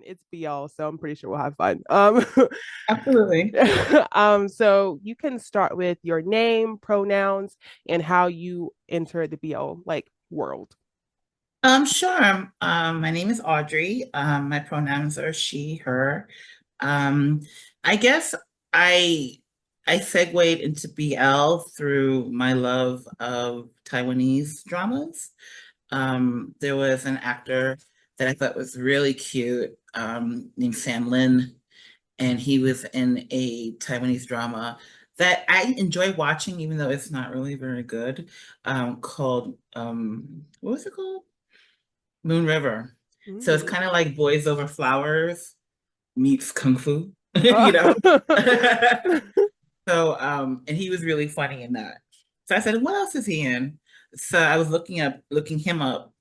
It's BL, so I'm pretty sure we'll have fun. Absolutely. So you can start with your name, pronouns, and how you enter the BL like world. Sure. My name is Audrey. My pronouns are she, her. Um, I guess I I segued into BL through my love of Taiwanese dramas. There was an actor that I thought was really cute, named Sam Lin, and he was in a Taiwanese drama that I enjoy watching, even though it's not really very good, called what was it called? Moon River. So it's Mm. kind of like Boys Over Flowers meets Kung Fu, Uh, you know? So, and he was really funny in that. So I said, what else is he in? So I was looking him up,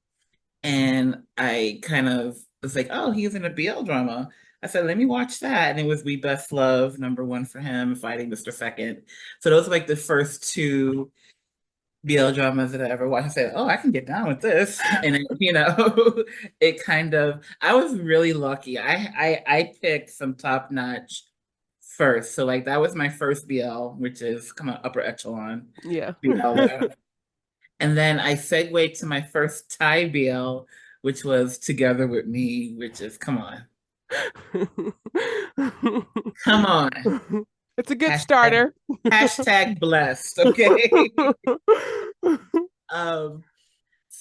and I kind of was like, oh, he's in a BL drama. I said, let me watch that. And it was We Best Love, number one for him, Fighting Mr. Second. So those are like the first two BL dramas that I ever watched. I said, oh, I can get down with this. And it kind of, I was really lucky. I picked some top notch first. So like that was my first BL, which is come on, upper echelon yeah. BL there. And then I segued to my first Thai BL, which was Together with Me, which is come on. It's a good Hashtag, starter. hashtag blessed. Okay. Um,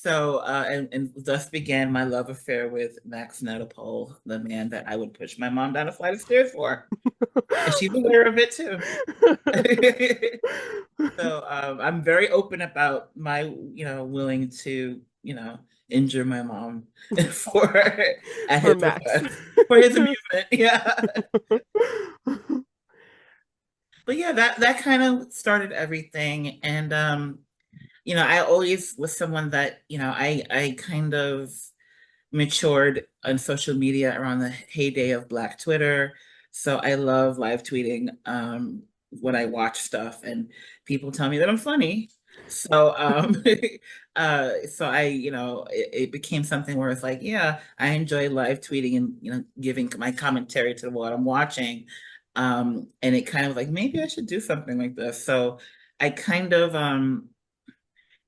and thus began my love affair with Max Netapole, the man that I would push my mom down a flight of stairs for. And she's aware of it too. So I'm very open about my, willing to, injure my mom for at For his Max. request for his amusement. Yeah. But yeah, that kind of started everything. And I always was someone that, I kind of matured on social media around the heyday of Black Twitter. So I love live tweeting when I watch stuff, and people tell me that I'm funny. So so it became something where it's like, yeah, I enjoy live tweeting and giving my commentary to what I'm watching. And it kind of like maybe I should do something like this. So I kind of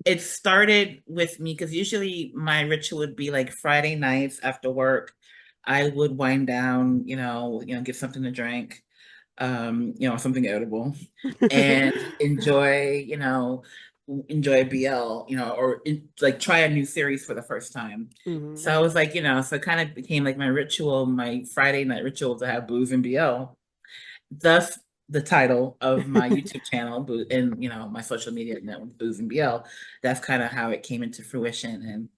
it started with me because usually my ritual would be like Friday nights after work. I would wind down, get something to drink, something edible, and enjoy BL, like try a new series for the first time. So Mhm. I was like, so it kind of became like my ritual, my Friday night ritual to have booze and BL. Thus the title of my YouTube channel and my social media network, Booze and BL. That's kind of how it came into fruition.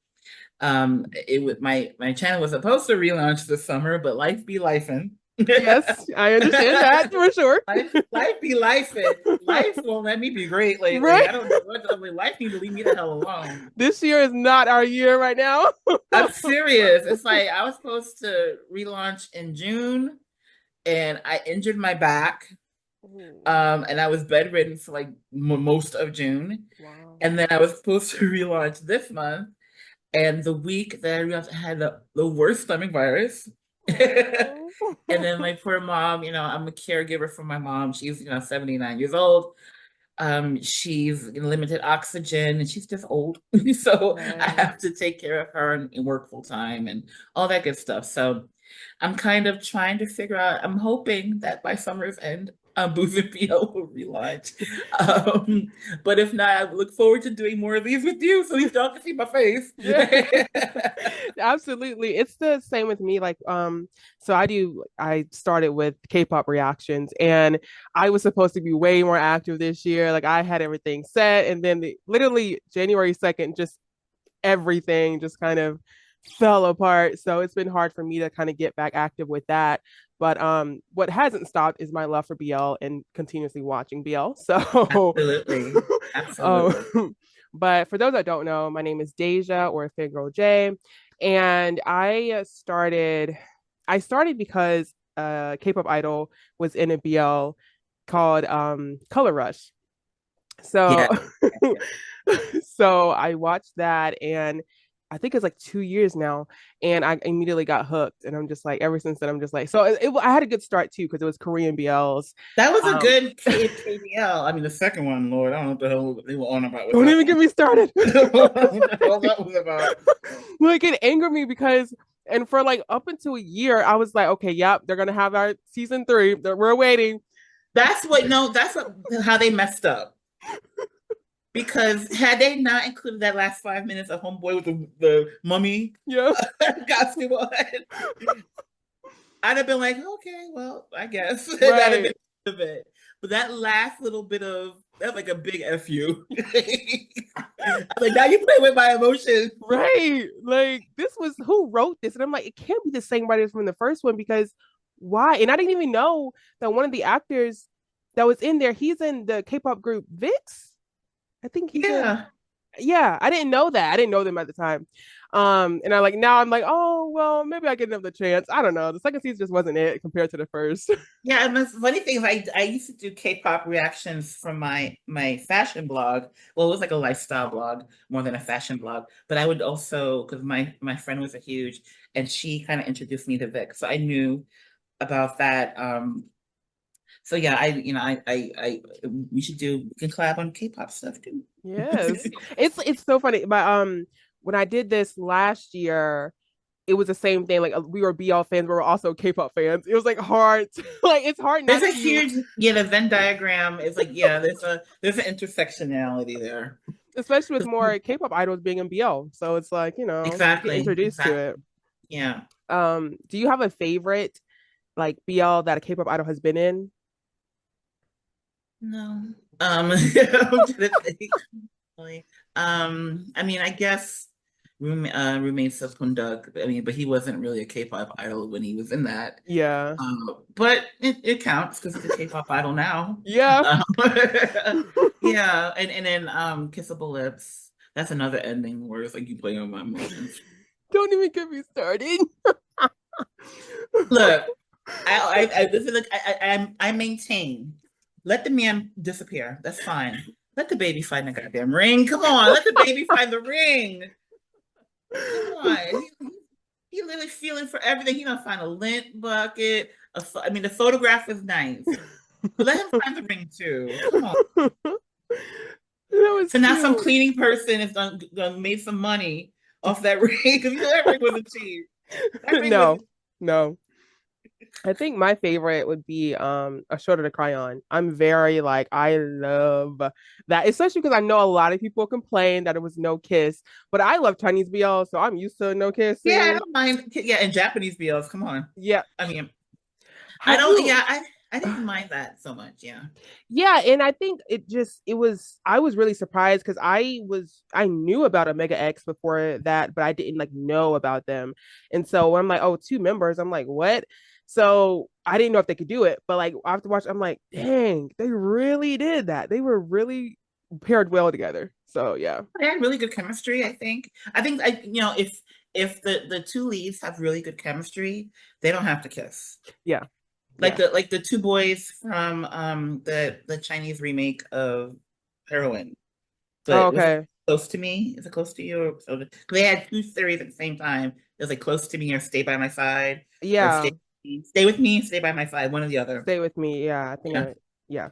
And it was my channel was supposed to relaunch this summer, but life be lifing. Yes, I understand that for sure. Life be lifing. Life won't let me be great lately. Right? I don't know what life need to leave me the hell alone. This year is not our year right now. I'm serious. It's like I was supposed to relaunch in June, and I injured my back. Ooh, And I was bedridden for like most of June. wow. And then I was supposed to relaunch this month. And the week that I realized I had the worst stomach virus. Oh. And then my poor mom, I'm a caregiver for my mom. She's, 79 years old. She's in limited oxygen and she's just old. So I Right. have to take care of her and work full time and all that good stuff. So I'm kind of trying to figure out, I'm hoping that by summer's end, Booth and BL will relaunch. Um, but if not, I look forward to doing more of these with you so at least y'all can see my face. Yeah. Absolutely. It's the same with me. So I started with K-pop reactions and I was supposed to be way more active this year. Like I had everything set and then literally January 2nd, just everything just kind of fell apart. So it's been hard for me to kind of get back active with that. But what hasn't stopped is my love for BL and continuously watching BL. So Absolutely. Absolutely. um but for those that don't know, my name is Deja or FANGIRLJ. And I started because K-pop idol was in a BL called Color Rush. So Yeah. so I watched that and I think it's like 2 years now, and I immediately got hooked. And I'm just like, ever since then, I'm just like, so I had a good start too because it was Korean BLs. That was a Um, good KBL. I mean, the second one, Lord, I don't know what the hell they were on about with don't that even one. get me started. I don't know what the hell that was about. Like it angered me because, and for like up until a year, I was like, okay, yep, they're gonna have our season three. We're waiting. That's what, no, that's what, how they messed up. Because had they not included that last 5 minutes of Homeboy with the mummy Yeah, costume on, I'd have been like, okay, well, I guess that'd have been right, of it. But that last little bit of that's like a big F you. I'm like, now you play with my emotions. right. Like this was who wrote this, and I'm like, it can't be the same writers from the first one because why? And I didn't even know that one of the actors that was in there, he's in the K-pop group VIX. I think he's in. Yeah. Yeah, I didn't know that. I didn't know them at the time. And I like now I'm like, oh well, maybe I get another chance. I don't know. The second season just wasn't it compared to the first. Yeah, and the funny thing is I used to do K-pop reactions from my fashion blog. Well, it was like a lifestyle blog more than a fashion blog. But I would also, because my friend was a huge, and she kind of introduced me to Vic. So I knew about that. So yeah, we should we can collab on K-pop stuff too. Yes. It's so funny. But when I did this last year, it was the same thing. Like we were BL fans, but we were also K-pop fans. It was like hard like it's hard There's not a to, huge, yeah, the Venn diagram is like, yeah, there's an intersectionality there. especially with more K-pop idols being in BL. So it's like, you get Exactly, introduced to it. exactly. Yeah. Do you have a favorite like BL that a K-pop idol has been in? No. I'm trying to think. I mean, I guess roommate Sukunduk. I mean, but he wasn't really a K-pop idol when he was in that. Yeah. But it counts because he's a K-pop idol now. Yeah. Um, yeah, and then Kissable Lips. That's another ending where it's like you play on my emotions. Don't even get me started. Look, I this is like I maintain. Let the man disappear. That's fine. Let the baby find the goddamn ring. Come on, let the baby find the ring. Come on. He literally feeling for everything. He don't find a lint bucket. I mean, the photograph is nice, but let him find the ring too. Come on. That was So now some cute. cleaning person is done made some money off that ring because you know that ring wasn't cheap. That ring was No, no. I think my favorite would be A Shoulder to Cry On. I'm very like I love that, especially because I know a lot of people complain that it was no kiss, but I love Chinese BL, so I'm used to no yeah, I kissing. don't mind. Yeah, and Japanese BLs. Come on. Yeah. I mean, I Have don't. you Yeah, I didn't mind that so much. Yeah. Yeah, and I think it was I was really surprised because I knew about Omega X before that, but I didn't like know about them. And so when I'm like, oh, two members, I'm like, what? So I didn't know if they could do it, but like after watch, I'm like, dang, they really did that. They were really paired well together. So yeah. They had really good chemistry, I think. If the two leads have really good chemistry, they don't have to kiss. Yeah. Like Yeah. the two boys from the Chinese remake of Heroine. Oh, But was it okay. Close to Me? Is it Close to You? They had two series at the same time. It was like Close to Me or Stay by My side or Yeah. Stay with Me, Stay by My side, one or the other. Stay with me. Yeah. I think Yeah.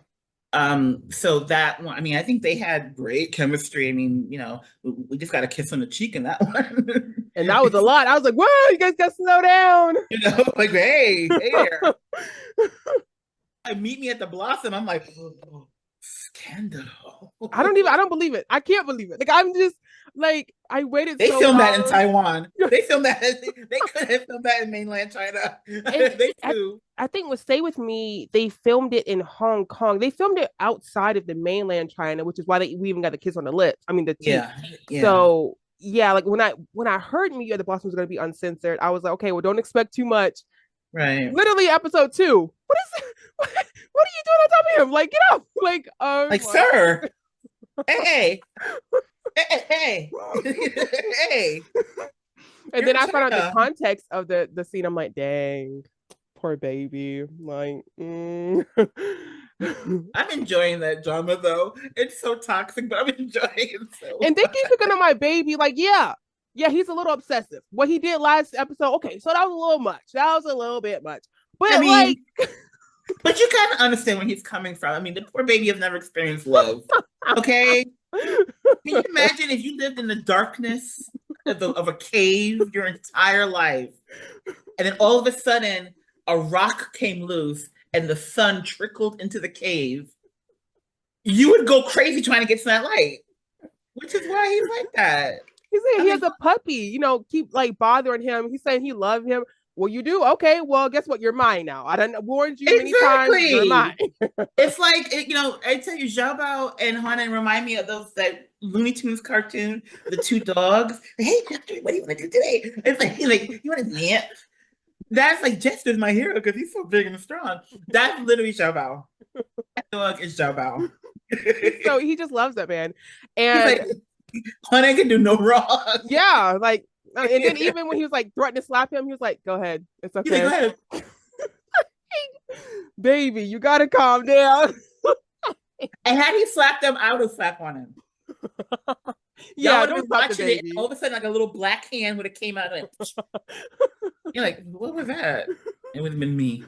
yeah. So that one, I mean, I think they had great chemistry. I mean, we just got a kiss on the cheek in that one. And that was a lot. I was like, whoa, you guys gotta slow down. Like, hey there. Meet me at the Blossom. I'm like, oh, scandal. I don't believe it. I can't believe it. Like I'm just like I waited They so filmed that in long. Taiwan. They filmed that. They could have filmed that in mainland China. And They do. I think with Stay With Me, they filmed it in Hong Kong. They filmed it outside of the mainland China, which is why we even got the kiss on the lips. I mean the cheek. Yeah, yeah. So yeah, like when I heard Meet You at the Blossom was gonna be uncensored, I was like, okay, well, don't expect too much. Right. Literally episode 2. What is it? What are you doing on top of him? Like, get up. Like, oh Like, my sir, hey, hey, hey, And you're then in I found out the China. context of the scene. I'm like, dang, poor baby. Like, I'm enjoying that drama though. It's so toxic, but I'm enjoying it so and they keep much. picking on my baby. Like, yeah. Yeah, he's a little obsessive. What he did last episode, okay, so that was a little much. That was a little bit much. I But like, mean, but you kind of understand where he's coming from. I mean, the poor baby has never experienced love. Okay. Can you imagine if you lived in the darkness of a cave your entire life, and then all of a sudden a rock came loose and the sun trickled into the cave? You would go crazy trying to get to that light, which is why he's like that. he's saying I he mean, has a puppy, keep like bothering him. He's saying he loves him. Well, you do? Okay, well, guess what? You're mine now. I done warned you many times. You're mine. exactly. It's like I tell you, Jabba and Hanan remind me of those that Looney Tunes cartoon, the two dogs. Like, hey, Jester, what do you want to do today? It's like you want to nap? That's like Jester's my hero because he's so big and strong. That's literally Jabba. That dog is Jabba. So he just loves that man. He's And like, Hanan can do no wrong. yeah, like, and then even when he was like threatening to slap him, he was like, "Go ahead, it's He's like, go okay, ahead. baby. You gotta calm down." And had he slapped him, I would have slapped on him. Y'all Yeah, would have don't been slap the watching it. baby. All of a sudden, like a little black hand would have came out. Like, you're like, what was that? It would have been me.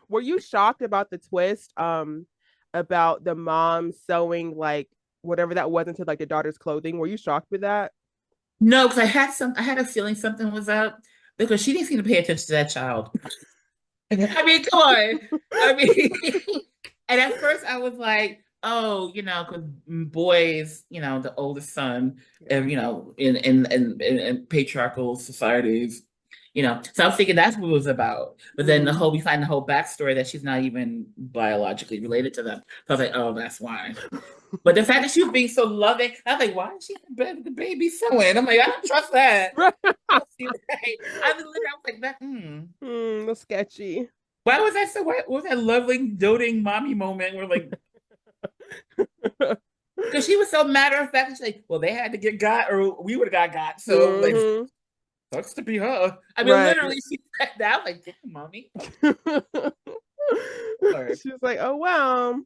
Were you shocked about the twist? About the mom sewing like whatever that was into like the daughter's clothing. Were you shocked with that? No, because I had a feeling something was up because she didn't seem to pay attention to that child. I mean, come on. I mean, and at first I was like, oh, because boys, the oldest son, and in patriarchal societies, So I was thinking that's what it was about. But then Mhm. we find the whole backstory that she's not even biologically related to them. So I was like, oh, that's why. But the fact that she was being so loving, I was like, why is she in bed with the baby sewing? I'm like, I don't trust that. I don't see that. I was like, That's sketchy. why was that so? What was that lovely doting mommy moment where like, because she was so matter of fact, she's like, well, they had to get got, or we would have got. So like, Hmm. sucks to be her. I mean, Right. literally, she said that. I was like, damn, mommy. Lord. She was like, "Oh wow."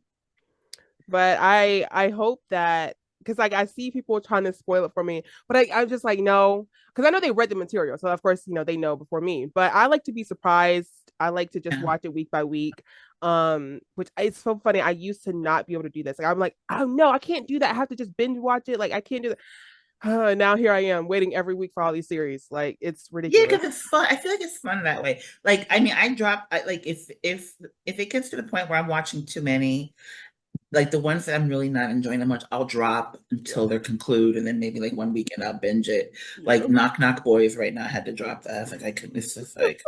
But I hope that because like I see people trying to spoil it for me, but I'm just like no, because I know they read the material, so of course they know before me. But I like to be surprised. I like to just Yeah. watch it week by week. Which it's so funny. I used to not be able to do this. Like I'm like, oh no, I can't do that. I have to just binge watch it. Like I can't do that. Now here I am waiting every week for all these series. Like it's Yeah, ridiculous. because it's fun. I feel like it's fun that way. Like, I mean, like if it gets to the point where I'm watching too many, like the ones that I'm really not enjoying that much, I'll drop until they're conclude, and then maybe like one weekend I'll binge it. Yeah. Like Knock Knock Boys right now, I had to drop that. I was like, I couldn't. It's just like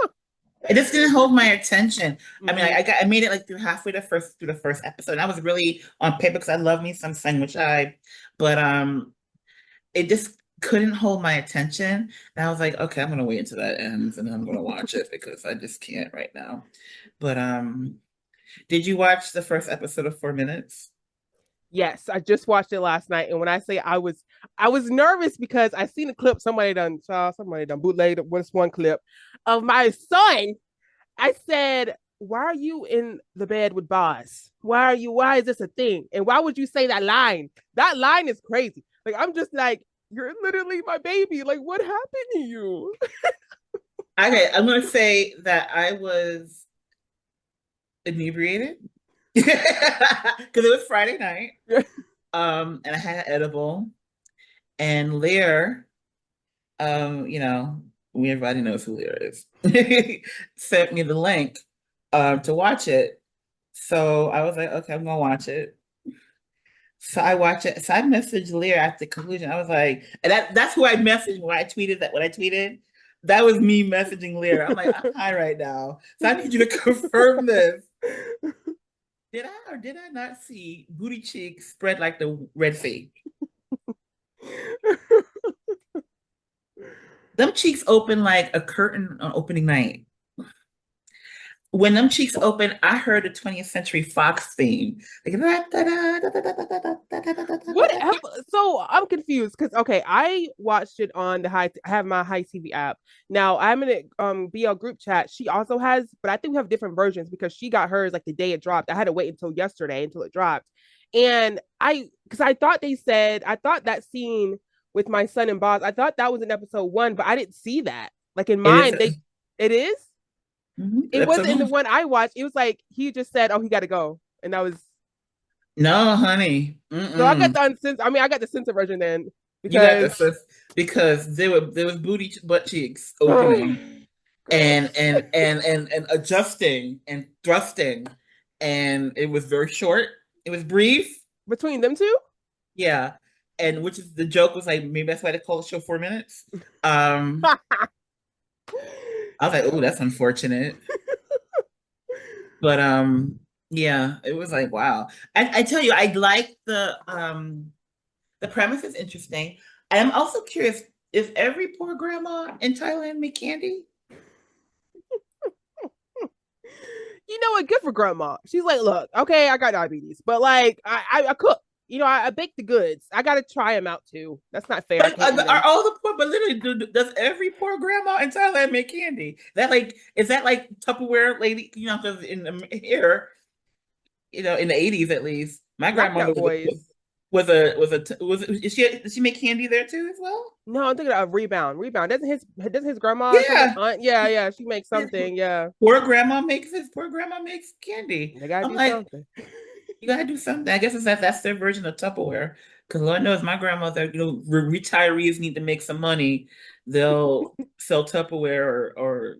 it just didn't hold my attention. I mean, Mm-hmm. I made it like through the first episode. And I was really on paper because I love me some Sandwich Eye, but it just couldn't hold my attention. And I was like, okay, I'm gonna wait until that ends and then I'm gonna watch it because I just can't right now. But did you watch the first episode of 4 Minutes? Yes, I just watched it last night, and when I say I was nervous because I seen a clip somebody done bootlegged this one clip of my son. I said, "Why are you in the bed with Boz? Why are you? Why is this a thing? And why would you say that line? That line is crazy. Like I'm just like, you're literally my baby. Like what happened to you?" Okay, I'm gonna say that I was inebriated because it was Friday night. And I had an edible, and Lear, everybody knows who Lear is, sent me the link to watch it. So I was like, okay, I'm gonna watch it. So I watch it. So I messaged Lear at the conclusion. I was like, and that's who I messaged when I tweeted that. When I tweeted, that was me messaging Lear. I'm like, I'm high right now, so I need you to confirm this. Did I or did I not see booty cheeks spread like the Red Sea? Them cheeks open like a curtain on opening night. When them cheeks open, I heard the 20th Century Fox theme. Like, Whatever. So I'm confused because okay, I watched it on I have my high TV app. Now I'm in a BL group chat. She also has, but I think we have different versions because she got hers like the day it dropped. I had to wait until yesterday until it dropped. And I thought that scene with my son and boss. I thought that was in episode one, but I didn't see that. Like in It is. mine, it is. It wasn't Episode in the one. one I watched. It was like he just said, "Oh, he got to go," and that was. No, honey. So I got Mm-mm. the uncensored. I mean, I got the censored version then You got because. the fifth because there was butt cheeks opening and adjusting and thrusting, and it was very short. It was brief. Between them two. Yeah. And which is the joke was like maybe that's why they call the show 4 minutes. Um, I was like, oh, that's unfortunate. But yeah, it was like wow. I tell you, I like the premise is interesting. I am also curious, is every poor grandma in Thailand make candy? You know what? Good for grandma. She's like, look, okay, I got diabetes, but like, I cook. You know, I bake the goods. I gotta try them out too. That's not fair. I But can't eat are them. all the poor? But literally, does every poor grandma in Thailand make candy? That like is that like Tupperware lady? You know, because here, in the 80s at least, my grandmother Snapchat boys. did she make candy there too as well? No, I'm thinking of Rebound. Rebound. Doesn't his grandma, some Yeah, aunt? Yeah, yeah. She makes something. Yeah, poor grandma makes candy. they gotta I'm do like, something. you gotta do something. I guess that's their version of Tupperware. Because Lord knows my grandmother, retirees need to make some money. They'll sell Tupperware or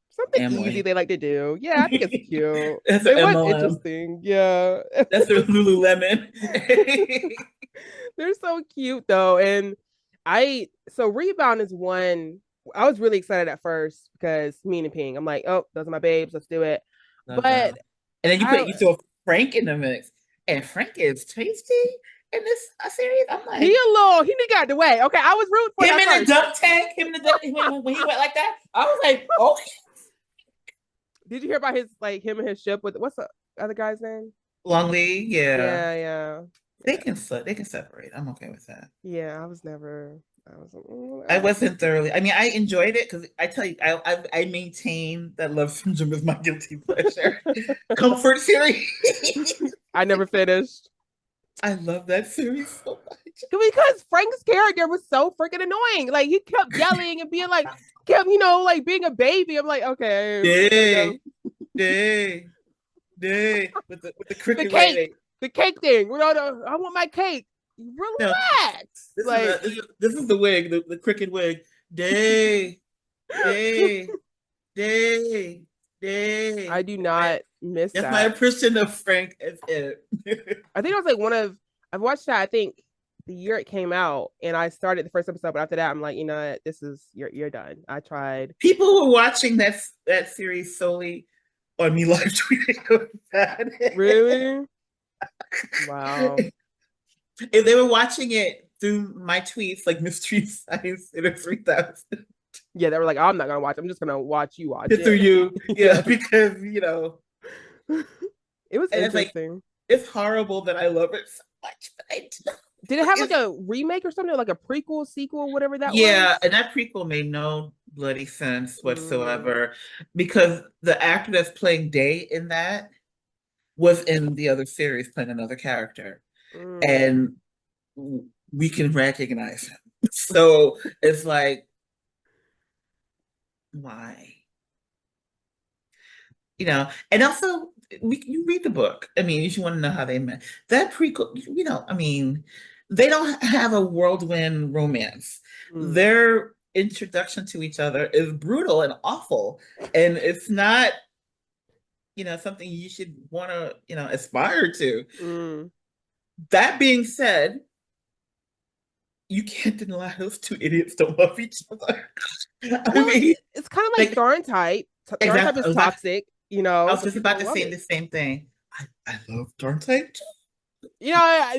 Something easy Amway. they like to do. Yeah, I think it's cute. That's an It was MLM. interesting. Yeah. That's their Lululemon. They're so cute though. And so Rebound is one I was really excited at first because Mean and Ping. I'm like, oh, those are my babes, let's do it. Love But them. And then I you throw Frank in the mix, and Frank is tasty in this series. I'm like, he got the way. Okay, I was rooting for him that in the first. dunk tank, him in the dunk, when he went like that, I was like, okay. Did you hear about him and his ship with what's the other guy's name? Longley, yeah. Yeah, yeah. They Yeah. can they can separate. I'm okay with that. Yeah, I was like, I wasn't thoroughly. I mean, I enjoyed it because I tell you, I maintain that Love Syndrome is my guilty pleasure comfort series. I never finished. I love that series so much. Because Frank's character was so freaking annoying. Like he kept yelling and being like, like being a baby. I'm like, okay, here we Day, go. day, day with the The cricket cake, writing. the cake thing. I want my cake. No, Relax. Like this is the wig, the cricket wig. Day, day, day, I day. do not miss That's my that. impression of Frank as it. I think it was like I've watched that. I think the year it came out, and I started the first episode, but after that, I'm like, you know what, this is you're done. I tried. People were watching that series solely on me live tweeting about it. Really? Wow. If they were watching it through my tweets, like Mystery Science Inner 3000, Yeah, they were like, I'm not gonna watch. I'm just gonna watch you watch through it. you, yeah, Yeah. because It was and it's like interesting. it's horrible that I love it so much, but I do. Did it have like It's, a remake or something, like a prequel, sequel, whatever that yeah, was? and that prequel made no bloody sense Mm, whatsoever because the actor that's playing Day in that was in the other series playing another character, mm. and we can recognize him. So it's like, why? And also you read the book. I mean, if you want to know how they met, that prequel, I mean, they don't have a whirlwind romance. Mm. Their introduction to each other is brutal and awful, and it's not, something you should want to, aspire to. Mm. That being said, you can't deny those two idiots don't love each other. I Well, mean, it's kind of like like Thorn type. Thorn type is exactly. toxic, I was so just people about don't to love say it. the same thing. I love Dante too.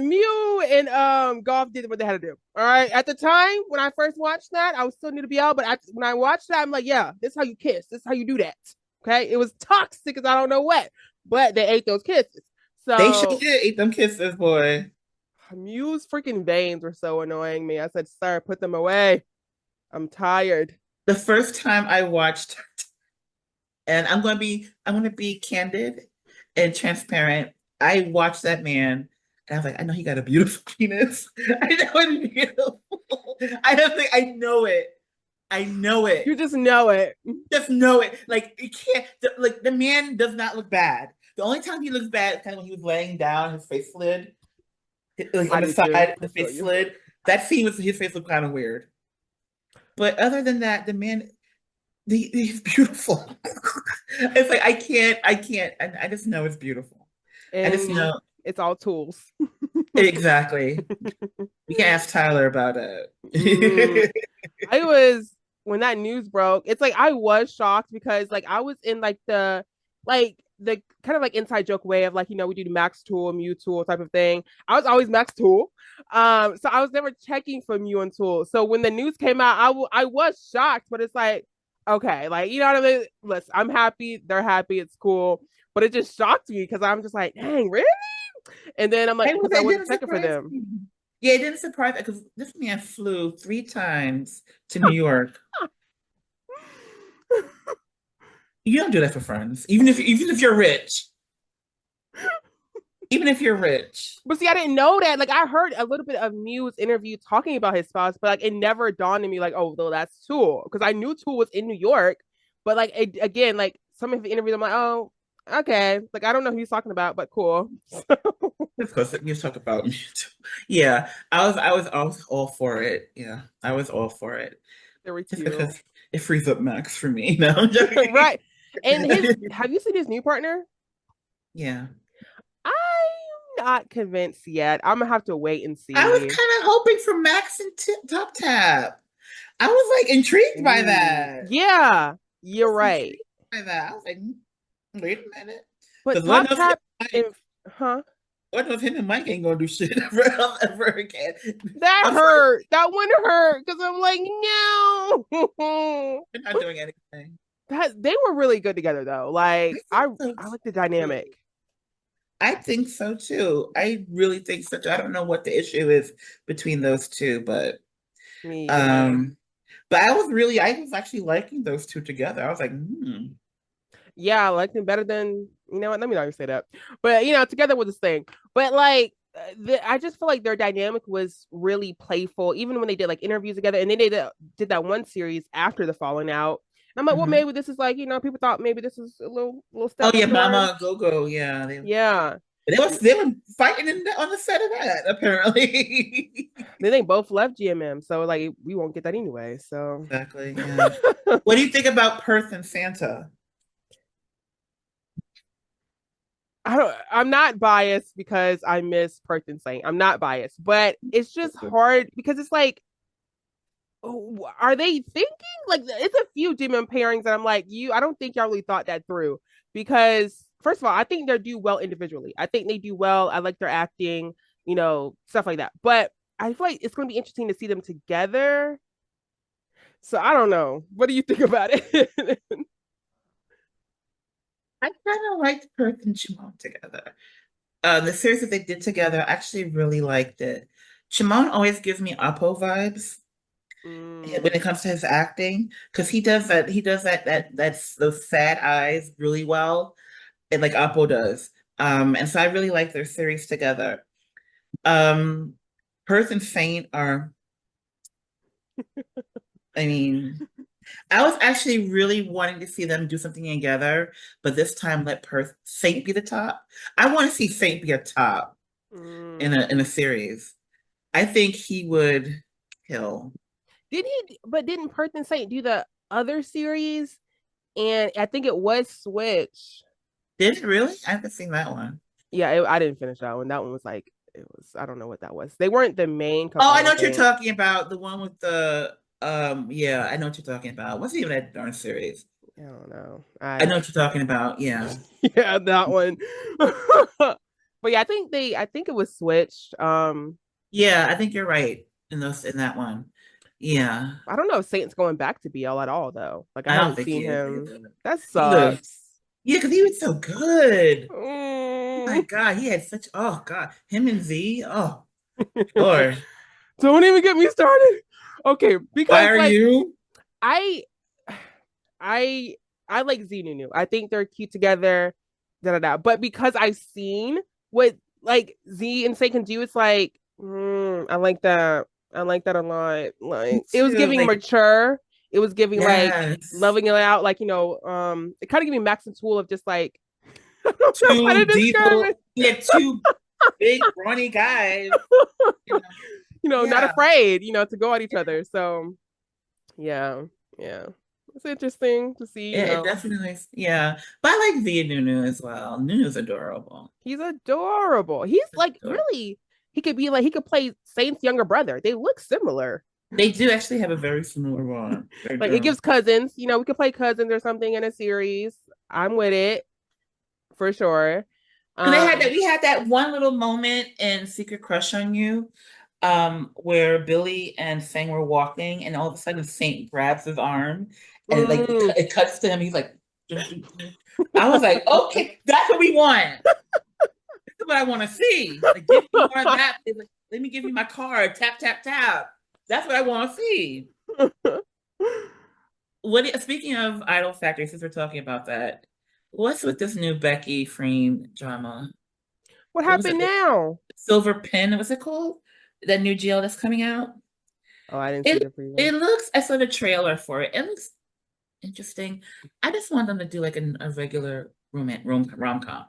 Mew and Golf did what they had to do. All right. At the time when I first watched that, I was still new to BL, but when I watched that, I'm like, yeah, this is how you kiss. This is how you do that. Okay. It was toxic as I don't know what, but they ate those kisses. They sure So did eat them kisses, boy. Mew's freaking veins were so annoying me. I said, sir, put them away. I'm tired. The first time I watched, and I'm gonna be candid and transparent. I watched that man, and I was like, I know he got a beautiful penis. I know it's beautiful. I don't think I know it. I know it. You just know it. Just know it. Like you can't. Like the man does not look bad. The only time he looks bad is kind of when he was laying down, his face slid, like on I the do too. side, I his feel face you. slid. That scene was his face looked kind of weird. But other than that, the man, he's beautiful. It's like I can't. I just know it's beautiful. I just And know it's all tools. exactly. We can ask Tyler about Mm, it. I was when that news broke, it's like I was shocked because like I was in like the kind of like inside joke way of like, we do the Max Tool, Mew Tool type of thing. I was always Max Tool. So I was never checking for Mew and Tool. So when the news came out, I was shocked, but it's like, okay, like you know what I mean? Listen, I'm happy, they're happy, it's cool. But it just shocked me because I'm just like, dang, really? And then I'm like, because I It wasn't didn't checking for surprise them. me. Yeah, it didn't surprise me because this man flew 3 times to New York. You don't do that for friends, even if you're rich. Even if you're rich. But see, I didn't know that. Like, I heard a little bit of Mew's interview talking about his spouse, but like, it never dawned on me, like, oh, though that's Tool, because I knew Tool was in New York. But like, again, like some of the interviews, I'm like, oh, okay, like I don't know who he's talking about, but cool. Of course, you talk about me too. Yeah, I was all for it. Yeah, I was all for it. They were Just cute, because it frees up Max for me. No, I'm joking. right? And have you seen his new partner? Yeah. I'm not convinced yet. I'm gonna have to wait and I was see. kind of hoping for Max and Top Tap. I was like intrigued by Ooh, that. yeah, I you're was right. intrigued by that. I was like, wait a minute. But Because what Top if him Tap and and Mike, huh? what if him and Mike ain't gonna do shit ever again? That I'm sorry, hurt. That one hurt because I'm like, no. they're not doing anything. That they were really good together though. I Like think I so I like the dynamic. too. I think so too. I really think so too. I don't know what the issue is between those two, Me either. um, but I was actually liking those two together. I was like, hmm. Yeah, I like them better than you know what. Let me not even say that. But together with this thing. But like I just feel like their dynamic was really playful, even when they did like interviews together, and then they did that one series after the falling out. And I'm like, well, Hmm. maybe this is like people thought maybe this is a little Oh step yeah, toward. Mama Go Go. Yeah, Yeah. they were fighting on the set of that apparently. Then they both left GMM, so like we won't get that anyway. So Exactly. Yeah. What do you think about Perth and Santa? I'm not biased because I miss Perth and Saint. I'm not biased, but it's just hard because it's like, are they thinking? Like it's a few demon pairings that I'm like, I don't think y'all really thought that through. Because first of all, I think they do well individually. I think they do well. I like their acting, stuff like that. But I feel like it's gonna be interesting to see them together. So I don't know. What do you think about it? I kind of liked Perth and Shimon together. The series that they did together, I actually really liked it. Shimon always gives me Apo vibes when Mm, it comes to his acting, because he does that's those sad eyes really well, and like Apo does. And so I really like their series together. Um, Perth and Faint are, I mean, I was actually really wanting to see them do something together, but this time let Perth Faint be the top. I want to see Faint be a top mm. in a series. I think he would kill. Did he? But didn't Perth and Saint do the other series? And I think it was Switch. Did it really? I haven't seen that one. Yeah, I didn't finish that one. That one was like it was. I don't know what that was. They weren't the main Oh, couple. I I know don't what you're think. talking about. The one with the yeah, I know what you're talking about. What's even that darn series? I don't know. I know what you're talking about. Yeah. Yeah, that one. But yeah, I think it was switched. Yeah, I think you're right in that one. Yeah. I don't know if Saint's going back to BL at all though. Like I I don't haven't think he seen is him. either. That He was sucks. yeah, because he was so good. My Mm. God, he had such oh God. Him and Z. Oh Lord. Don't even get me started. Okay, Why because are like you? I I I like Zenunu. I think they're cute together. Da da da. But because I've seen what like Z and Say can do, it's like I like that. I like that a lot. Me Like it was too. giving Like, mature. It was giving like yes, loving it out, like it kind of gave me Max and Tool of just like I don't know how to two describe diesel, it. yeah, two big brawny guys. You know, Not yeah, afraid, to go at each other. So yeah, yeah. It's interesting to see, it definitely, yeah. But I like Via Nunu as well. Nunu's adorable. he's adorable. He's like Adorable. really he could play Saint's younger brother. They look similar. They do actually have a very similar bond. They Like it do. gives cousins, we could play cousins or something in a series. I'm with it for sure. And they had that. Um, We had that one little moment in Secret Crush on You, where Billy and Fang were walking, and all of a sudden Saint grabs his arm, and like mm, it cuts to him. He's like, I was like, okay, that's what we want. That's what I want to see. Like, give me more of that. Like, let me give you my card. Tap tap tap. That's what I want to see. Speaking of Idol Factory, since we're talking about that, what's with this new Becky Frame drama? what What was it? happened now? Silver Pen, what's it called? That new GL that's coming out. Oh, I didn't see It the preview. it looks, I saw the trailer for it. It looks interesting. I just want them to do like a regular rom-com.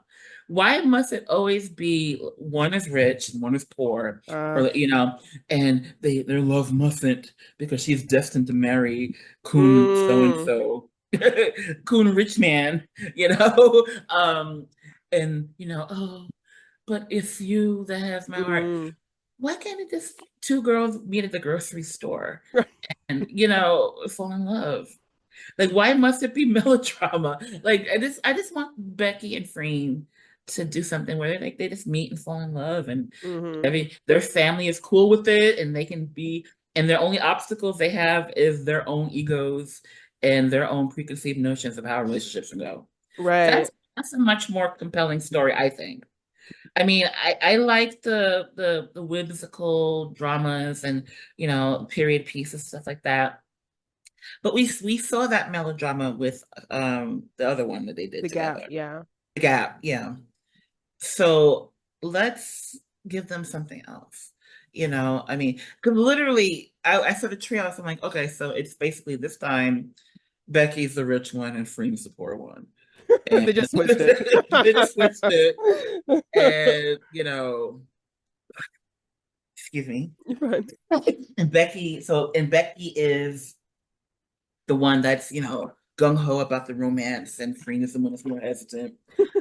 Why must it always be one is rich and one is poor, Uh, or and their love mustn't because she's destined to marry Coon so and mm, so, Coon rich man, you know, and oh, but it's you that has my heart. mm. Why can't it just two girls meet at the grocery store and fall in love? Like, why must it be melodrama? Like, I just want Becky and Freen to do something where they just meet and fall in love, and Hmm. their family is cool with it, and they can be, and their only obstacles they have is their own egos and their own preconceived notions of how relationships should go. Right. That's a much more compelling story, I think. I mean, I like the whimsical dramas and period pieces, stuff like that. But we saw that melodrama with the other one that they did The gap. together. Yeah. The Gap, yeah. So let's give them something else. I mean, because literally I saw the trailer, so I'm like, okay, so it's basically this time Becky's the rich one and Freem's the poor one. And They just switched it. they just switched it. And excuse me. Right. And Becky is the one that's, gung ho about the romance, and Freen is the one that's more hesitant.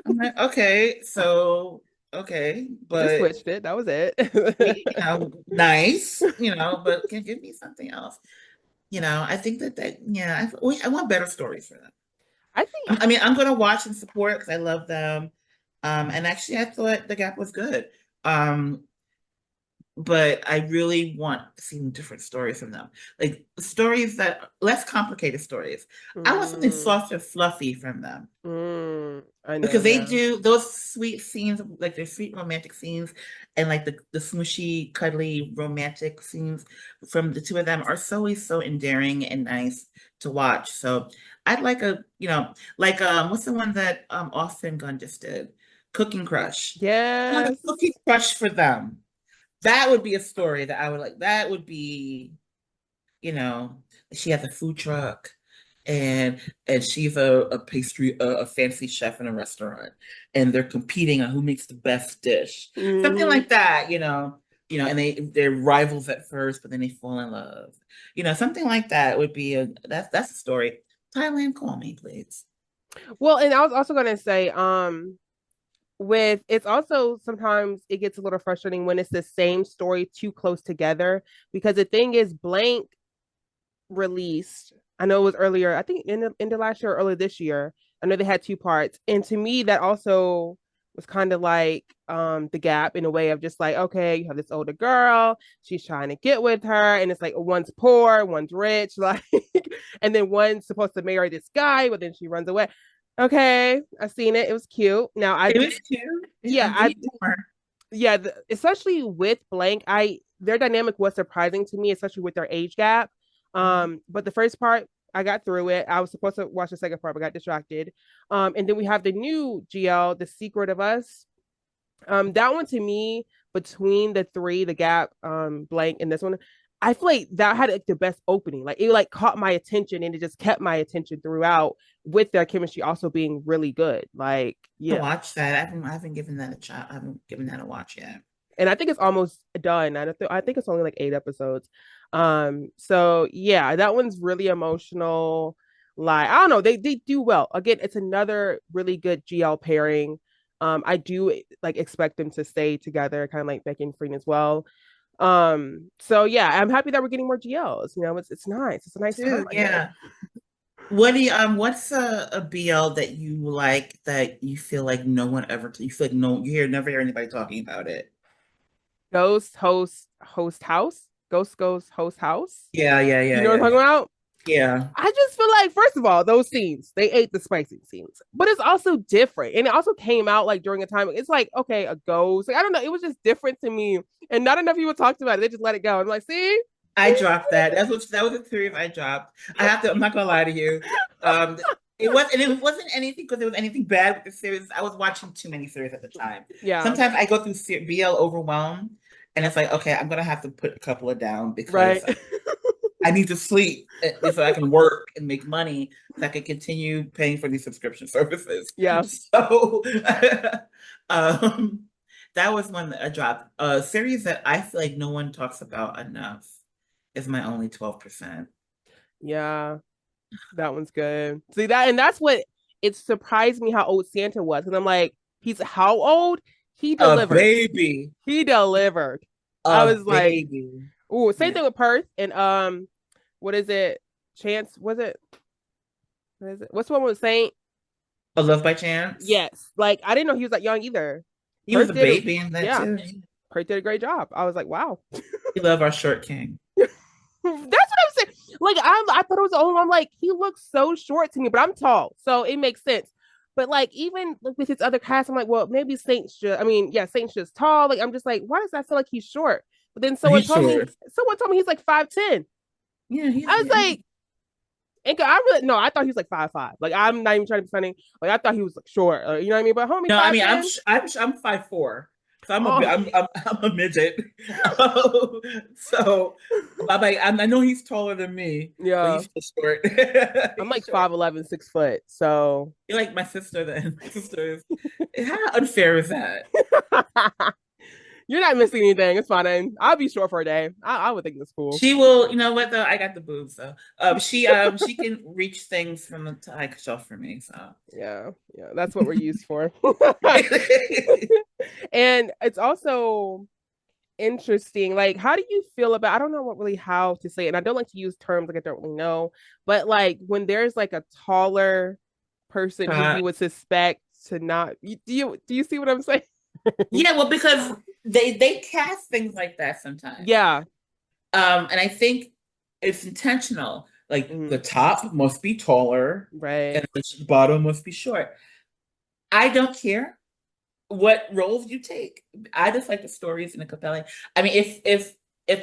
I'm like, okay, so okay, Just but switched it. That was it. nice, but can give me something else. I think yeah, I want better stories for them. I think I mean, I'm gonna watch and support because I love them. And actually, I thought The Gap was good. Um, but I really want to see different stories from them. Like stories that less complicated stories. I want something mm, soft and fluffy from them I know, because they yeah. do those sweet scenes, like their sweet romantic scenes, and like the smushy, cuddly romantic scenes from the two of them are so always so endearing and nice to watch. So I'd like like what's the one that Austin Gunn just did? Cooking Crush. I want a Yes. cooking crush for them. That would be a story that I would like. That would be, you know, she has a food truck, and she's a pastry a fancy chef in a restaurant, and they're competing on who makes the best dish. Something Hmm. like that, and they're rivals at first, but then they fall in love. Something like that would be that's a story. Thailand, call me, please. Well, and I was also gonna say, with it's also sometimes it gets a little frustrating when it's the same story too close together because the thing is blank released. I know it was earlier, I think in the last year or early this year. I know they had two parts. And to me, that also was kind of like the gap in a way of just like, okay, you have this older girl, she's trying to get with her, and it's like one's poor, one's rich, like and then one's supposed to marry this guy, but then she runs away. Okay, I seen it. It was cute. Now I It did, was cute. yeah, Give me more. yeah, especially with blank, I their dynamic was surprising to me, especially with their age gap. But the first part, I got through it. I was supposed to watch the second part, but got distracted. And then we have the new GL, The Secret of Us. That one to me, between the three, the gap, blank, and this one, I feel like that had like the best opening. Like it like caught my attention and it just kept my attention throughout with their chemistry also being really good. Like, To yeah. watch that. I haven't given that a shot. I haven't given that a watch yet. And I think it's almost done. I think it's only like 8 episodes. So yeah, that one's really emotional. Like, I don't know, they do well. Again, it's another really good GL pairing. I do like expect them to stay together, kind of like Becky and Freen as well. So yeah, I'm happy that we're getting more GLs. You know, it's nice. It's a nice time, Too, I guess. yeah. What do you what's a BL that you like that you feel like no one ever you feel like no never hear anybody talking about it? Ghost host house. Yeah, yeah, You yeah, know what yeah, I'm talking yeah. about? Yeah. I just feel like, first of all, those scenes, they ate the spicy scenes, but it's also different. And it also came out like during a time, it's like, okay, a ghost. Like, I don't know. It was just different to me. And not enough people talked about it. They just let it go. I'm like, see? I dropped that. That was a series I dropped. I'm not gonna lie to you. Um it wasn't anything because there was anything bad with the series. I was watching too many series at the time. Yeah. Sometimes I go through BL overwhelm and it's like, okay, I'm gonna have to put a couple of down Right. because I need to sleep so I can work and make money so I can continue paying for these subscription services. Yeah. So um, that was one that I dropped. A series that I feel like no one talks about enough is My Only 12%. Yeah. That one's good. See that, and that's what it surprised me how old Santa was. And I'm like, he's how old? He A delivered. baby. He delivered. I A was like, baby. ooh, same Yeah. thing with Perth and what is it? Chance, was it? What is it? What's the one with Saint? A Love by Chance. Yes. Like I didn't know he was that young either. He was Perth a did, baby in that yeah. too. Perth did a great job. I was like, wow. We love our short king. That's what I'm saying. Like I thought it was the only one. I'm like, he looks so short to me, but I'm tall, so it makes sense. But like even like, with his other cast, I'm like, well, maybe Saint's just. I mean, yeah, Saint's just tall. Like I'm just like, why does that feel like he's short? But then He's short. someone told me he's like 5'10". Yeah, I was yeah. like, and I really no, I thought he was like 5'5". Like I'm not even trying to be funny. Like I thought he was like short. You know what I mean? But homie No, I mean 5'10". I'm 5'4", so Oh I'm a midget. So I know he's taller than me, but yeah, he's still short. I'm He's like short. 5'11", 6 foot. So You're like my sister. Then my sister is how unfair is that? you're not missing anything. It's fine. I'll be short for a day. I would think that's cool. She will. You know what though? I got the boobs though. She can reach things from the high shelf for me. So Yeah, yeah, that's what we're used for. And it's also interesting. Like, how do you feel about? I don't know what really how to say it, and I don't like to use terms like I don't really know. But like when there's like a taller person who uh, you would suspect to not, do you see what I'm saying? yeah, well, because they cast things like that sometimes. Yeah. And I think it's intentional. Like Mhm. the top must be taller Right. and the bottom must be short. I don't care what roles you take. I just like the stories and the compelling. I mean, if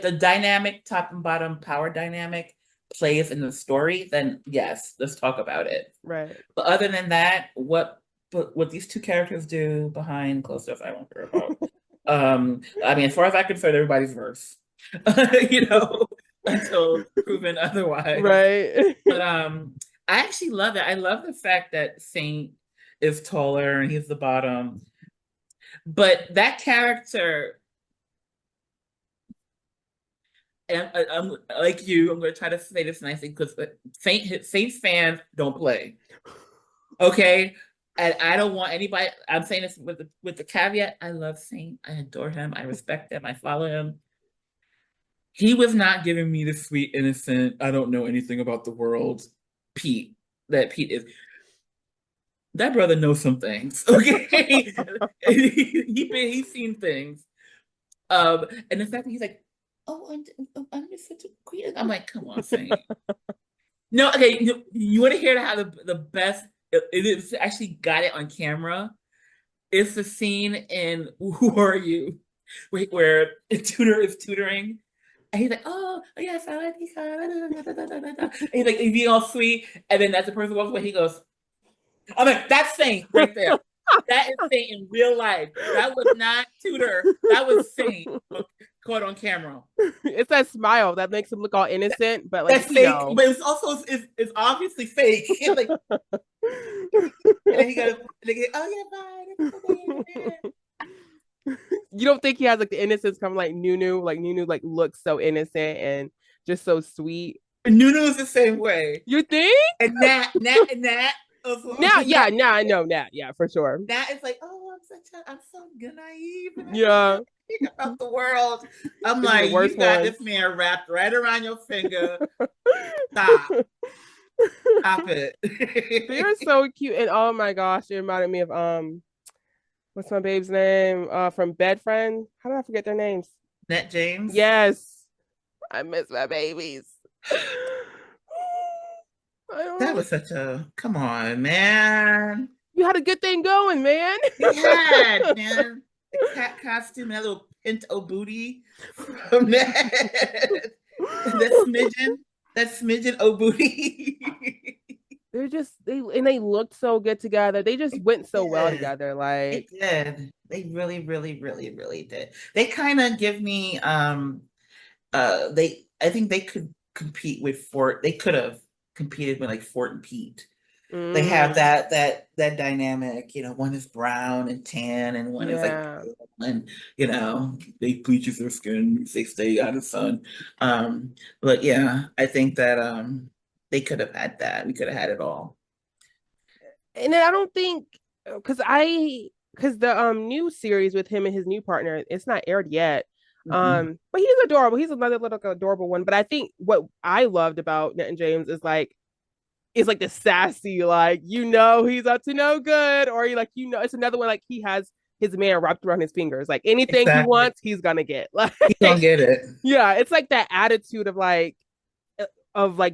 the dynamic top and bottom power dynamic plays in the story, then yes, let's talk about it. Right. But other than that, what these two characters do behind closed doors, I don't care about. I mean, as far as I'm concerned, everybody's verse. You know, until proven otherwise. Right. But I actually love it. I love the fact that Saint is taller and he's the bottom. But that character, and I'm like you, I'm going to try to say this nicely because Saints fans don't play. Okay, and I don't want anybody. I'm saying this with the caveat. I love Saint. I adore him. I respect him. I follow him. He was not giving me the sweet, innocent, I don't know anything about the world, Pete, that Pete is. That brother knows some things, okay? He's seen things. And the fact that he's like, oh, I'm just such a queen. I'm like, come on, Saint. No, okay, you want to hear how the best, it is actually got it on camera. It's the scene in Who Are You? Where a tutor is tutoring. And he's like, oh, yes, I like these. And he's like, he's being all sweet. And then as the person walks away, he goes, I'm like, that's Saint right there. That is Saint in real life. That was not tutor. That was Saint. caught on camera. It's that smile that makes him look all innocent, but like That's we fake, know. but it's also it's obviously fake. Like, and then he goes, they get, oh yeah, fine, it's okay. You don't think he has like the innocence come like Nunu? Like Nunu like looks so innocent and just so sweet. And Nuno is the same way. You think? And Nat, Now, yeah, now I know that. Yeah, for sure. Nat is like, oh, I'm so naive and I don't know Yeah, anything about the world. I'm this is the like, worst you got ones. this man wrapped right around your finger. Stop, stop They are it. so cute, and oh my gosh, it reminded me of what's my babe's name? From Bed Friend. How did I forget their names? Nat James. Yes, I miss my babies. I That don't. was such a come on, man. You had a good thing going, man. He had, man, the cat costume and that little pinto booty from that smidgen, that smidgen o booty. They're just they looked so good together. They just went so well Yeah, together. it Like, did. They really, really, really, really did. They kind of give me they I think they could compete with Fort. They could have competed with like Fort and Pete. They have mm, that dynamic, one is brown and tan and one is like yeah. pale and they bleaches their skin, they stay out of the sun. But yeah, I think that they could have had that. We could have had it all. And then I don't think because the new series with him and his new partner, it's not aired yet. Mm-mm. But he's adorable. He's another little adorable one. But I think what I loved about Ned and James is like the sassy, like he's up to no good, or he like it's another one like he has his man wrapped around his fingers. Like anything he Exactly. wants, he's gonna get. Like He gonna get it. yeah, it's like that attitude of like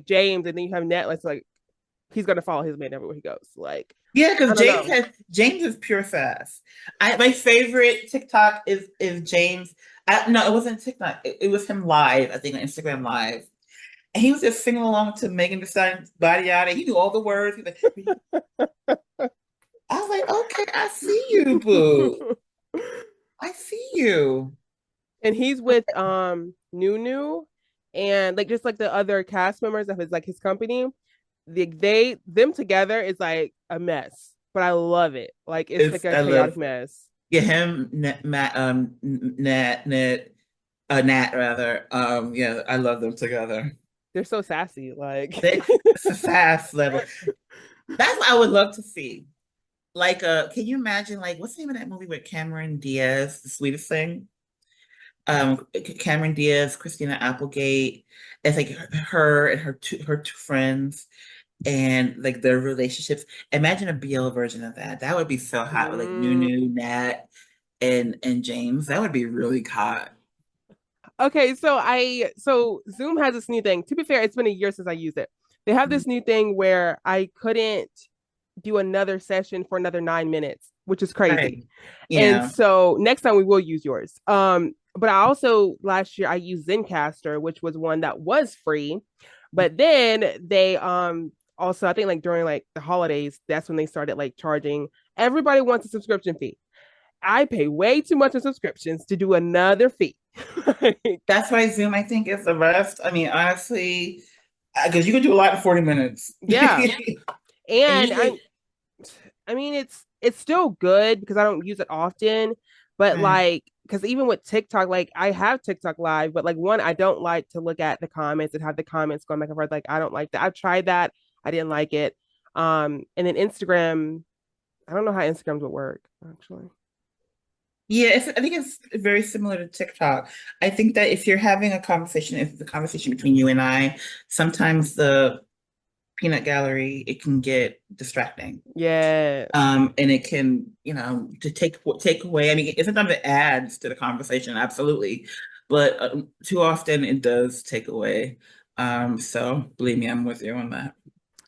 James, and then you have Ned, like he's gonna follow his man everywhere he goes. Like Yeah, I because don't know. James is pure sass. My favorite TikTok is James. No, it wasn't TikTok. It was him live. I think on Instagram Live, and he was just singing along to Megan Thee Stallion's "Body Out." He knew all the words. I was like, okay, I see you, boo. I see you. And he's with Nunu and like just like the other cast members of his company. Them together is like a mess, but I love it. Like it's like It's a I chaotic love mess. yeah him Matt Nat rather yeah I love them together. They're so sassy. Like It's a fast level. That's what I would love to see. Like, can you imagine, like, what's the name of that movie with Cameron Diaz, The Sweetest Thing? Cameron Diaz, Christina Applegate. It's like her and her two friends and like their relationships. Imagine a BL version of that. That would be so hot with like mm. Nunu, Nat, and James. That would be really hot. Okay, so Zoom has this new thing. To be fair, it's been a year since I used it. They have this new thing where I couldn't do another session for another 9 minutes, which is crazy. Right. And Yeah. so next time we will use yours. But I also last year I used Zencaster, which was one that was free. But then they also I think like during like the holidays, that's when they started like charging everybody wants a subscription fee. I pay way too much in subscriptions to do another fee. Like, That's why Zoom, I think, is the best. I mean, honestly, because you can do a lot in 40 minutes. yeah. And And usually, I mean it's still good because I don't use it often, but right. like because even with TikTok, like I have TikTok live, but like one, I don't like to look at the comments and have the comments going back and forth. Like I don't like that. I've tried that. I didn't like it. And then Instagram, I don't know how Instagrams would work, actually. Yeah, I think it's very similar to TikTok. I think that if you're having a conversation, if it's a conversation between you and I, sometimes the peanut gallery, it can get distracting. Yes. And it can, to take away. I mean, sometimes it adds to the conversation, absolutely, but too often it does take away. So believe me, I'm with you on that.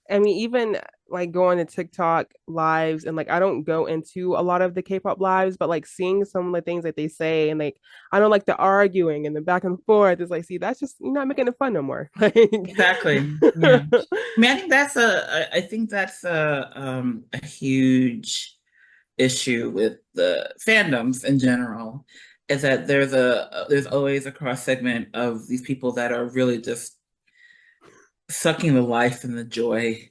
I mean, even like going to TikTok lives and like I don't go into a lot of the K-pop lives, but like seeing some of the things that they say and like I don't like the arguing and the back and forth is like, see, that's just you're not making it fun no more. Like Exactly. Yeah. I mean, I think that's a huge issue with the fandoms in general. is that there's always a cross segment of these people that are really just sucking the life and the joy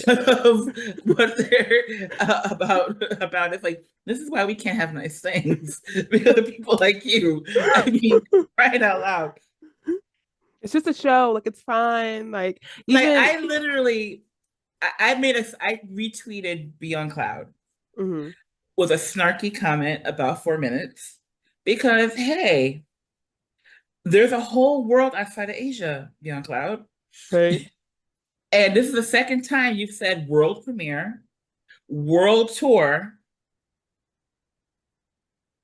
of what they're about. It's like, this is why we can't have nice things because of people like you. I mean, crying out loud. It's just a show. Like it's fine. Like Like even I literally, I retweeted Beyond Cloud mhm, with a snarky comment about 4 minutes because hey, there's a whole world outside of Asia, Beyond Cloud. right, And this is the second time you've said world premiere, world tour,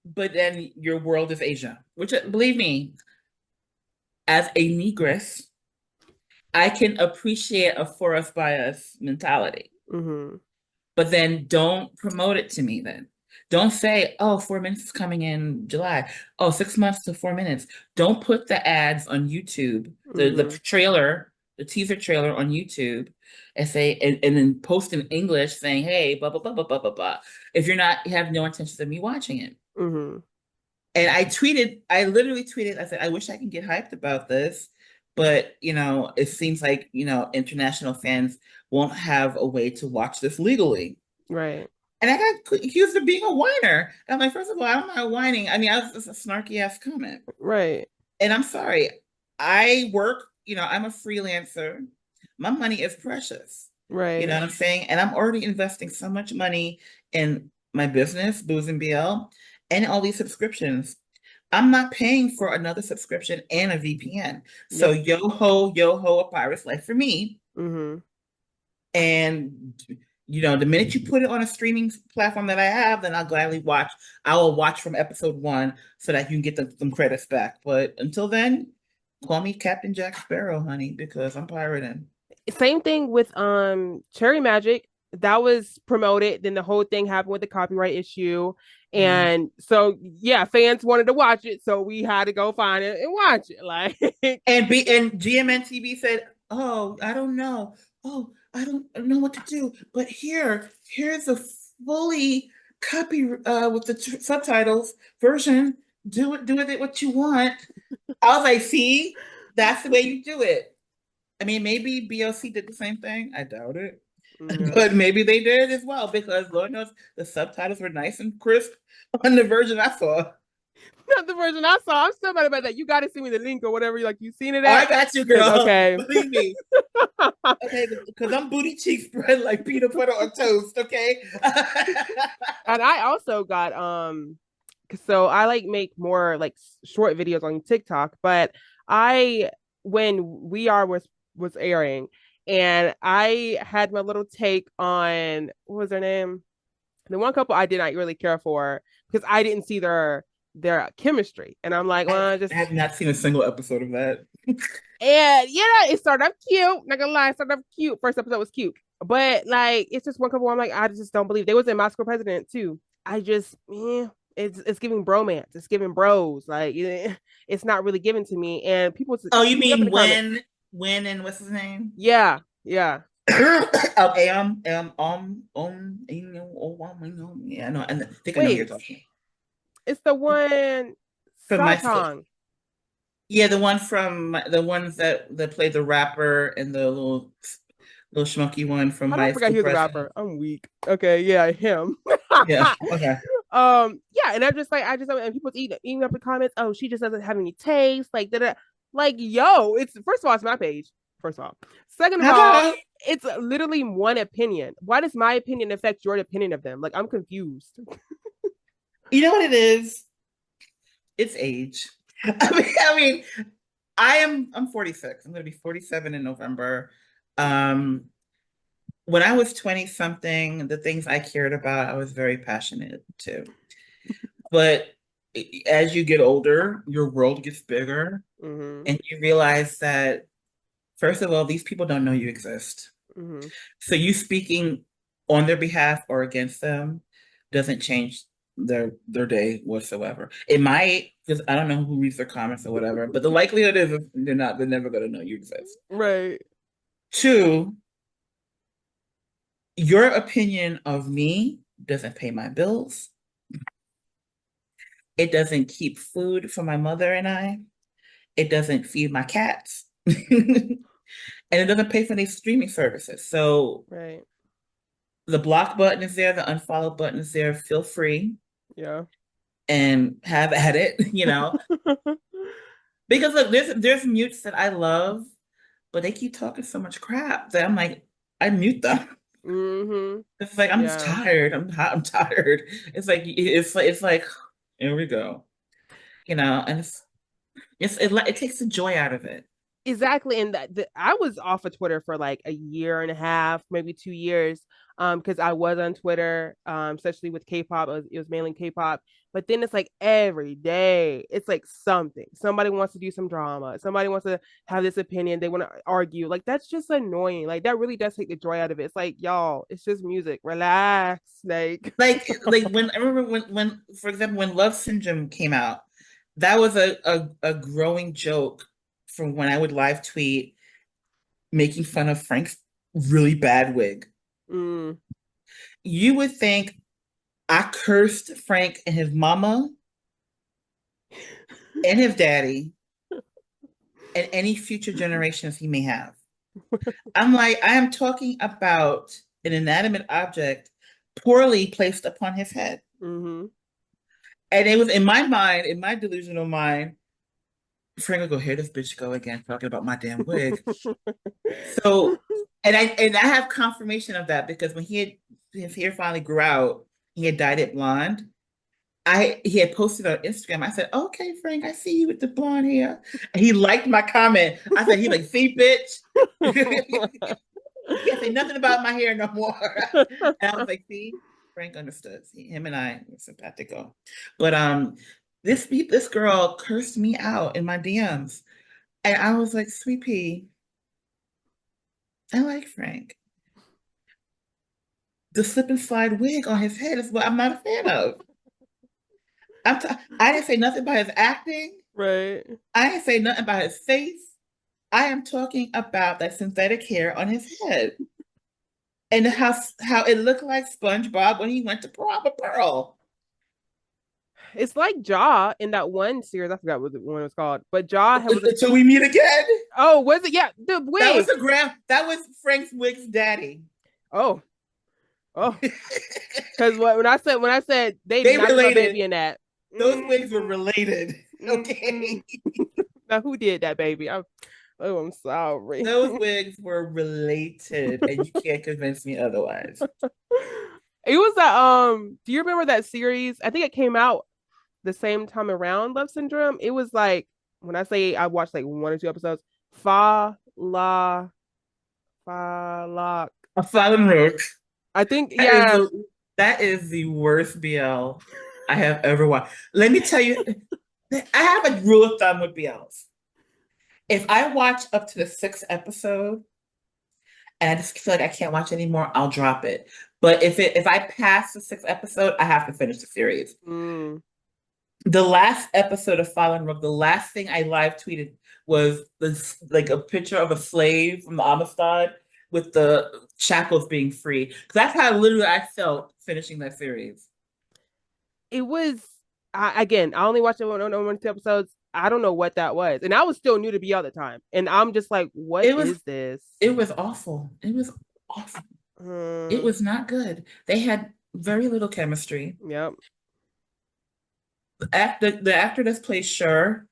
but then your world is Asia, which, believe me, as a negress, I can appreciate a for us by us mentality. mhm, But then don't promote it to me then. Don't say, oh, 4 minutes is coming in July. Oh, 6 months to 4 minutes. Don't put the ads on YouTube, the mhm, trailer, the teaser trailer on YouTube, and say and then post in English saying, hey, blah blah blah blah blah blah blah. If you're not, you have no intentions of me watching it. mhm, And I literally tweeted, I said, I wish I can get hyped about this, but it seems like, international fans won't have a way to watch this legally. right, And I got accused of being a whiner. And I'm like, first of all, I'm not whining. I mean, it's a snarky ass comment. right, And I'm sorry. I work, I'm a freelancer. My money is precious. You know right. what I'm saying? And I'm already investing so much money in my business, Booze and BL, and all these subscriptions. I'm not paying for another subscription and a VPN. So Yep. yo ho, a pirate's life for me. Mhm. And the minute you put it on a streaming platform that I have, then I'll gladly watch. I will watch from episode one so that you can get some credits back. But until then, call me Captain Jack Sparrow, honey, because I'm pirating. Same thing with Cherry Magic. That was promoted, then the whole thing happened with the copyright issue. Yeah. And so yeah, fans wanted to watch it, so we had to go find it and watch it. Like And GMN TV said, "Oh, I don't know. Oh, I don't know what to do. But here's a fully copy with the subtitles version. Do with it what you want." I was like, "See, that's the way you do it." I mean, maybe BLC did the same thing. I doubt it, no. but maybe they did as well because Lord knows the subtitles were nice and crisp on the version I saw. Not the version I saw. I'm still mad about that. You got to send me the link or whatever. Like you seen it I at? got you, Because girl. okay. Believe me. Okay, because I'm booty cheeks spread like peanut butter on toast. Okay. And I also got so I like make more like short videos on TikTok, but I when We Are was airing and I had my little take on what was their name? The one couple I did not really care for because I didn't see their chemistry. And I'm like, I well, just have not seen a single episode of that. and it started off cute. Not gonna lie, it started off cute. First episode was cute. But like it's just one couple I'm like, I just don't believe they was in Moscow President too. I just it's giving bromance. It's giving bros. Like it's not really given to me. And people Oh, you eat me up in mean the comments. when and what's his name? Yeah, yeah. Oh, yeah, I know. And I think I know who you're Wait, talking it's the one from my Satong. yeah, the ones that played the rapper and the little schmucky one from How do I My forget School he was a President. rapper? I'm weak. Okay, yeah, him. Yeah. Okay. Yeah, and I'm just like, and people eating up the comments. Oh, she just doesn't have any taste. Like that, like yo, it's first of all, it's my page. First of all, second of all, Hello. it's literally one opinion. Why does my opinion affect your opinion of them? Like I'm confused. You know what it is? It's age. I mean, I'm 46. I'm gonna be 47 in November. Um, when I was 20 something, the things I cared about, I was very passionate too. But as you get older, your world gets bigger Mm-hmm. and you realize that first of all, these people don't know you exist. Mm-hmm. So you speaking on their behalf or against them doesn't change their day whatsoever. It might, because I don't know who reads their comments or whatever, but the likelihood is they're never gonna know you exist. Right. Two, your opinion of me doesn't pay my bills. It doesn't keep food for my mother and I. It doesn't feed my cats. And it doesn't pay for these streaming services. So Right. the block button is there, the unfollow button is there. Feel free Yeah. and have at it, you know. Because look, there's mutes that I love, but they keep talking so much crap that I'm like, I mute them. Mm-hmm. It's like I'm just Yeah. tired. I'm tired. It's like here we go, you know, and it takes the joy out of it. Exactly. And I was off of Twitter for like a year and a half, maybe 2 years, because I was on Twitter, especially with K-pop. It was mainly K-pop. But then it's like every day, it's like something. Somebody wants to do some drama. Somebody wants to have this opinion. They want to argue. Like that's just annoying. Like that really does take the joy out of it. It's like, y'all, it's just music. Relax. Like, Like when I remember when for example when Love Syndrome came out, that was a growing joke from when I would live tweet making fun of Frank's really bad wig. mm, You would think I cursed Frank and his mama and his daddy and any future generations he may have. I'm like, I am talking about an inanimate object poorly placed upon his head. mm-hmm. And it was in my mind, in my delusional mind, Frank will go, here this bitch go again, talking about my damn wig. So, and I have confirmation of that because when his hair finally grew out, he had dyed it blonde. He had posted on Instagram. I said, "Okay, Frank, I see you with the blonde hair." And he liked my comment. I said, "He like, see, bitch, you can't say nothing about my hair no more." And I was like, "See, Frank understood. See, him and I were simpatico." But this girl cursed me out in my DMs, and I was like, "Sweet pea, I like Frank. The slip and slide wig on his head is what I'm not a fan of. I didn't say nothing about his acting. Right. I didn't say nothing about his face. I am talking about that synthetic hair on his head and how it looked like SpongeBob when he went to prom with Pearl. It's like Jaw in that one series. I forgot what the one was called, but Jaw was a. Until we meet again. Oh, was it? Yeah, the That was wig. the grand. That was Frank's wig's daddy. Oh, oh, because when I said they did They not put my related. baby in that. Those wigs were Mm-mm, related. mm-mm. Okay. Now who did that, baby? I'm sorry. Those wigs were related, and you can't convince me otherwise. It was that. Do you remember that series? I think it came out the same time around Love Syndrome. It was like when I say I watched like 1 or 2 episodes. Fa la. A Fallen Rook. I think That is yeah. the worst BL I have ever watched. Let me tell you, I have a rule of thumb with BLs. If I watch up to the sixth episode and I just feel like I can't watch anymore, I'll drop it. But if I pass the sixth episode, I have to finish the series. Mm. The last episode of Fallen Rook, the last thing I live tweeted was this like a picture of a slave from the Amistad with the shackles being free. Because that's how literally I felt finishing that series. It was again, I only watched it on 1 or 2 episodes. I don't know what that was. And I was still new to BL at the time. And I'm just like, what It was is this? it was awful. It was awful. It Hmm. was not good. They had very little chemistry. Yep. The actor that plays Sure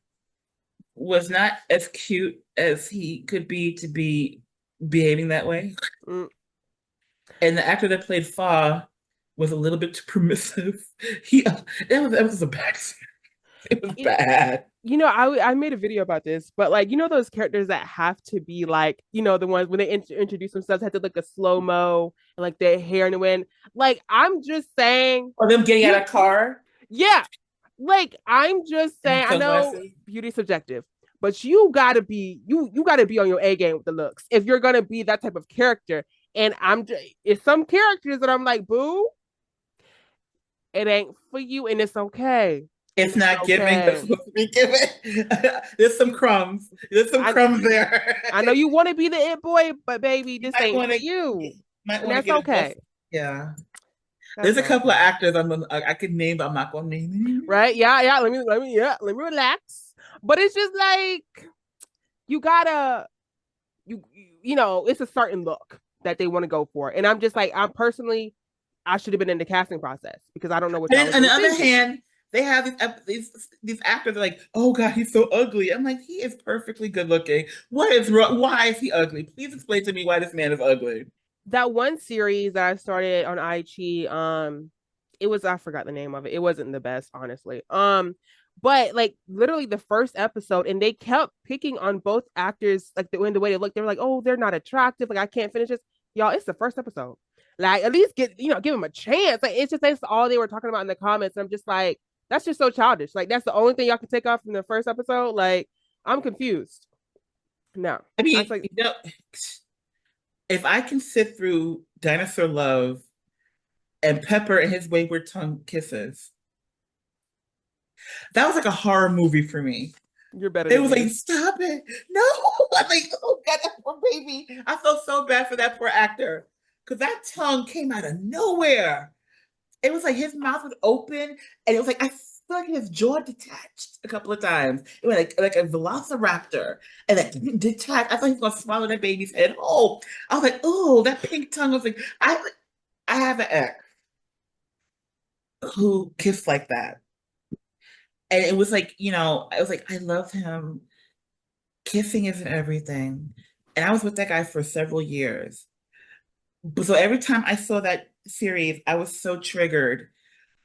was not as cute as he could be to be behaving that way. Mm. And the actor that played Fa was a little bit too permissive. It was a bad series. It was It, bad. I made a video about this, but like those characters that have to be like the ones when they introduce themselves have to look a slow mo and like their hair in the wind. Like I'm just saying, Or them getting out you of car yeah, like I'm just and saying. I know sunglasses. beauty subjective, but you gotta be on your A game with the looks if you're gonna be that type of character. And it's some characters that I'm like, boo, it ain't for you, and it's okay. It's It's not giving what's okay. supposed to be given. There's some You, crumbs. There's some I, crumbs there. I know you want to be the it boy, but baby, You this might ain't want for to you, might and want to that's get okay. adjusted. Yeah. That's There's a so couple of funny. actors I could name, but I'm not gonna name any. Right? Yeah, yeah. Let me relax. But it's just like you gotta you know, it's a certain look that they want to go for. And I'm just like, I'm personally, I should have been in the casting process because I don't know what And y'all then, was on the really other thinking. hand, they have these actors are like, oh God, he's so ugly. I'm like, he is perfectly good looking. What is wrong? Why is he ugly? Please explain to me why this man is ugly. That one series that I started on IG, it was I forgot the name of it. It wasn't the best, honestly. But like literally the first episode, and they kept picking on both actors, like the way they look. They were like, "Oh, they're not attractive. Like I can't finish this." Y'all, it's the first episode. Like at least get give them a chance. Like it's just that's all they were talking about in the comments. And I'm just like, that's just so childish. Like that's the only thing y'all can take off from the first episode. Like I'm confused. No, I I mean, was like, if I can sit through Dinosaur Love and Pepper and his wayward tongue kisses, that was like a horror movie for me. you're better It than was me. like, stop it. No. I'm like, oh God, that poor baby. I felt so bad for that poor actor. Because that tongue came out of nowhere. It was like his mouth was open, and it was like I felt like his jaw detached a couple of times. It was like a velociraptor, and that detached. I thought he was gonna swallow that baby's head whole. I was like, oh, that pink tongue was like I have an ex who kissed like that. And it was like, I was like, I love him. Kissing isn't everything. And I was with that guy for several years. But so every time I saw that series, I was so triggered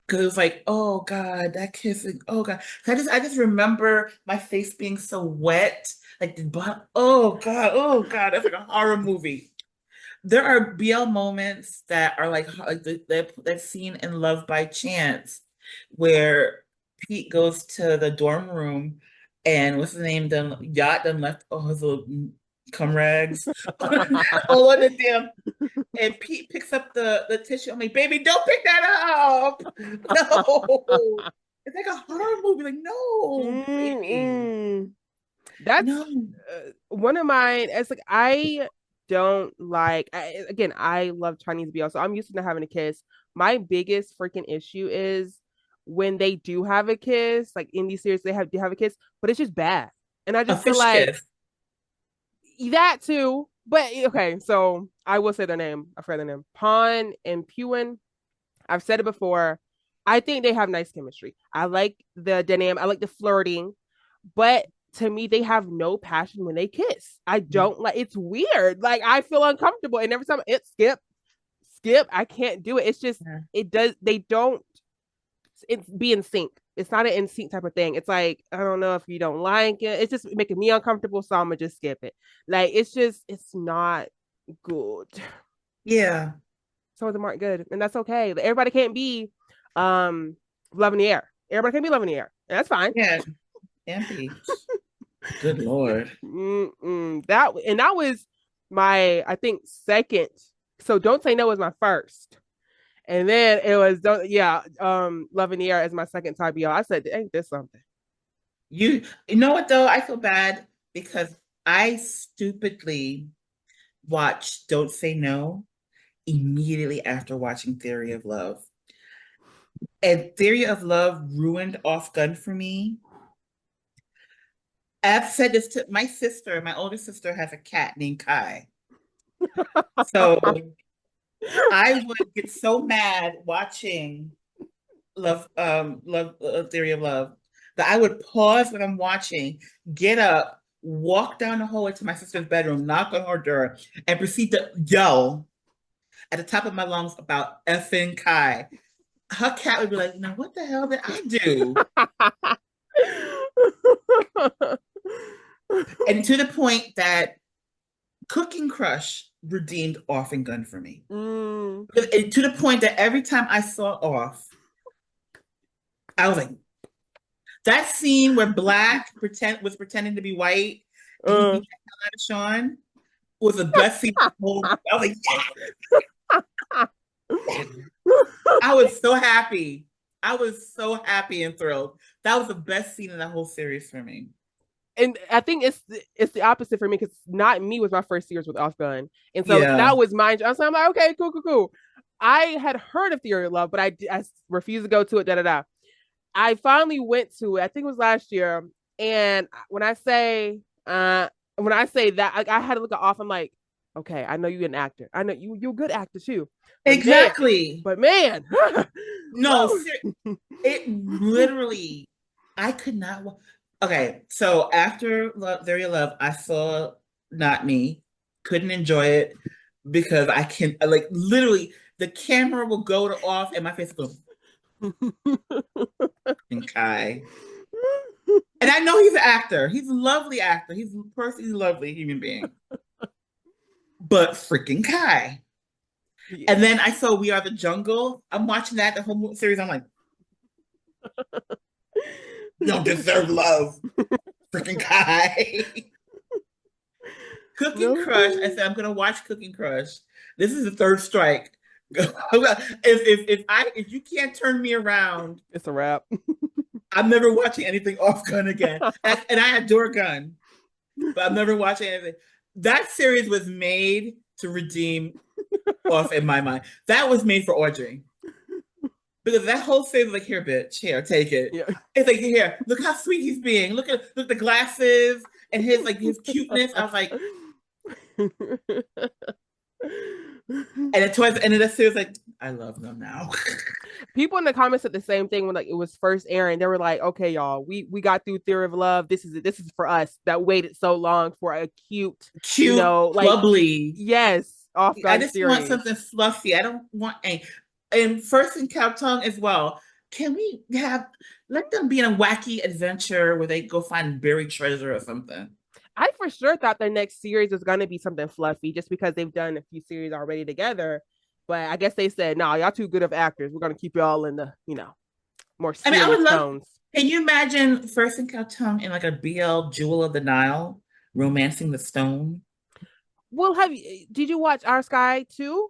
because it was like, oh God, that kissing, oh God. I just remember my face being so wet, like the oh God, that's like a horror movie. There are BL moments that are like that scene in Love by Chance where Pete goes to the dorm room and what's the name? Done Yacht done left all his little cum rags all on the damn, and Pete picks up the tissue. I'm like, baby, don't pick that up. No. It's like a horror movie. Like, no, baby. Mm-mm. That's No. one of mine. It's like I don't like. Again, I love Chinese BL, so I'm used to not having a kiss. My biggest freaking issue is when they do have a kiss, like in these series, they do have a kiss, but it's just bad, and I A just feel fish like kiss. that too. But okay, so I will say their name. I forgot their name. Pawn and Puan. I've said it before. I think they have nice chemistry. I like the dynamic. I like the flirting, but to me, they have no passion when they kiss. I don't like. It's weird. Like I feel uncomfortable, and every time it skip, I can't do it. It's just Yeah. it does. They don't. It's be in sync. It's not an in sync type of thing. It's like I don't know if you don't like it. It's just making me uncomfortable, so I'm gonna just skip it. Like it's not good. Yeah. Some of them aren't good, and that's okay. Everybody can't be loving the air. Everybody can't be loving the air. And that's fine. Yeah. Can't be. Good Lord. That was my I think second. So don't say no was my first. And then it was don't yeah, loving the air as my second type y'all. I said, ain't this something? You know what though? I feel bad because I stupidly watched Don't Say No immediately after watching Theory of Love. And Theory of Love ruined Off Gun for me. I've said this to my sister. My older sister has a cat named Kai. So I would get so mad watching Theory of Love that I would pause what I'm watching, get up, walk down the hallway to my sister's bedroom, knock on her door, and proceed to yell at the top of my lungs about effing Kai. Her cat would be like, "Now what the hell did I do?" And to the point that Cooking Crush redeemed Off and Gun for me. mm, To the point that every time I saw Off, I was like, that scene where Black was pretending to be white and he uh, beat the hell out of Sean was the best scene of the whole. I was like, yeah, yeah. I was so happy. I was so happy and thrilled. That was the best scene in the whole series for me. and I think it's the opposite for me because not me was my first series with Off Gun, and so Yeah. that was mine. So I'm like, okay, cool. I had heard of Theory of Love, but I refused to go to it. Da da da. I finally went to it. I think it was last year. And when I say that, I had to look it off. I'm like, okay, I know you're an actor. I know you're a good actor too. But man, Exactly. but man, No, it literally, I could not. Okay, so after There You Love, I saw Not Me. Couldn't enjoy it because I can like literally the camera will go to off and my face will go and Kai. And I know he's an actor. He's a lovely actor. He's a perfectly lovely human being. But freaking Kai. yeah. And then I saw We Are the Jungle. I'm watching that the whole series. I'm like, you don't deserve love, freaking Kai. Cooking Crush. I No, said I'm gonna watch Cooking Crush. This is the third strike. If you can't turn me around, it's a wrap. I'm never watching anything off Gun again. And I adore Gun, but I'm never watching anything. That series was made to redeem off in my mind. That was made for Audrey. Because that whole series was like, here, bitch, here, take it. Yeah. It's like, here, look how sweet he's being. Look the glasses and his cuteness. I was like, and then towards the end of the series, like, I love them now. People in the comments said the same thing when like it was first airing. They were like, "Okay, y'all, we got through Theory of Love. This is it. This is for us that waited so long for a cute, Cute, like bubbly. yes, off I gun just want series." something fluffy. I don't want any. And First and Cowtongue as well. Can we let them be in a wacky adventure where they go find buried treasure or something? I for sure thought their next series was gonna be something fluffy, just because they've done a few series already together. But I guess they said, "No, nah, y'all too good of actors. We're gonna keep y'all in the more I mean, I would serious love. tones." Can you imagine First and Cowtongue in like a BL Jewel of the Nile, romancing the stone? Well, did you watch Our Sky too?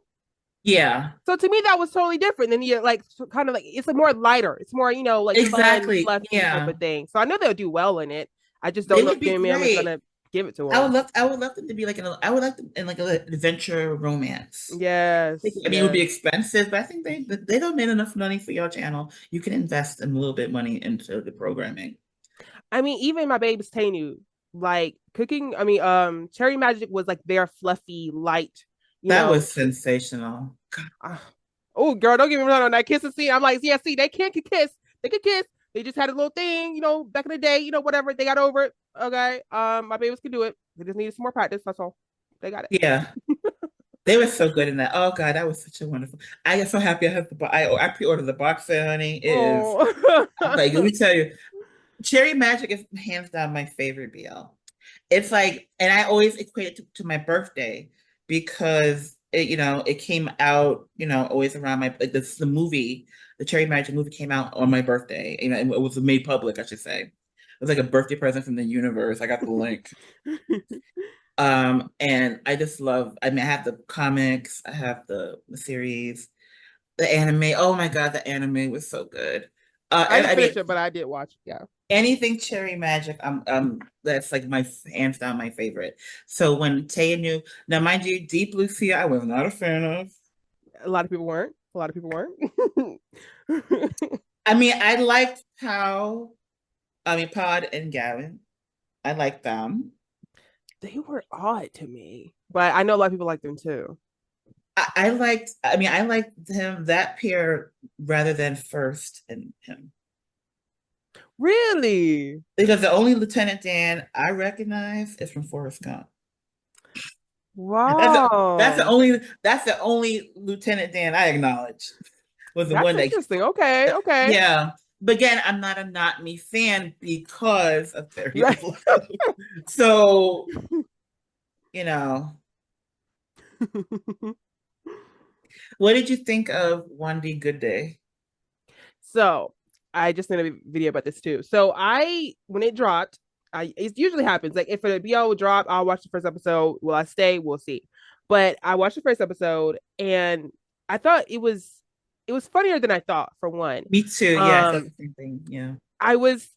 Yeah, So to me, that was totally different. Then you like kind of like it's a more lighter. It's more like fun, exactly. fluffy type Yeah, of thing. So I know they'll do well in it. I just they don't know would if be Jimmy M is great. gonna give it to him. I would love them to be like I would like them in like an adventure romance. Yes, I mean, it would be yes. expensive, but I think they don't make enough money for your channel. You can invest a little bit money into the programming. I mean, even my baby's Tanu, like cooking. I mean, Cherry Magic was like their fluffy, light. You That know. was sensational. Uh, oh, girl, don't get me wrong on that kissing scene. I'm like, yeah, see, they can't kiss. They could kiss. They just had a little thing, back in the day, whatever. They got over it. Okay. My babies can do it. They just needed some more practice. That's all. They got it. Yeah, they were so good in that. Oh God, that was such a wonderful. I get so happy I have I pre-ordered the box set, honey. It is Oh. like let me tell you, Cherry Magic is hands down my favorite BL. It's like, and I always equate it to my birthday because it came out, always around the movie, the Cherry Magic movie came out on my birthday. It was made public, I should say. It was like a birthday present from the universe. I got the link. And I just love, I mean, I have the comics, I have the series, the anime. Oh my God, the anime was so good. I And didn't I finish mean, it, but I did watch. Yeah. anything Cherry Magic, that's like my hands down my favorite. So when Taya knew, now mind you, Deep Blue Sea, I was not a fan of. A lot of people weren't. A lot of people weren't. I mean, I liked Pod and Gavin. I liked them. They were odd to me, but I know a lot of people like them too. I liked him, that pair, rather than First and him. Really? Because the only Lieutenant Dan I recognize is from Forrest Gump. Wow. That's the only Lieutenant Dan I acknowledge was the That's one that interesting. Okay. Okay. yeah. But again, I'm not a Not Me fan because of Theory of Right. Love. So, you know, what did you think of One D Good Day? So I just made a video about this too. So when it dropped, it usually happens. Like if a BL will drop, I'll watch the first episode. Will I stay? We'll see. But I watched the first episode and I thought it was funnier than I thought, for one. Me too. Yeah, I thought Um, the same thing. Yeah. I was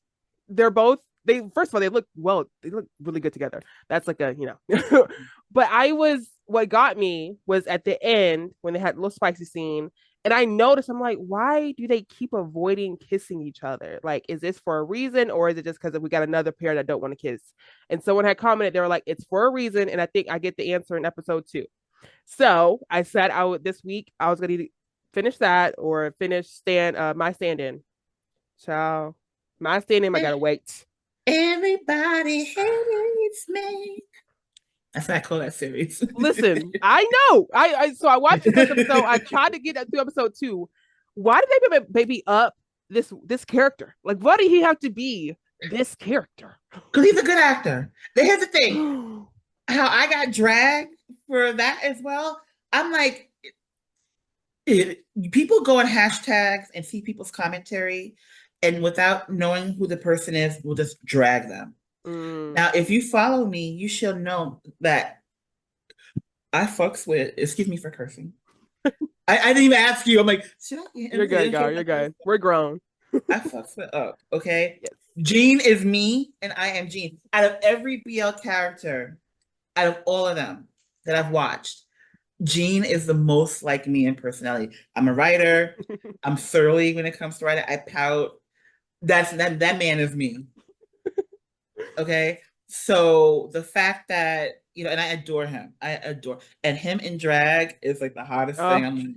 they're both they first of all they look really good together. That's like a but I was what got me was at the end when they had a little spicy scene. And I noticed, I'm like, why do they keep avoiding kissing each other? Like, is this for a reason, or is it just because we got another pair that don't want to kiss? And someone had commented, they were like, it's for a reason. And I think I get the answer in episode 2. So I said I would this week, I was going to finish that or finish my stand in. So my stand in, I got to wait. Everybody hates me. That's what I call that series. Listen, I know. So I watched the first episode. I tried to get that through episode 2. Why did they baby up this character? Like, why did he have to be this character? Because he's a good actor. Here's the thing. How I got dragged for that as well. I'm like, people go on hashtags and see people's commentary, and without knowing who the person is, will just drag them. Now, if you follow me, you shall know that I fucks with, excuse me for cursing. I didn't even ask you. I'm like, should I? You're good, girl. You're good. We're grown. I fucks with up, okay? Yes. Jean is me, and I am Jean. Out of every BL character, out of all of them that I've watched, Jean is the most like me in personality. I'm a writer. I'm surly when it comes to writing. I pout. That man is me. Okay. So the fact that, and I adore him. And him in drag is like the hottest thing. I'm like,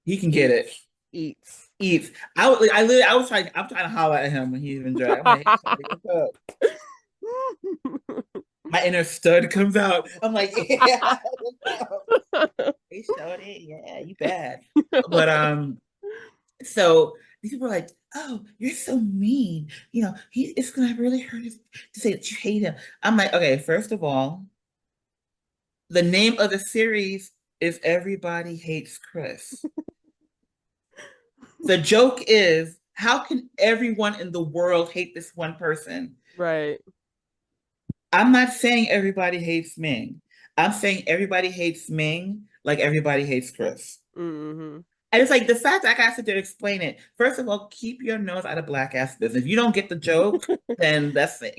he can get it. Eats. I'm trying to holler at him when he's in drag. I'm like, hey, my inner stud comes out. I'm like, yeah, he showed it. Yeah, you bad. But so these people are like, oh, you're so mean. It's gonna really hurt us to say that you hate him. I'm like, okay, first of all, the name of the series is Everybody Hates Chris. The joke is, how can everyone in the world hate this one person? Right. I'm not saying everybody hates Ming. I'm saying everybody hates Ming like everybody hates Chris. Mm-hmm. And it's like the fact I got to sit explain it. First of all, keep your nose out of black ass business. If you don't get the joke, then that's it,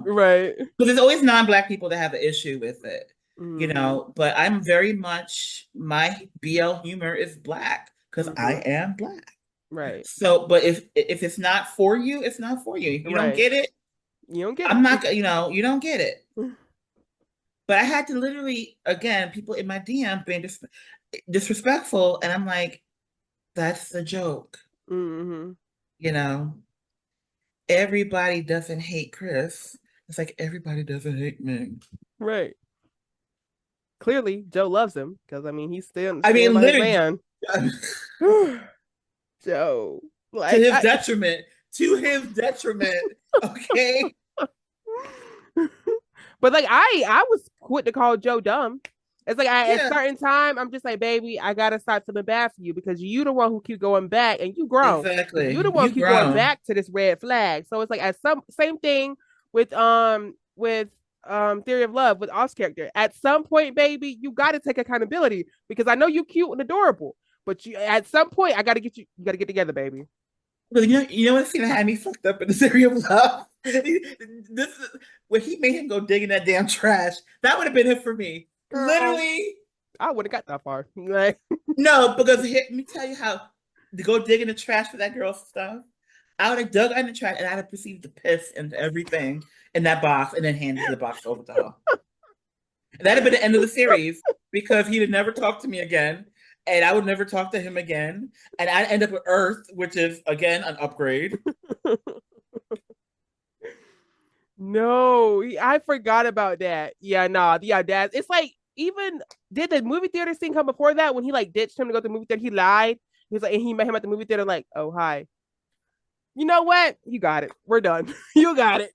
Right. Because there's always non-black people that have an issue with it, Mm-hmm. But I'm very much, my BL humor is black because I am black. Right. So, but if it's not for you, it's not for you. If you don't get it, you don't get I'm it. not, you don't get it. But I had to literally, again, people in my DM being disrespectful, and I'm like, that's the joke. Mm-hmm. Everybody doesn't hate Chris. It's like everybody doesn't hate me. Right. Clearly, Joe loves him because he's still I mean, by his literally, man. Joe, to his detriment. To his detriment. Okay. But I was quick to call Joe dumb. It's like at a certain time, I'm just like, baby, I gotta start something bad for you because you the one who keep going back, and you grown. Exactly. You the one who keep going back to this red flag. So it's like at same thing with Theory of Love with Off's character. At some point, baby, you got to take accountability because I know you cute and adorable, but at some point, I got to get you. You got to get together, baby. But you know what's gonna have me fucked up in the Theory of Love? This is when he made him go dig in that damn trash. That would have been it for me. Girl, literally, I wouldn't have got that far. Like, no, because let me tell you how to go dig in the trash for that girl's stuff. I would have dug in the trash and I'd have proceeded to piss into everything in that box and then handed the box over to her. That'd have been the end of the series because he'd never talk to me again, and I would never talk to him again, and I'd end up with Earth, which is again an upgrade. No, I forgot about that. Yeah, nah, yeah, that it's like even did the movie theater scene come before that when he like ditched him to go to the movie theater? He lied. He was like, and he met him at the movie theater, like, oh hi. You know what? You got it. We're done. You got it.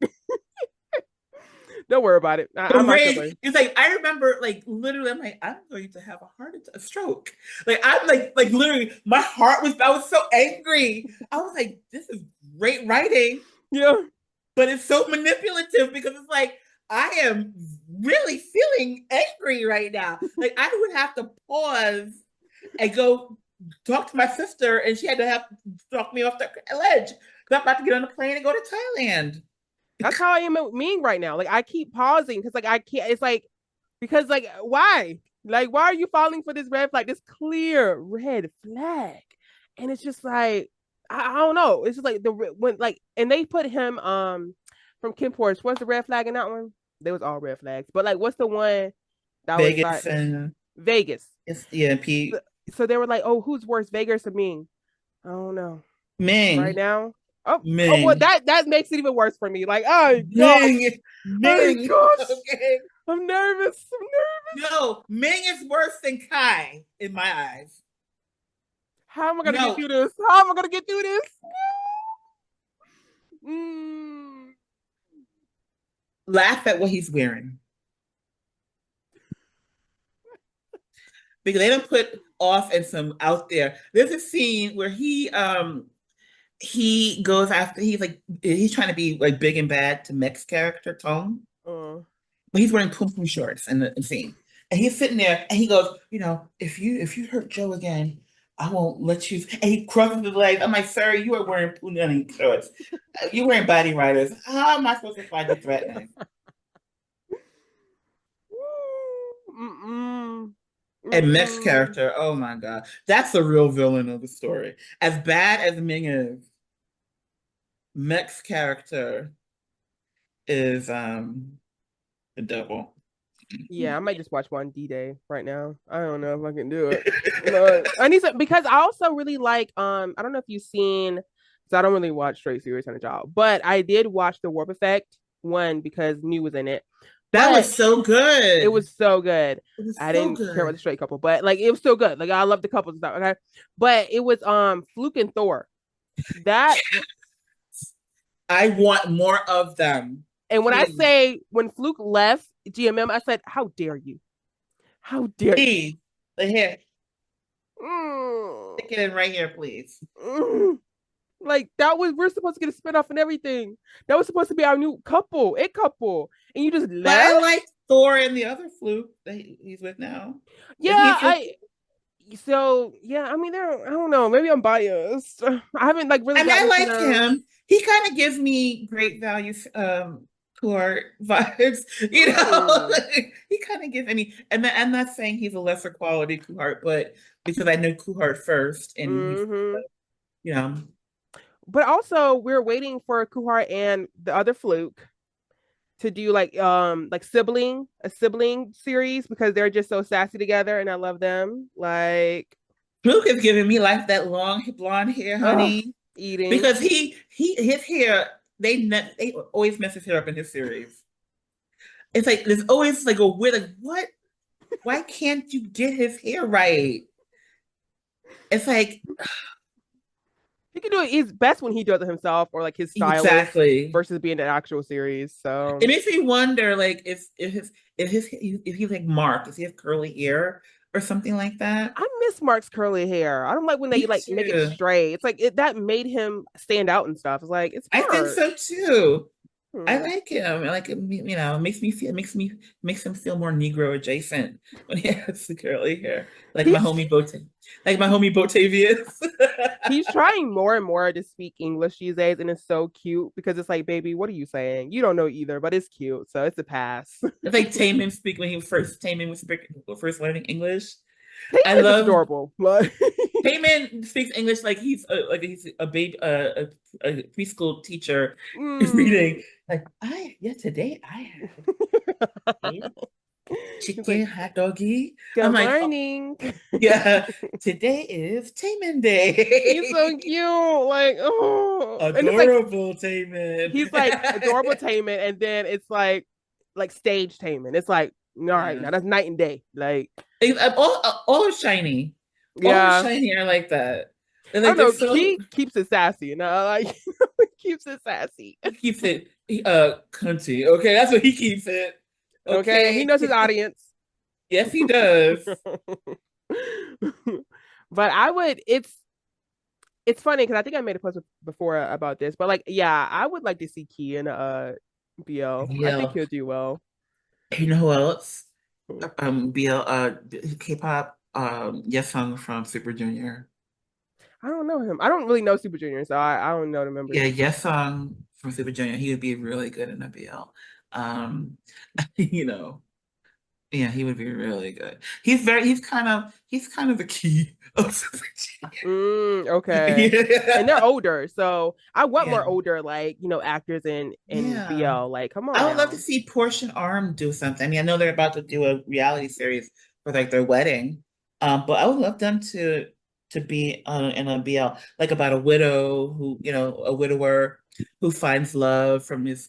Don't worry about it. I'm not gonna. It's like I remember, like literally, I'm like, I'm going to have a stroke. Like I'm like literally, my heart I was so angry. I was like, this is great writing. Yeah. But it's so manipulative because it's like I am really feeling angry right now. Like I would have to pause and go talk to my sister, and she had to have talk me off the ledge because I'm about to get on the plane and go to Thailand. That's how I am mean right now. Like I keep pausing because like I can't. It's like because like why? Like, why are you falling for this red flag? This clear red flag. And it's just like, I don't know. It's just like when like, and they put him from Kim Porch. What's the red flag in that one? They was all red flags. But like, what's the one that was like Vegas and Vegas? it's yeah, So, Pete. so they were like, oh, who's worse, Vegas or Ming? I don't know. Right Ming. now. Oh well, Ming. that makes it even worse for me. Like, oh gosh, Ming. oh Ming. gosh, Okay. I'm nervous. I'm nervous. No, Ming is worse than Kai in my eyes. How am I gonna get No, through this? How am I gonna get through this? Mm. laugh at what he's wearing. Because they don't put off and some out there. There's a scene where he goes after he's trying to be like big and bad to Mech's character, Tone. Uh, But he's wearing pum pum shorts in the scene. And he's sitting there and he goes, if you hurt Joe again, I won't let you. And he crosses his legs. I'm like, sir, you are wearing punani shorts. You're wearing body riders. How am I supposed to find you threatening? mm-mm, And Mech's mm-mm. character, oh my God. That's the real villain of the story. As bad as Ming is, Mech's character is the devil. Yeah, I might just watch one D-Day right now. I don't know if I can do it. But I need to because I also really like I don't know if you've seen because I don't really watch straight series on a job, but I did watch the Warp Effect one because New was in it. That But was so it good. was so good. It was I so didn't care about good. the straight couple, but like it was still good. Like I love the couples and stuff. Okay. But it was Fluke and Thor. That I want more of them. and when I Please. say when Fluke left GMM, I said, How dare you? How dare you? Please. Here, Mm, stick it in right here, please. mm. Like that was we're supposed to get a spinoff and everything. That was supposed to be our new couple, it couple, and you just But left. I like Thor and the other Fluke that he's with now. Yeah, Isn't he Fluke? I so yeah. I mean, I don't know. Maybe I'm biased. I haven't like really I mean, I gotten into like them. him. He kind of gives me great value Kuhart vibes. Mm, He kind of gives any, and I'm not saying he's a lesser quality Kuhart, but because I know Kuhart first, and he's, hmm you know, But also, we're waiting for Kuhar and the other Fluke to do like a sibling series because they're just so sassy together, and I love them. Like, Fluke is giving me like that long blonde hair, ugh, honey, eating. because he his hair they always mess his hair up in his series. It's like there's always like a weird like what? Why can't you get his hair right? It's like He can do it. He's best when he does it himself or like his stylist exactly. versus being an actual series. It So makes me wonder, like, if he's like Mark, does he have curly hair or something like that? I miss Mark's curly hair. I don't like when they Me like make it too. straight. It's like that made him stand out and stuff. It's like it's I think Mark. so too. I Hmm. like him. I like him, makes him feel more Negro adjacent when he has the curly hair, He's like my homie Botavius. he's trying more and more to speak English these days, and it's so cute because it's like, baby, what are you saying? You don't know either, but it's cute, so it's a pass. It's like Taman speak when Taman was first learning English. I Taman is just love adorable. Like, Payman speaks English like he's a baby a preschool teacher is mm. reading like I yeah today I had He's like, chicken hot doggy. good I'm like oh, morning. yeah today is Tayman He's so Day. cute. Like, oh, and it's like Adorable Tayman. he's like adorable Taman, and then it's like stage Taman. It's like, all right, Yeah, now that's night and day. Like, all are shiny. All are yeah, shiny. I like that. They're I like don't they're know. so He keeps it sassy, and I like keeps it sassy. he keeps it cunty. Okay, that's what he keeps it. Okay, he Okay. knows his audience. Yes, he does. But I would. It's funny because I think I made a post before about this, but like, yeah, I would like to see Key in BL. I think BL. he'll do well. You know who else? BL, K-pop, Yes Sung from Super Junior. I don't know him. I don't really know Super Junior, so I don't know the Yeah, members. Yes Sung from Super Junior. He would be really good in a BL. Um, you know, Yeah, he would be really good. He's kind of the key of Okay. And they're Yeah. older, so I want Yeah. more older, like, actors in Yeah. BL. Like, come on I would love to now. see Portia Arm do something. I mean, I know they're about to do a reality series for like their wedding. But I would love them to be in a BL, like about a widow who, a widower who finds love from his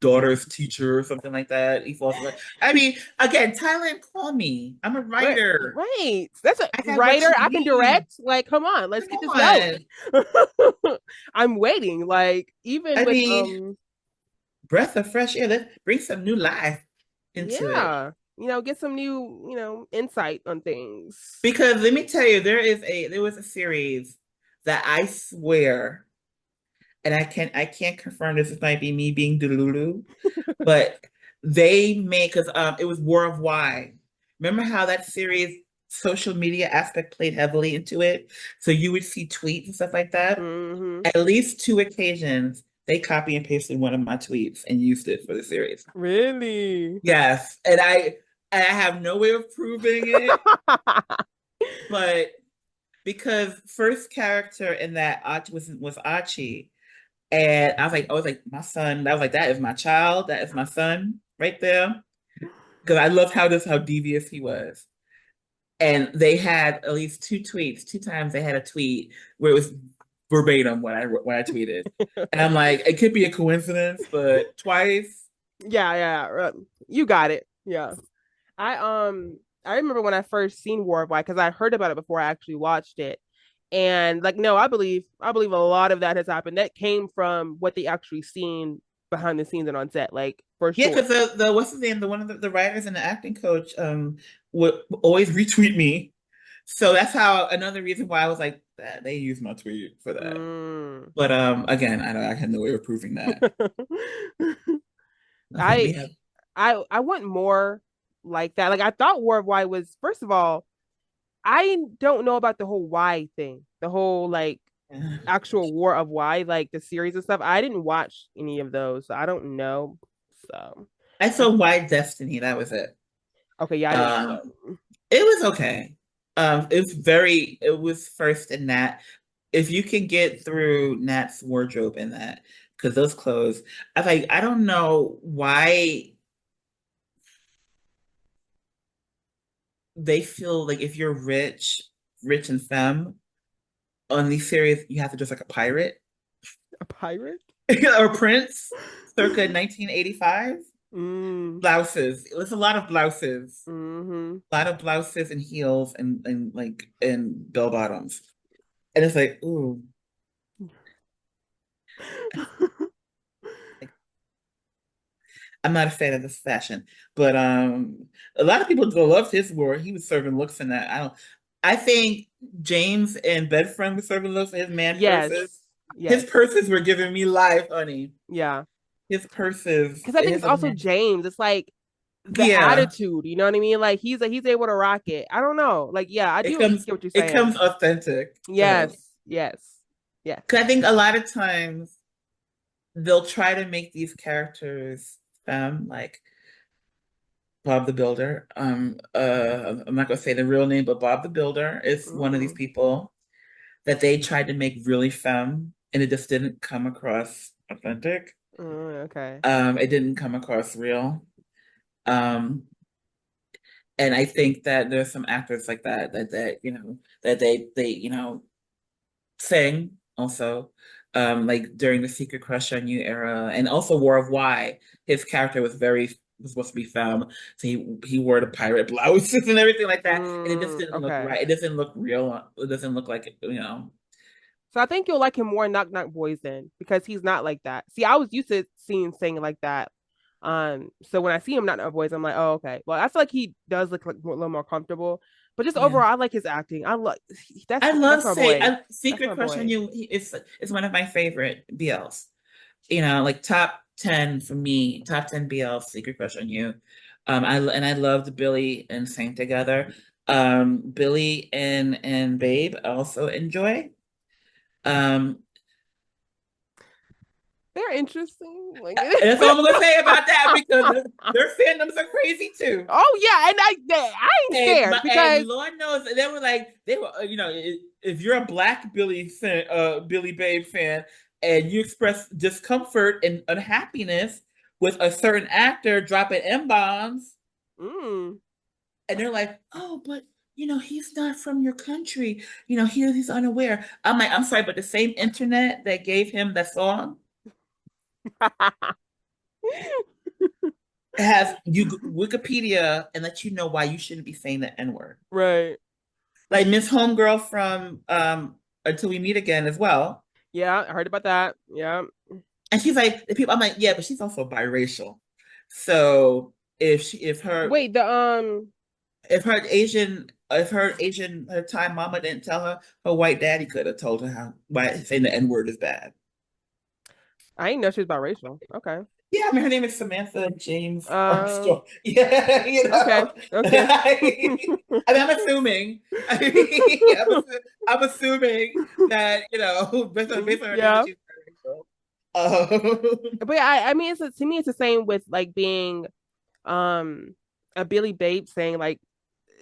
daughter's teacher or something like that. He falls in love. I mean, again, Thailand, call me. I'm a Right, writer. right. That's a I got what writer. you I can need. direct. Like, come on, let's Come get this going. on. I'm waiting. Like, even I with mean, breath of fresh air. Let's bring some new life into it. yeah, get some new, insight on things. Because let me tell you, there was a series that I swear, and I can't confirm this might be me being delulu, but they made because it was War of Why. Remember how that series social media aspect played heavily into it? So you would see tweets and stuff like that. Hmm. At least two occasions they copy and pasted one of my tweets and used it for the series. Really? Yes, and I have no way of proving it, but because first character in that was Archie, and I was like my son. I was like that is my child. That is my son right there. Because I love how devious he was. And they had at least two tweets. Two times they had a tweet where it was verbatim what I tweeted, and I'm like, it could be a coincidence, but twice. Yeah, yeah. You got it. Yeah. I remember when I first seen War of Why because I heard about it before I actually watched it. And like no, I believe a lot of that has happened. That came from what they actually seen behind the scenes and on set, like for Yeah, sure. because the what's his name, the one of the writers and the acting coach would always retweet me. So that's how another reason why I was like, they use my tweet for that. Mm. But again, I had no way of proving that. Okay, we I have I want more like that. Like I thought War of Why was first of all, I don't know about the whole why thing. The whole like actual War of Why, like the series and stuff. I didn't watch any of those, so I don't know. So I I saw Wide Destiny, that was it. okay, yeah, I didn't watch Um that. it was okay. It was first in that. If you can get through Nat's wardrobe in that, because those clothes, I don't know why they feel like if you're rich and femme on these series, you have to dress like a pirate A pirate? or prince circa 1985. Mm. Blouses. It was a lot of blouses. Mm-hmm. A lot of blouses and heels and like and bell bottoms. And it's like, ooh, like, I'm not a fan of this fashion. But a lot of people loved his war. He was serving looks in that. I think James and Bedfriend were serving looks for his man Yes. purses. His Yes. purses were giving me life, honey. Yeah. His purses, Because I think it's his also man. James. It's like the Yeah. attitude, you know what I mean? Like he's able to rock it. I don't know. Like, yeah, I It do comes get what you're it saying. comes authentic to him. Yes. Yes. Yes. 'Cause I think a lot of times they'll try to make these characters like Bob the Builder. I'm not gonna say the real name, but Bob the Builder is one of these Mm. people that they tried to make really femme, and it just didn't come across authentic. Okay. It didn't come across real. Um, and I think that there's some actors like that that they sing also. Like during the Secret Crush on You era, and also War of Why, his character was supposed to be femme, so he wore the pirate blouses and everything like that, and it just didn't look Okay. right. It doesn't look real. It doesn't look like it. So I think you'll like him more in Knock Knock Boys then, because he's not like that. See, I was used to seeing saying like that. So when I see him Knock Knock Boys, I'm like, oh, okay. Well, I feel like he does look like a little more comfortable. But just Yeah. overall, I like his acting. I like I love that's my boy. That's Secret my Crush on boy. You. Is one of my favorite BLs. Like top 10 for me, top 10 BLs, Secret Crush on You. I loved Billy and Saint together. Billy and Babe I also enjoy. Um, they're interesting. Like, And that's all I'm gonna say about that because their fandoms are crazy too. oh yeah, and I ain't scared And because Lord knows they were like they were you know if you're a black Billy fan, Billy Babe fan and you express discomfort and unhappiness with a certain actor dropping M bombs mm, and they're like, oh, but he's not from your country. He's unaware. I'm like, I'm sorry, but the same internet that gave him that song has you Wikipedia and let you know why you shouldn't be saying the N word. right. Like Miss Homegirl from Until We Meet Again as well. Yeah, I heard about that. Yeah. And she's like, the people, I'm like, yeah, but she's also biracial. So if her Wait, the her Thai mama didn't tell her, her white daddy could have told her why saying the N word is bad. I didn't know she was biracial. Okay. Yeah, I mean her name is Samantha James Um. Armstrong. Yeah, Okay. Okay. I'm assuming. I'm assuming that based on her name that Yeah. she's biracial. But I mean, to me, it's the same with like being um a Billy Bates saying like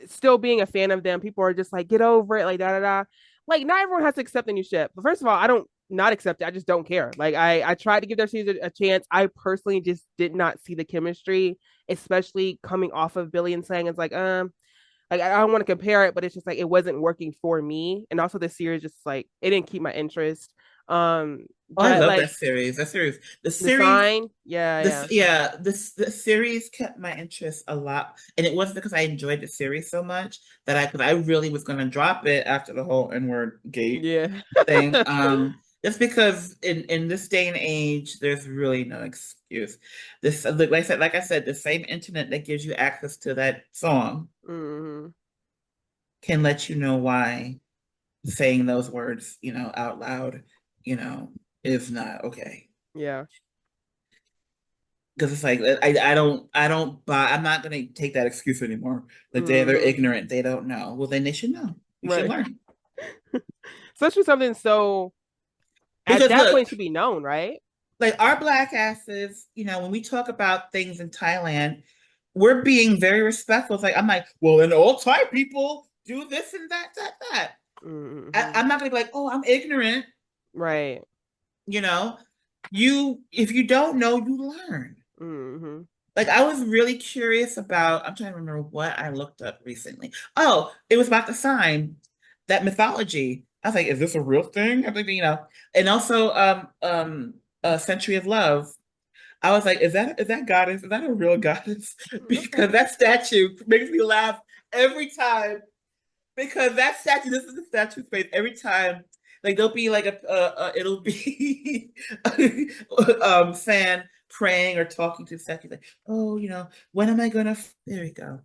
still being a fan of them. People are just like get over it, like da da da. Like not everyone has to accept the new ship. But first of all, I don't not accept it. I just don't care. Like I tried to give their season a chance. I personally just did not see the chemistry, especially coming off of Billy and saying it's like I don't want to compare it, but it's just like it wasn't working for me. And also the series just like it didn't keep my interest. Oh, I But love like that series. The the series, sign, yeah, the series kept my interest a lot, and it wasn't because I enjoyed the series so much that because I really was going to drop it after the whole N-word gate yeah, thing. yeah. Just because in this day and age, there's really no excuse. This, like I said, the same internet that gives you access to that song Hmm. can let you know why saying those words, out loud, you know, is not okay. Yeah. Because it's like I don't buy. I'm not gonna take that excuse anymore. Like they're Hmm. ignorant. They don't know. Well, then they should know. You should Right. learn. Especially something so at Because that look, point should be known, right? like our black asses, when we talk about things in Thailand, we're being very respectful. It's like I'm like, well, and all Thai people do this and that. Hmm. I'm not gonna be like, oh, I'm ignorant. Right. You know, if you don't know, you learn. Hmm. Like I was really curious about, I'm trying to remember what I looked up recently. Oh, it was about the sign, that mythology. I was like, is this a real thing? I think, and also Century of Love. I was like, is that goddess? Is that a real goddess? Okay. Because that statue makes me laugh every time. Because that statue, this is the statue face every time. Like there'll be like it'll be fan praying or talking to the statue, like, oh, when am I gonna? There we go.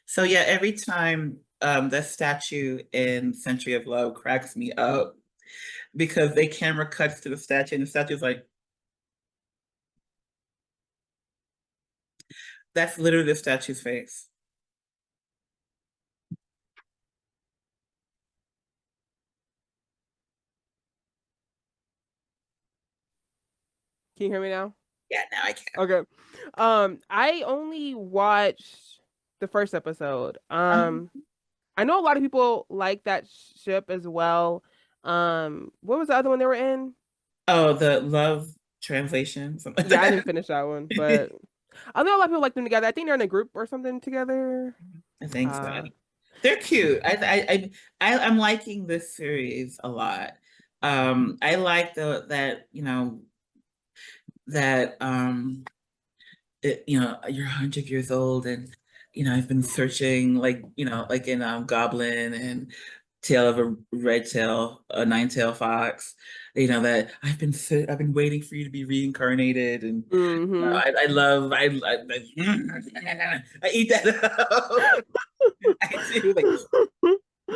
So yeah, every time that statue in Century of Love cracks me up because they camera cuts to the statue and the statue's like, that's literally the statue's face. Can you hear me now? Yeah, now I can. Okay. I only watched the first episode. I know a lot of people like that ship as well. What was the other one they were in? Oh, the love translation, something like Yeah, I didn't that. finish that one, but I know a lot of people like them together. I think they're in a group or something together. I think so. Uh, They're cute. I'm liking this series a lot. I like that that you're 100 years old and I've been searching like in Goblin and Tale of a Red Tail, a Nine Tail Fox. That I've been waiting for you to be reincarnated, and mm-hmm. I love I eat that up. I do like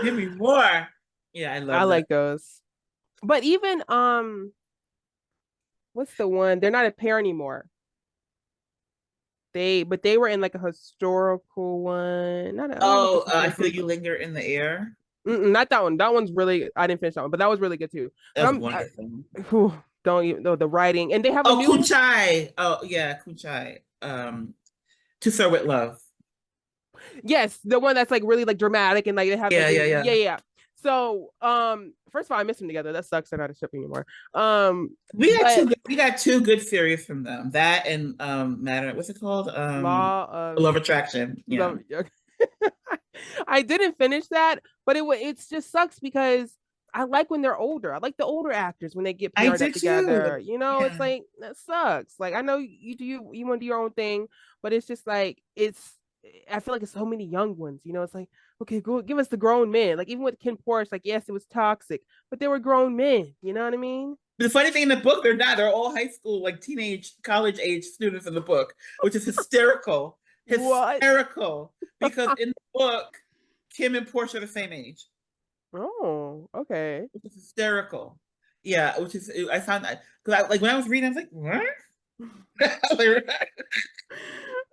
give me more. Yeah, I I love that. like those. But even what's the one? They're not a pair anymore. They were in like a historical one. Not I don't know if Oh, it's I feel historical. you linger in the air. Mm-mm, not that one. That one's really I didn't finish that one, but that was really good too. That But was I'm wonderful. whew. don't even know the writing, and they have a Oh, new. Kunchai. Oh, yeah, Kunchai. To Sir with Love. Yes, the one that's like really like dramatic and like they have like Yeah, yeah, yeah, yeah. yeah. So first of all, I miss them together. That sucks. They're not a ship anymore. But We got two good series from them. That and Matter. What's it called? Law of Love Attraction. Yeah. Love. I didn't finish that, but it's just sucks because I like when they're older. I like the older actors when they get I paired up did too. together. You know, it's Yeah. like that sucks. Like I know you want to do your own thing, but it's just like it's. I feel like it's so many young ones. You know, it's like okay, go give us the grown men. Like even with Ken Porch, like yes, it was toxic, but they were grown men. You know what I mean? The funny thing in the book, they're not. They're all high school, like teenage, college age students in the book, which is hysterical. What? Hysterical. Because in the book, Kim and Portia are the same age. Oh, okay. Which is hysterical. Yeah, which is I found that because like when I was reading, I was like, what?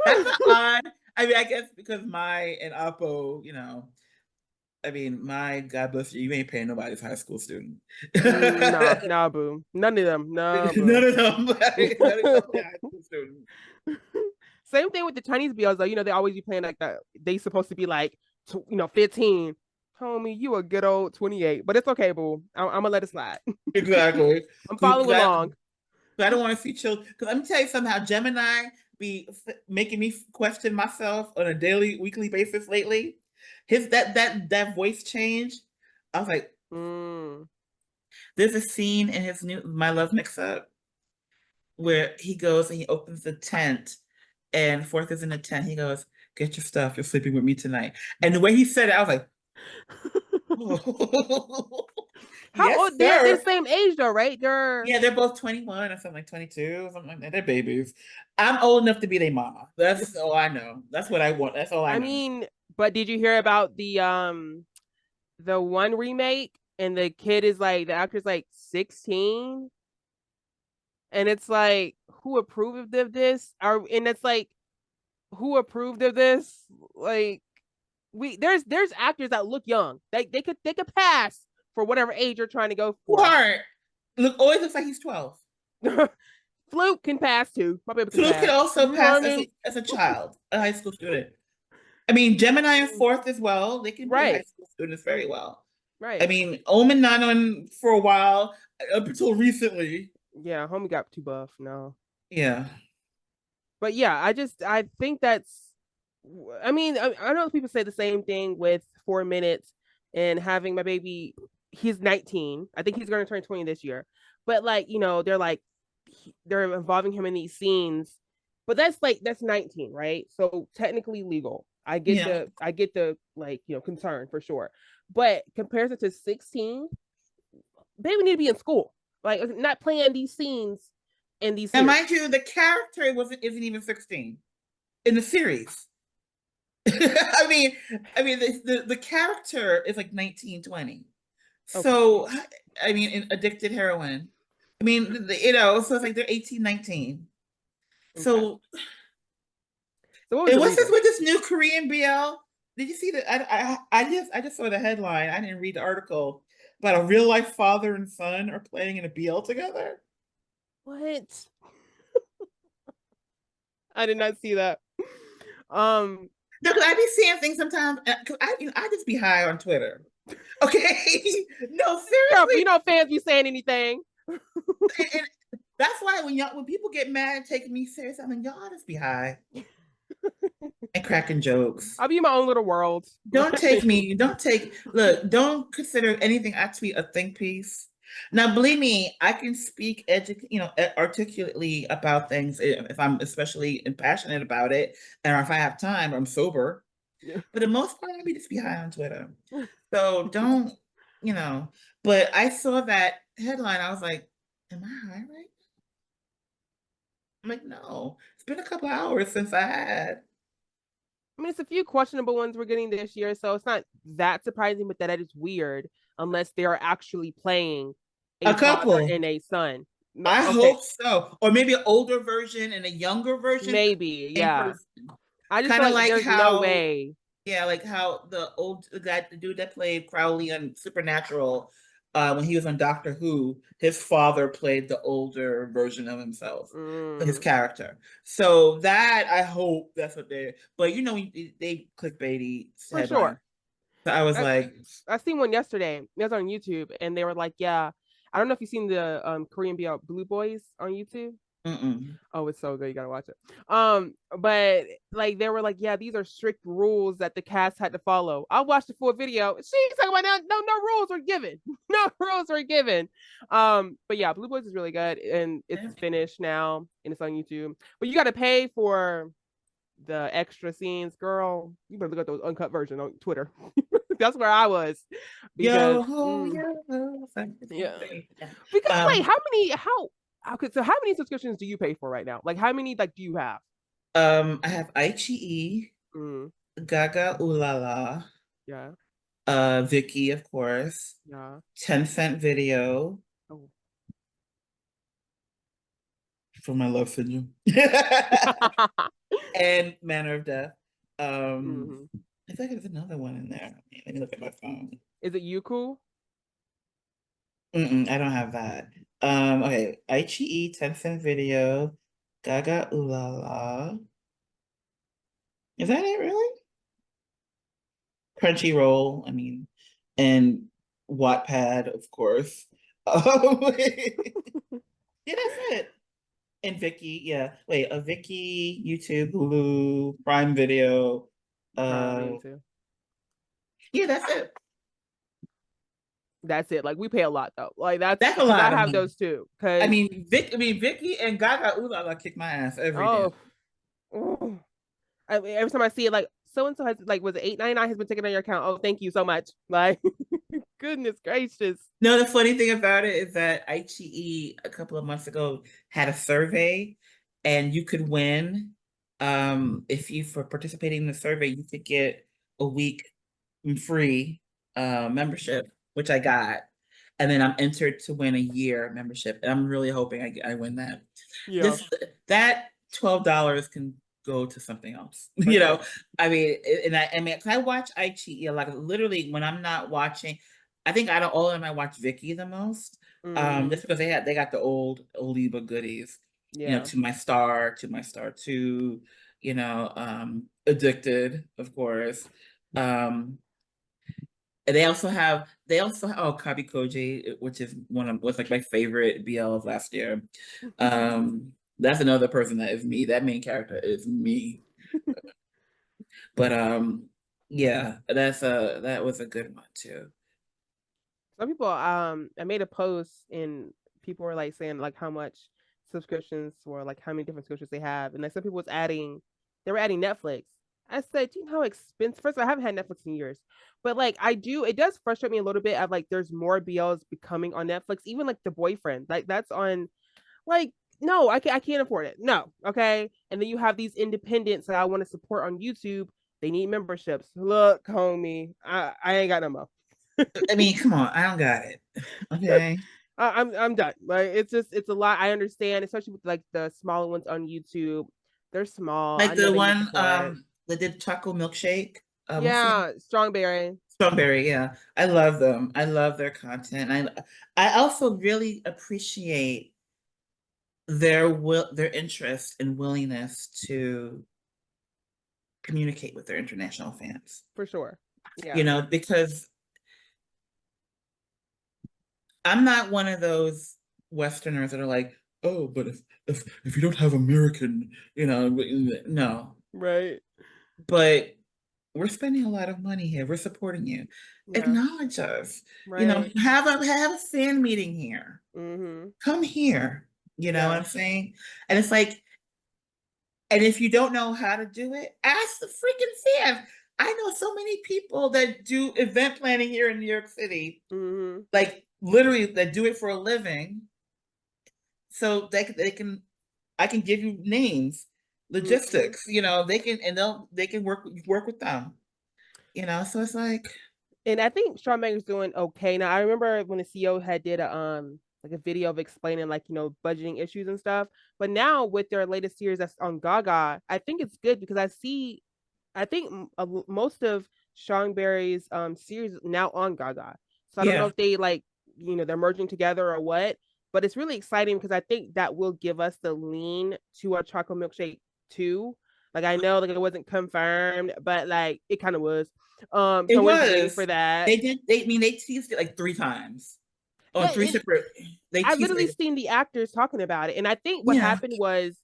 That's odd. I mean, I guess because my and Oppo, I mean, my God bless you, you ain't paying nobody's high school student. No, nah, boo. None of them. No, None boo. of them, none of them pay high school students. Same thing with the Chinese BLs though. You know, they always be playing like that. They supposed to be like, 15. Homie, you a good old 28. But it's okay, boo. I'm gonna let it slide. Exactly. I'm Because following along. I don't want to see children. Because let me tell you somehow, Gemini be making me question myself on a daily, weekly basis lately. His that voice change. I was like, Mm. there's a scene in his new My Love Mix Up where he goes and he opens the tent and Fourth is in the tent. He goes, "Get your stuff. You're sleeping with me tonight." And the way he said it, I was like, oh. How Yes, old? They're the sir. same age though, right? They're. Yeah, they're both 21 or something like 22 or something like that. They're babies. I'm old enough to be their mama. That's all I know. That's what I want. That's all I I know. mean, but did you hear about the one remake and the kid is like the actor's like 16 and it's like who approved of this? And it's like who approved of this? Like there's actors that look young. They could pass for whatever age you're trying to go for. Smart. Always looks like he's 12. Fluke can pass too. My baby can Fluke can pass. also You know what I pass mean? as a child, a high school student. I mean, Gemini and Fourth as well. They can be high Right, school students very well. I right. mean, Omen not on for a while up until recently. Yeah, homie got too buff. No. Yeah. But yeah, I think that's I mean, I know people say the same thing with 4 minutes and having my baby. He's 19. I think he's going to turn 20 this year. But like, they're like they're involving him in these scenes. But that's 19, right? So technically legal. Yeah. I get the like, concern for sure. But comparison to 16, baby need to be in school. Like not playing these scenes in these And series. mind you, the character isn't even 16 in the series. I mean the character is like 19, 20. Okay. So I mean addicted heroin. I mean, so it's like they're 18, 19. Okay. So So what was and the what's this reason? with this new Korean BL? Did you see that? I just saw the headline. I didn't read the article about a real life father and son are playing in a BL together. What? I did not see that. Um, No, because I be seeing things sometimes. Because I just be high on Twitter. Okay, no, you seriously. know, fans be saying anything. And that's why when people get mad and taking me serious, I'm like, y'all just be high and cracking jokes. I'll be in my own little world. Don't consider anything I tweet a think piece. Now, believe me, I can speak articulately about things if I'm especially passionate about it, and if I have time, I'm sober. But the most part, I be just be high on Twitter. So don't, you know. But I saw that headline, I was like, am I high right? I'm like, no, it's been a couple hours since I had I mean, it's a few questionable ones we're getting this year, so it's not that surprising, but that is weird unless they are actually playing a a father couple. and a son. No, I okay, hope so. Or maybe an older version and a younger version, maybe, same yeah. person. I just feel Kind of like like there's no how, way. yeah, like how the dude that played Crowley on Supernatural, when he was on Doctor Who, his father played the older version of himself, his Mm, character. So that I hope that's what they. But you know, they clickbaity for headline. sure. So I was I, like, I seen one yesterday. It was on YouTube, and they were like, "Yeah, I don't know if you've seen the Korean BL Blue Boys on YouTube." mm-mm. Oh, it's so good. You gotta watch it. But like they were like, yeah, these are strict rules that the cast had to follow. I watched the full video. She's talking about no rules were given. No rules were given. But yeah, Blue Boys is really good and it's finished now and it's on YouTube. But you gotta pay for the extra scenes, girl. You better look at those uncut version on Twitter. That's where I was because Yo ho, yo ho. yeah. Because wait, Um, how okay, so how many subscriptions do you pay for right now? Like how many like do you have? I have IGE, Mm, Gaga Ooh La La, yeah, Vicky, of course, yeah. 10 Cent Video Oh. for my love for you, and Manner of Death. Um, Mhm. I think there's another one in there. Let me look at my phone. Is it you cool? Mm-mm, I don't have that. Okay, IGE, 10 Cent Video, Gaga Ooh La La. Is that it really? Crunchyroll, I mean, and Wattpad, of course. Yeah, that's it. And Vicky, yeah. Wait, a Vicky, YouTube, Hulu, Prime Video. Me Uh, too. yeah, that's it. That's it. Like we pay a lot though. Like that's That's a because I lot of have money. those too. I Because mean, Vicky and Gaga Ooh La La kick my ass every day. oh, oh. I mean, every time I see it, like so and so has like was it 8.99 has been taken on your account. Oh, thank you so much. Like goodness gracious. No, the funny thing about it is that IGE a couple of months ago had a survey, and you could win. If you for participating in the survey, you could get a week free membership, which I got, and then I'm entered to win a year membership, and I'm really hoping I win that. Yeah, This that $12 can go to something else, for you know. sure. I mean, I mean, 'cause I watch IGE a lot. Literally, when I'm not watching. I think out of all of them, I watch Vicky the most. Mm, Just because they got the old oldie but goodies, you know, yeah. to my star two, you know, addicted, of course. Um, and they also have, oh, Kabi Koji, which is was like my favorite BL of last year. That's another person that is me. That main character is me. But yeah, that was a good one too. Some people I made a post and people were like saying like how much subscriptions or like how many different subscriptions they have and like some people was adding they were adding Netflix. I said, do you know how expensive first of all, I haven't had Netflix in years. But like I do it does frustrate me a little bit of like there's more BLs becoming on Netflix, even like The Boyfriend. Like that's on like no, I can't afford it. No, okay. And then you have these independents that I want to support on YouTube. They need memberships. Look, homie, I ain't got no more. I mean, come on, I don't got it. Okay. I'm done. Like it's just it's a lot. I understand, especially with like the smaller ones on YouTube. They're small. I Like know the they need one support. that did chocolate milkshake. What's the Yeah, Strongberry strawberry? Yeah, I love them. I love their content. I also really appreciate their interest and willingness to communicate with their international fans. for sure. You Yeah. know, because I'm not one of those Westerners that are like, oh, but if you don't have American, you know, no. Right. But we're spending a lot of money here. We're supporting you. Yeah. Acknowledge us. You know, Right. have a fan meeting here. Mm-hmm. Come here. You know what Yeah. I'm saying? And it's like, and if you don't know how to do it, ask the freaking fans. I know so many people that do event planning here in New York City, Mm-hmm. like literally that do it for a living. So they can I can give you names, Mm-hmm. logistics, you know, they can work with them. You know, so it's like And I think Strongberry's doing okay now. I remember when the CEO had did a like a video of explaining like budgeting issues and stuff. But now with their latest series that's on Gaga, I think it's good because I think most of Sean Barry's series now on Gaga. So I don't know yeah. if they like they're merging together or what. But it's really exciting because I think that will give us the lean to a chocolate milkshake too. Like I know like it wasn't confirmed, but like it kind of was. It So we're just waiting was. for that. They did. They I mean they teased it like 3 times on Yeah, three separate. They I teased literally it. seen the actors talking about it. And I think what Yeah. happened was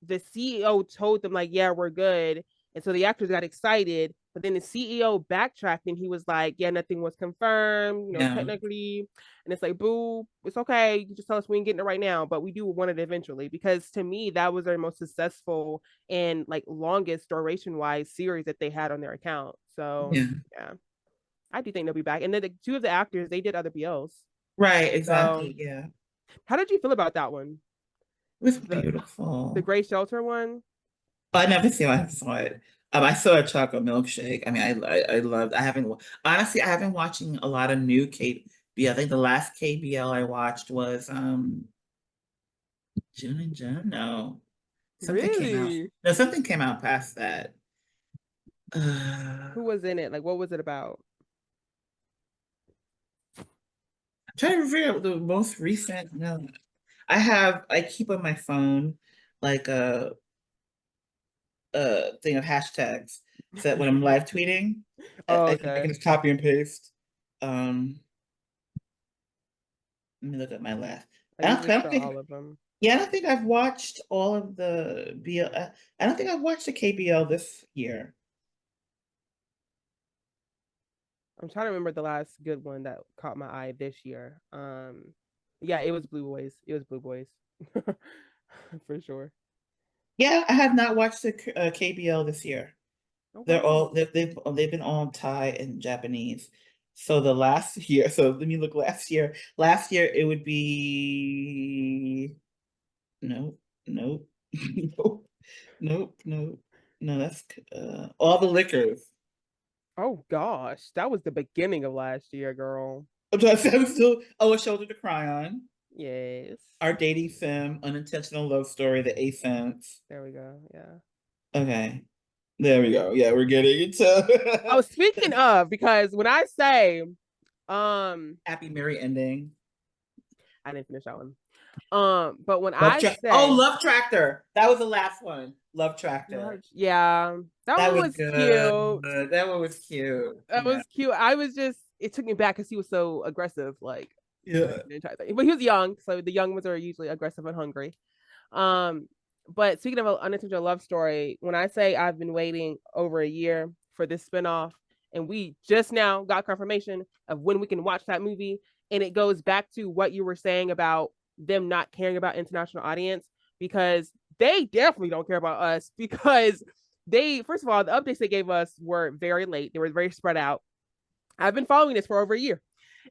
the CEO told them, like, yeah, we're good. And so the actors got excited. But then the CEO backtracked and he was like, yeah, nothing was confirmed, Yeah. technically. And it's like, boo, it's okay. You just tell us we ain't getting it right now, but we do want it eventually. Because to me, that was their most successful and like longest duration wise series that they had on their account. So Yeah. yeah, I do think they'll be back. And then the two of the actors, they did other BLs. Right. So Exactly. Yeah. how did you feel about that one? It was The beautiful. Gray Shelter one? I never see. I saw it. I saw a chocolate milkshake. I mean, I loved. I haven't honestly. I haven't watching a lot of new KBL. I think the last KBL I watched was June and June. No, something came out. Really? No, something came out past that. Who I'm was in it? Like, what was it about? trying to figure out the most recent. No, I keep on my phone like a thing of hashtags so that when I'm live tweeting, Oh, I can okay. just copy and paste. Um, Let me look at my last. I usually I don't saw think. all of them. Yeah, I don't think I've watched all of the BL. I don't think I've watched the KBL this year. I'm trying to remember the last good one that caught my eye this year. Yeah, it was Blue Boys. It was Blue Boys. For sure. Yeah, I have not watched the KBL this year. Oh They're all wow. they've been all Thai and Japanese. So the last year, so let me look last year. Last year it would be nope, nope, nope, nope, nope. No, that's all the liquors. Oh gosh, that was the beginning of last year, girl. I'm still a shoulder to cry on. Yes. Our dating sim, unintentional love story, the A-Sense. There we go. Yeah. Okay. There we go. Yeah, we're getting Oh, into speaking of, because when I say, happy merry ending. I didn't finish that one. But when Love I track. Oh, say Love Tractor. That was the last one. Love Tractor. Yeah, that That one was was good. cute. That one was cute. That Yeah. was cute. I was just it took me back because he was so aggressive, like Yeah. the entire thing. But he was young, so the young ones are usually aggressive and hungry. Um, but speaking of an unintentional love story, when I say I've been waiting over a year for this spinoff, and we just now got confirmation of when we can watch that movie, and it goes back to what you were saying about them not caring about international audience because they definitely don't care about us because they first of all the updates they gave us were very late. They were very spread out. I've been following this for over a year,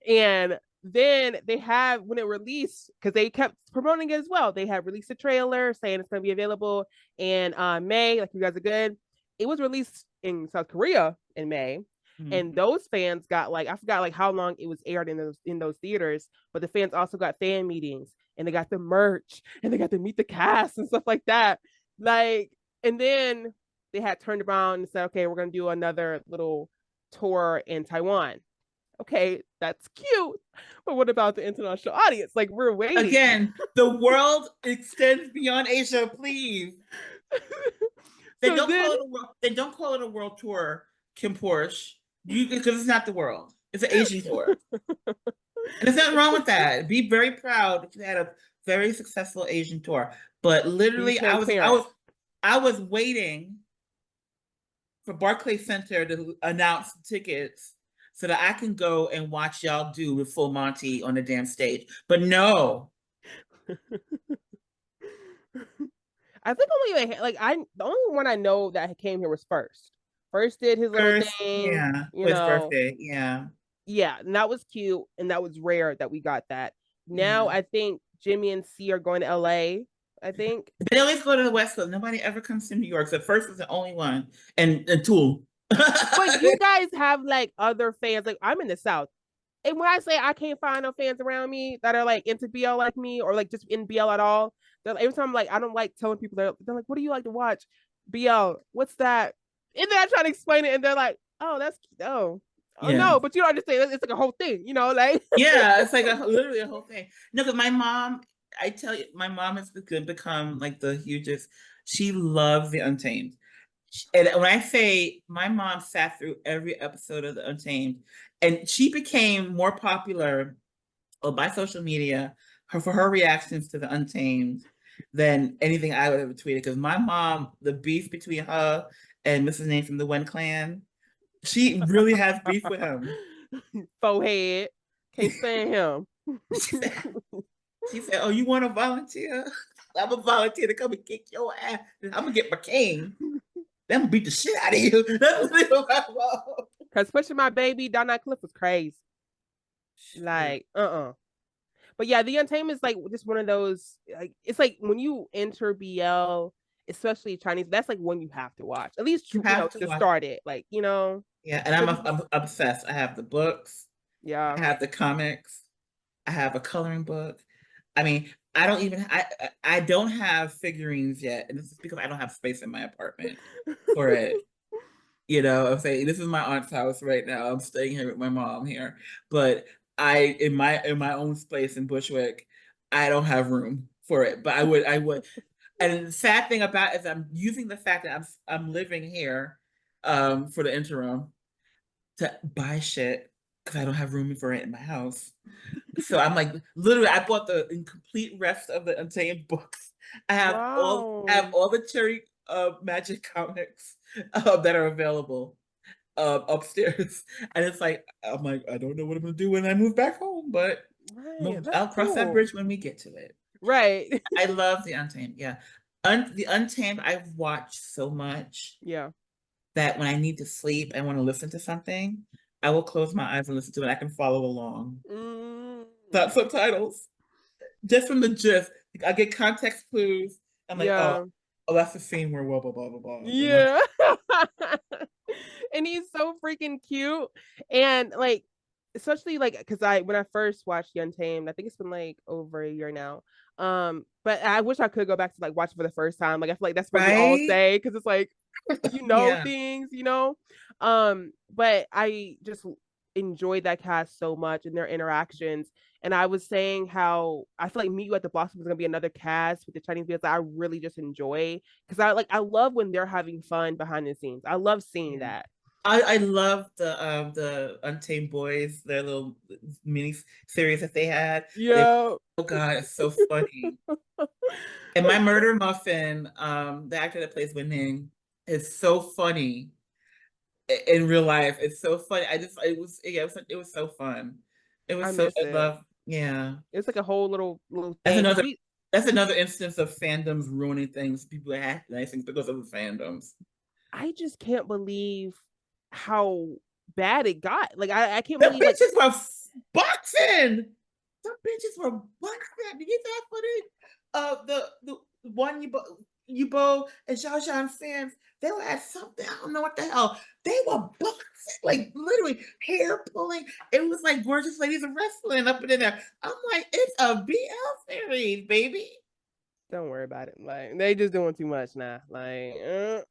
and then they have when it released because they kept promoting it as well. They had released a trailer saying it's going to be available in May. Like you guys are good. It was released in South Korea in May, and Mhm. those fans got like I forgot like how long it was aired in those theaters, but the fans also got fan meetings and they got the merch and they got to meet the cast and stuff like that. Like, and then they had turned around and said, okay, we're going to do another little tour in Taiwan. Okay, that's cute. But what about the international audience? Like, we're waiting. Again, the world extends beyond Asia, please. They So don't then, call it a world. They don't call it a world tour, Kim Porsche. You because it's not the world. It's an Asian tour, and there's nothing wrong with that. Be very proud that you had a very successful Asian tour. But be literally, transparent. I was waiting for Barclays Center to announce tickets so that I can go and watch y'all do with Full Monty on the damn stage. But no, I think only like the only one I know that came here was first. First did his little first, thing, yeah, for his birthday, yeah, Yeah, and that was cute, and that was rare that we got that. Now yeah. I think Jimmy and C are going to LA. I think. They always go to the West Coast. Nobody ever comes to New York. So first was the only one, and Tool. But you guys have like other fans. Like I'm in the South. And when I say I can't find no fans around me that are like into BL like me or like just in BL at all, every time I'm like I don't like telling people they're like, what do you like to watch? BL, what's that? And then I try to explain it, and they're like, oh, that's oh, Oh Yeah. no, but you don't understand. It's like a whole thing, like Yeah, it's like literally a whole thing. No, because my mom, I tell you, my mom has become like the hugest. She loves the Untamed. And when I say my mom sat through every episode of the Untamed, and she became more popular by social media for her reactions to the Untamed than anything I would ever tweeted. Because my mom, the beef between her and Mrs. Name from the Wen Clan, she really has beef with him. forehead. Can't stand him. She said, she said, "Oh, you want to volunteer? I'm a volunteer to come and kick your ass. I'm gonna get my cane. Then I'm gonna beat the shit out of you." That's what my mom. Because pushing my baby down that cliff was crazy. Like, But yeah, the Untamed is like just one of those. Like, it's like when you enter BL, especially Chinese, that's like one you have to watch. At least You have to to watch. start it. Like, Yeah, and I'm obsessed. I have the books. I yeah. have the comics. I have a coloring book. I mean, I don't even I don't have figurines yet, and this is because I don't have space in my apartment for it. I'm saying this is my aunt's house right now. I'm staying here with my mom here, but in my own space in Bushwick, I don't have room for it. But I would. And the sad thing about it is I'm using the fact that I'm living here, for the interim to buy shit because I don't have room for it in my house. So I'm like, literally, I bought the incomplete rest of the Untamed books. I have Wow. all the Cherry Magic comics that are available upstairs, and it's like I'm like, I don't know what I'm gonna do when I move back home, but Right. That's I'll cross that cool. bridge when we get to it. Right. I love the Untamed. Yeah, the Untamed I've watched so much Yeah. that when I need to sleep and want to listen to something, I will close my eyes and listen to it. I can follow along. Mm, Without subtitles, just from the gist. I get context clues. I'm like, oh, yeah. oh, that's the scene where blah blah blah blah blah. Yeah. And he's so freaking cute. And like, especially like, because when I first watched The Untamed, I think it's been like over a year now. But I wish I could go back to like watch it for the first time. Like, I feel like that's what we all Right? say because it's like Yeah. things. But I just enjoyed that cast so much and their interactions. And I was saying how I feel like Meet You at the Blossom is gonna be another cast with the Chinese videos that I really just enjoy because I love when they're having fun behind the scenes. I love seeing Yeah. that. I love the Untamed Boys, their little mini series that they had. Yeah. Oh God, it's so funny. And My Murder Muffin, the actor that plays Ning, is so funny in real life. It's so funny. It was so fun. It I was so miss I it. love yeah. It's like a whole little That's thing because another we that's another instance of fandoms ruining things. People act nice things because of the fandoms. I just can't believe how bad it got. Like I can't The believe like bitches were boxing. The bitches were boxing. Did you see that footage? The one Yubo and Zhao Zhan fans, they were at something. I don't know what the hell. They were boxing, like literally hair pulling. It was like gorgeous ladies of wrestling up in there. I'm like, it's a BL series, baby. don't worry about it. Like they just doing too much now. Like I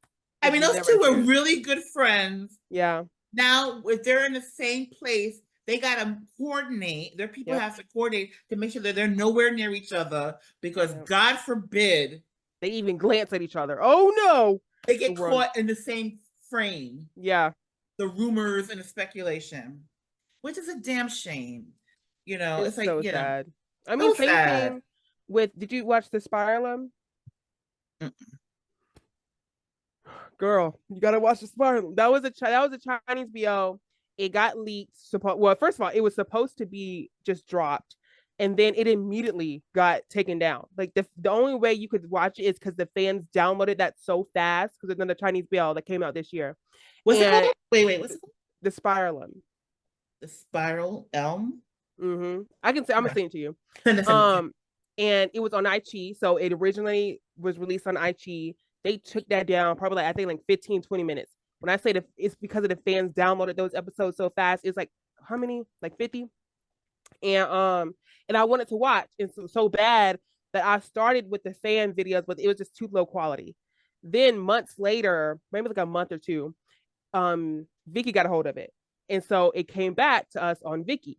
it's mean, those two never were good. really good friends. Yeah. Now, if they're in the same place, they got to coordinate. Their people Yep. have to coordinate to make sure that they're nowhere near each other because Yep. God forbid They even glance at each other. Oh no. they The get world. caught in the same frame. Yeah. The rumors and the speculation, which is a damn shame. It's It's like, so sad. I mean, so same sad. thing with did you watch the Spiralum? Girl, you gotta watch the Spiralum. That was a Chinese BO. It got leaked. Well, first of all, it was supposed to be just dropped, and then it immediately got taken down. Like the only way you could watch it is because the fans downloaded that so fast because it's another Chinese BL that came out this year, What's it called? and Wait, what's it called? the Spiralum. The Spiral Elm? I can say I'm gonna Okay. send it to you. Send it to me. Um, and it was on iQIYI, so it originally was released on iQIYI. They took that down probably like I think like 15, 20 minutes. When I say that it's because of the fans downloaded those episodes so fast, it's like how many? Like 50? And I wanted to watch, and so bad that I started with the fan videos, but it was just too low quality. Then months later, maybe like a month or two, Vicky got a hold of it And so it came back to us on Viki.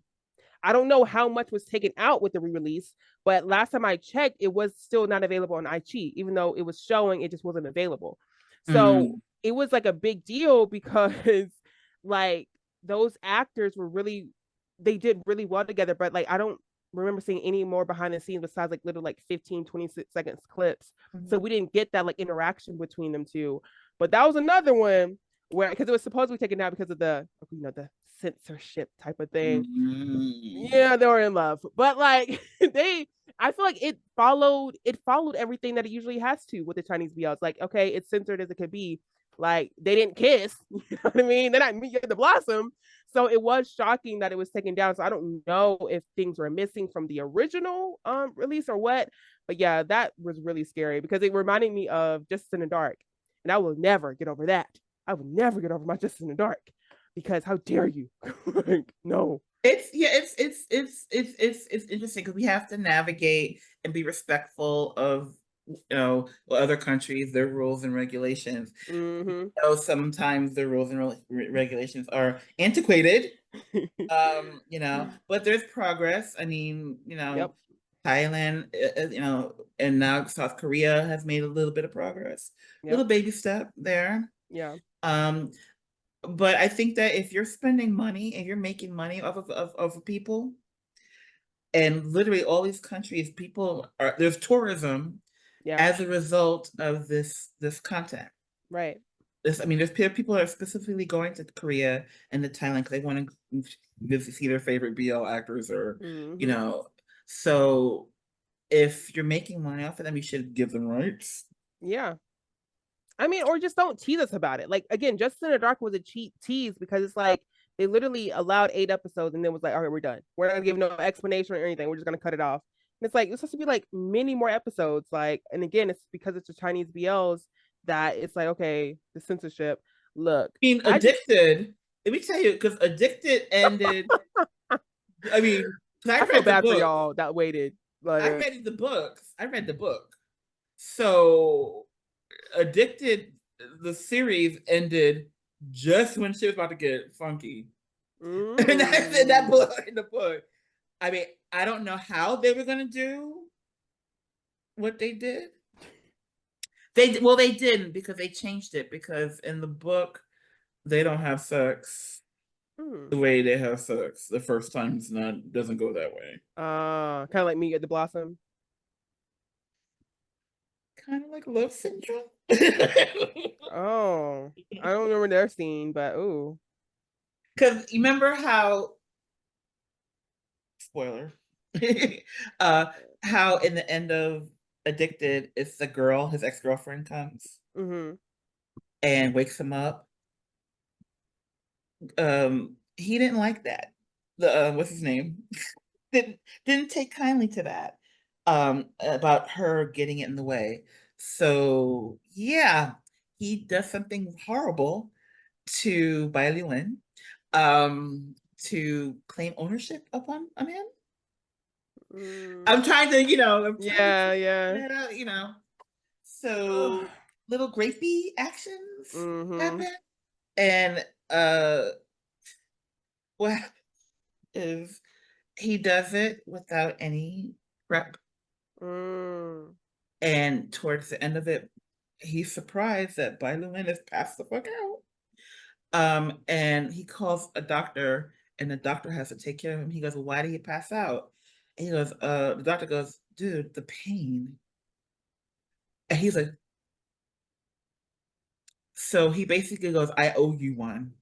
I don't know how much was taken out with the re-release, but last time I checked, it was still not available on iQIYI, even though it was showing, it just wasn't available. So Mm. it was like a big deal because like those actors were really, they did really well together, but like I don't remember seeing any more behind the scenes besides like little like 15, 20 seconds clips. So we didn't get that like interaction between them two. But that was another one where, because it was supposedly taken out because of the, the censorship type of thing. Mm. Yeah, they were in love, but like they, I feel like it followed everything that it usually has to with the Chinese BLs. Like, okay, it's censored as it could be. Like they didn't kiss, you know what I mean? They're not meet the blossom. So it was shocking that it was taken down. So I don't know if things were missing from the original release or what. But yeah, that was really scary because it reminded me of Justice in the Dark. And I will never get over that. I will never get over my Justice in the Dark because how dare you? Like, no. It's yeah, it's interesting because we have to navigate and be respectful of other countries, their rules and regulations. Mm-hmm. So sometimes the rules and regulations are antiquated, but there's progress. I mean, Yep. Thailand, and now South Korea has made a little bit of progress, Yep. little baby step there. Yeah. Um, but I think that if you're spending money and you're making money off of people, and literally all these countries, there's tourism Yeah. as a result of this content. Right. I mean, there's people that are specifically going to Korea and to Thailand because they want to visit, see their favorite BL actors, or Mm-hmm. so if you're making money off of them, you should give them rights. Yeah. I mean, or just don't tease us about it. Like again, Justice in the Dark was a cheap tease because it's like they literally allowed 8 episodes and then was like, all right, we're done. We're not gonna give no explanation or anything. We're just gonna cut it off. And it's like it's supposed to be like many more episodes. Like, and again, it's because it's the Chinese BLs that it's like, okay, the censorship. Look, I mean, I just Addicted. Let me tell you, because Addicted ended. I mean, 'cause I I feel read the bad for book. y'all that waited. I Like, read the books. I read the book. So Addicted, the series ended just when she was about to get funky. And that's in that mm, book, in the book. I mean, I don't know how they were gonna do what they did. They didn't, because they changed it, because in the book they don't have sex mm. the way they have sex. The first time doesn't go that way. Kind of like me at the Blossom. Kind of like love syndrome. Oh, I don't remember their scene, but ooh. Because you remember how, spoiler, uh, how in the end of Addicted, it's the girl, his ex-girlfriend comes Mm-hmm. and wakes him up. He didn't like that. The what's his name? Didn't take kindly to that. About her getting it in the way. So yeah, he does something horrible to Bailey Lin, to claim ownership upon a man. Mm. I'm trying to Yeah, figure yeah. that out. So little grapey actions Mm-hmm. happen, and what is he does it without any prep, Mm. and towards the end of it, he's surprised that Bailey is passed the fuck out. And he calls a doctor, and the doctor has to take care of him. He goes, "Well, why did he pass out?" And he goes, the doctor goes, "Dude, the pain." And he's like, so he basically goes, "I owe you one."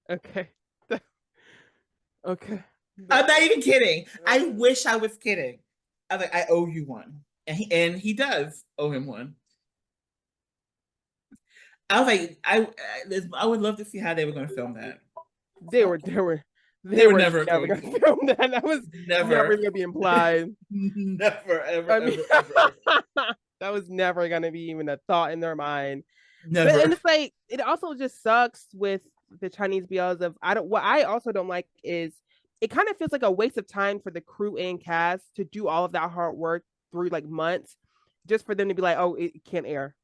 Okay. Okay. I'm not even kidding. I Uh, wish I was kidding. I was like, "I owe you one." And he does owe him one. I was like, I would love to see how they were going to film that. they were they were They they were were never never going gonna to. film that. That was never Never. even gonna be implied. Never, ever, I mean, ever, ever, ever. that was never gonna be even a thought in their mind. But and Never. it's like it also just sucks with the Chinese BLs of I don't what I also don't like is it kind of feels like a waste of time for the crew and cast to do all of that hard work through like months just for them to be like, oh, it can't air.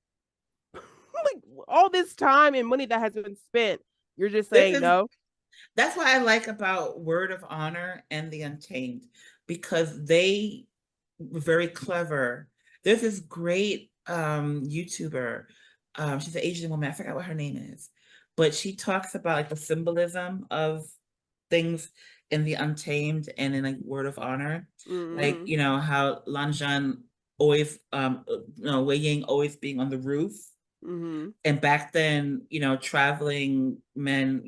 all this time and money that has been spent, you're just This saying is no. That's what I like about Word of Honor and The Untamed, because they were very clever. There's this great YouTuber. She's an Asian woman. I forgot what her name is, but she talks about like the symbolism of things in The Untamed and in like Word of Honor, like Mm-hmm. how Lanjan always, Wei Ying always being on the roof, Mm-hmm. and back then, traveling men,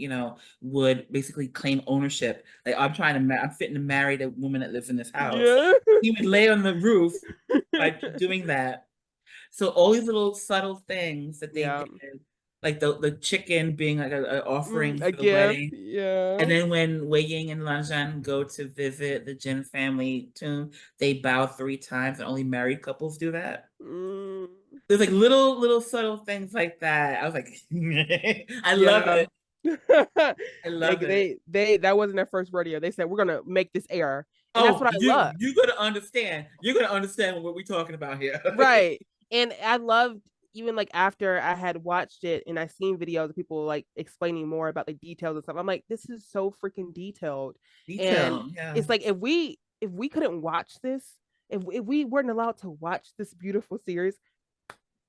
would basically claim ownership. Like, I'm fitting to marry the woman that lives in this house. Yeah. He would lay on the roof by doing that. So all these little subtle things that they Yeah. did, like the chicken being like a offering A for the gift. wedding. And Yeah. then when Wei Ying and Lanzhan go to visit the Jin family tomb, they bow 3 times, and only married couples do that. Mm, There's like little subtle things like that. I was like, I love yeah. it. I love it. They that wasn't their first rodeo. They said we're gonna make this air. And that's Oh, what I love. you're gonna understand. You're gonna understand what we're talking about here. Right. And I loved even like after I had watched it and I seen videos of people like explaining more about the details and stuff. I'm like, this is so freaking detailed. And Detail, yeah. it's like if we couldn't watch this, if we weren't allowed to watch this beautiful series,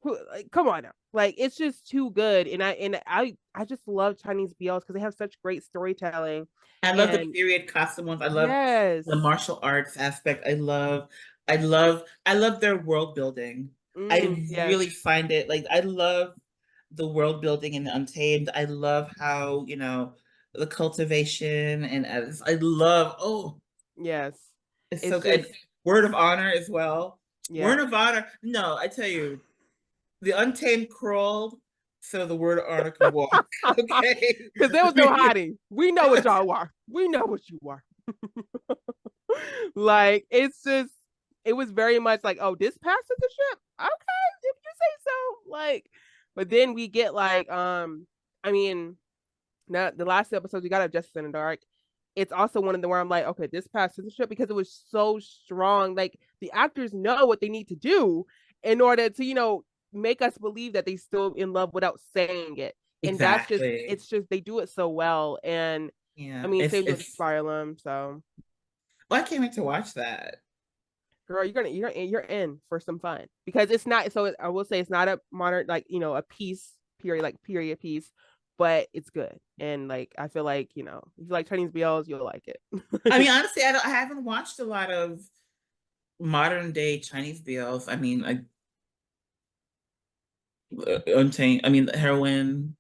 like, come on now. Like it's just too good. And I just love Chinese BLs because they have such great storytelling. I love the And period costume ones. I love yes. the martial arts aspect. I love their world building. I Yes. really find it like I love the world building in Untamed. I love how, the cultivation, and I love, Yes. it's so It's good. just Word of Honor as well. yeah. Word of Honor. No, I tell you, the Untamed crawled so the Word of Honor could walk. Okay. Because there was no hiding. We know what y'all are. We know what you are. Like it's just it was very much like, oh, this passes the ship. Okay, if you say so. Like, but then we get like I mean, now the last episode we got of Justice in the Dark. It's also one of the where I'm like, okay, this passes the ship because it was so strong. Like the actors know what they need to do in order to, make us believe that they still in love without saying it. And that's just Exactly. it's just they do it so well. And I Yeah. mean, It's same with it's Fire Emblem. So well, I can't wait to watch that. girl, you're in for some fun because it's not. So I will say it's not a modern like a piece period like period piece, but it's good. And like I feel like if you like Chinese BLs, you'll like I it. mean, honestly, I haven't watched a lot of modern day Chinese BLs. I mean, Untamed. I mean, Heroine,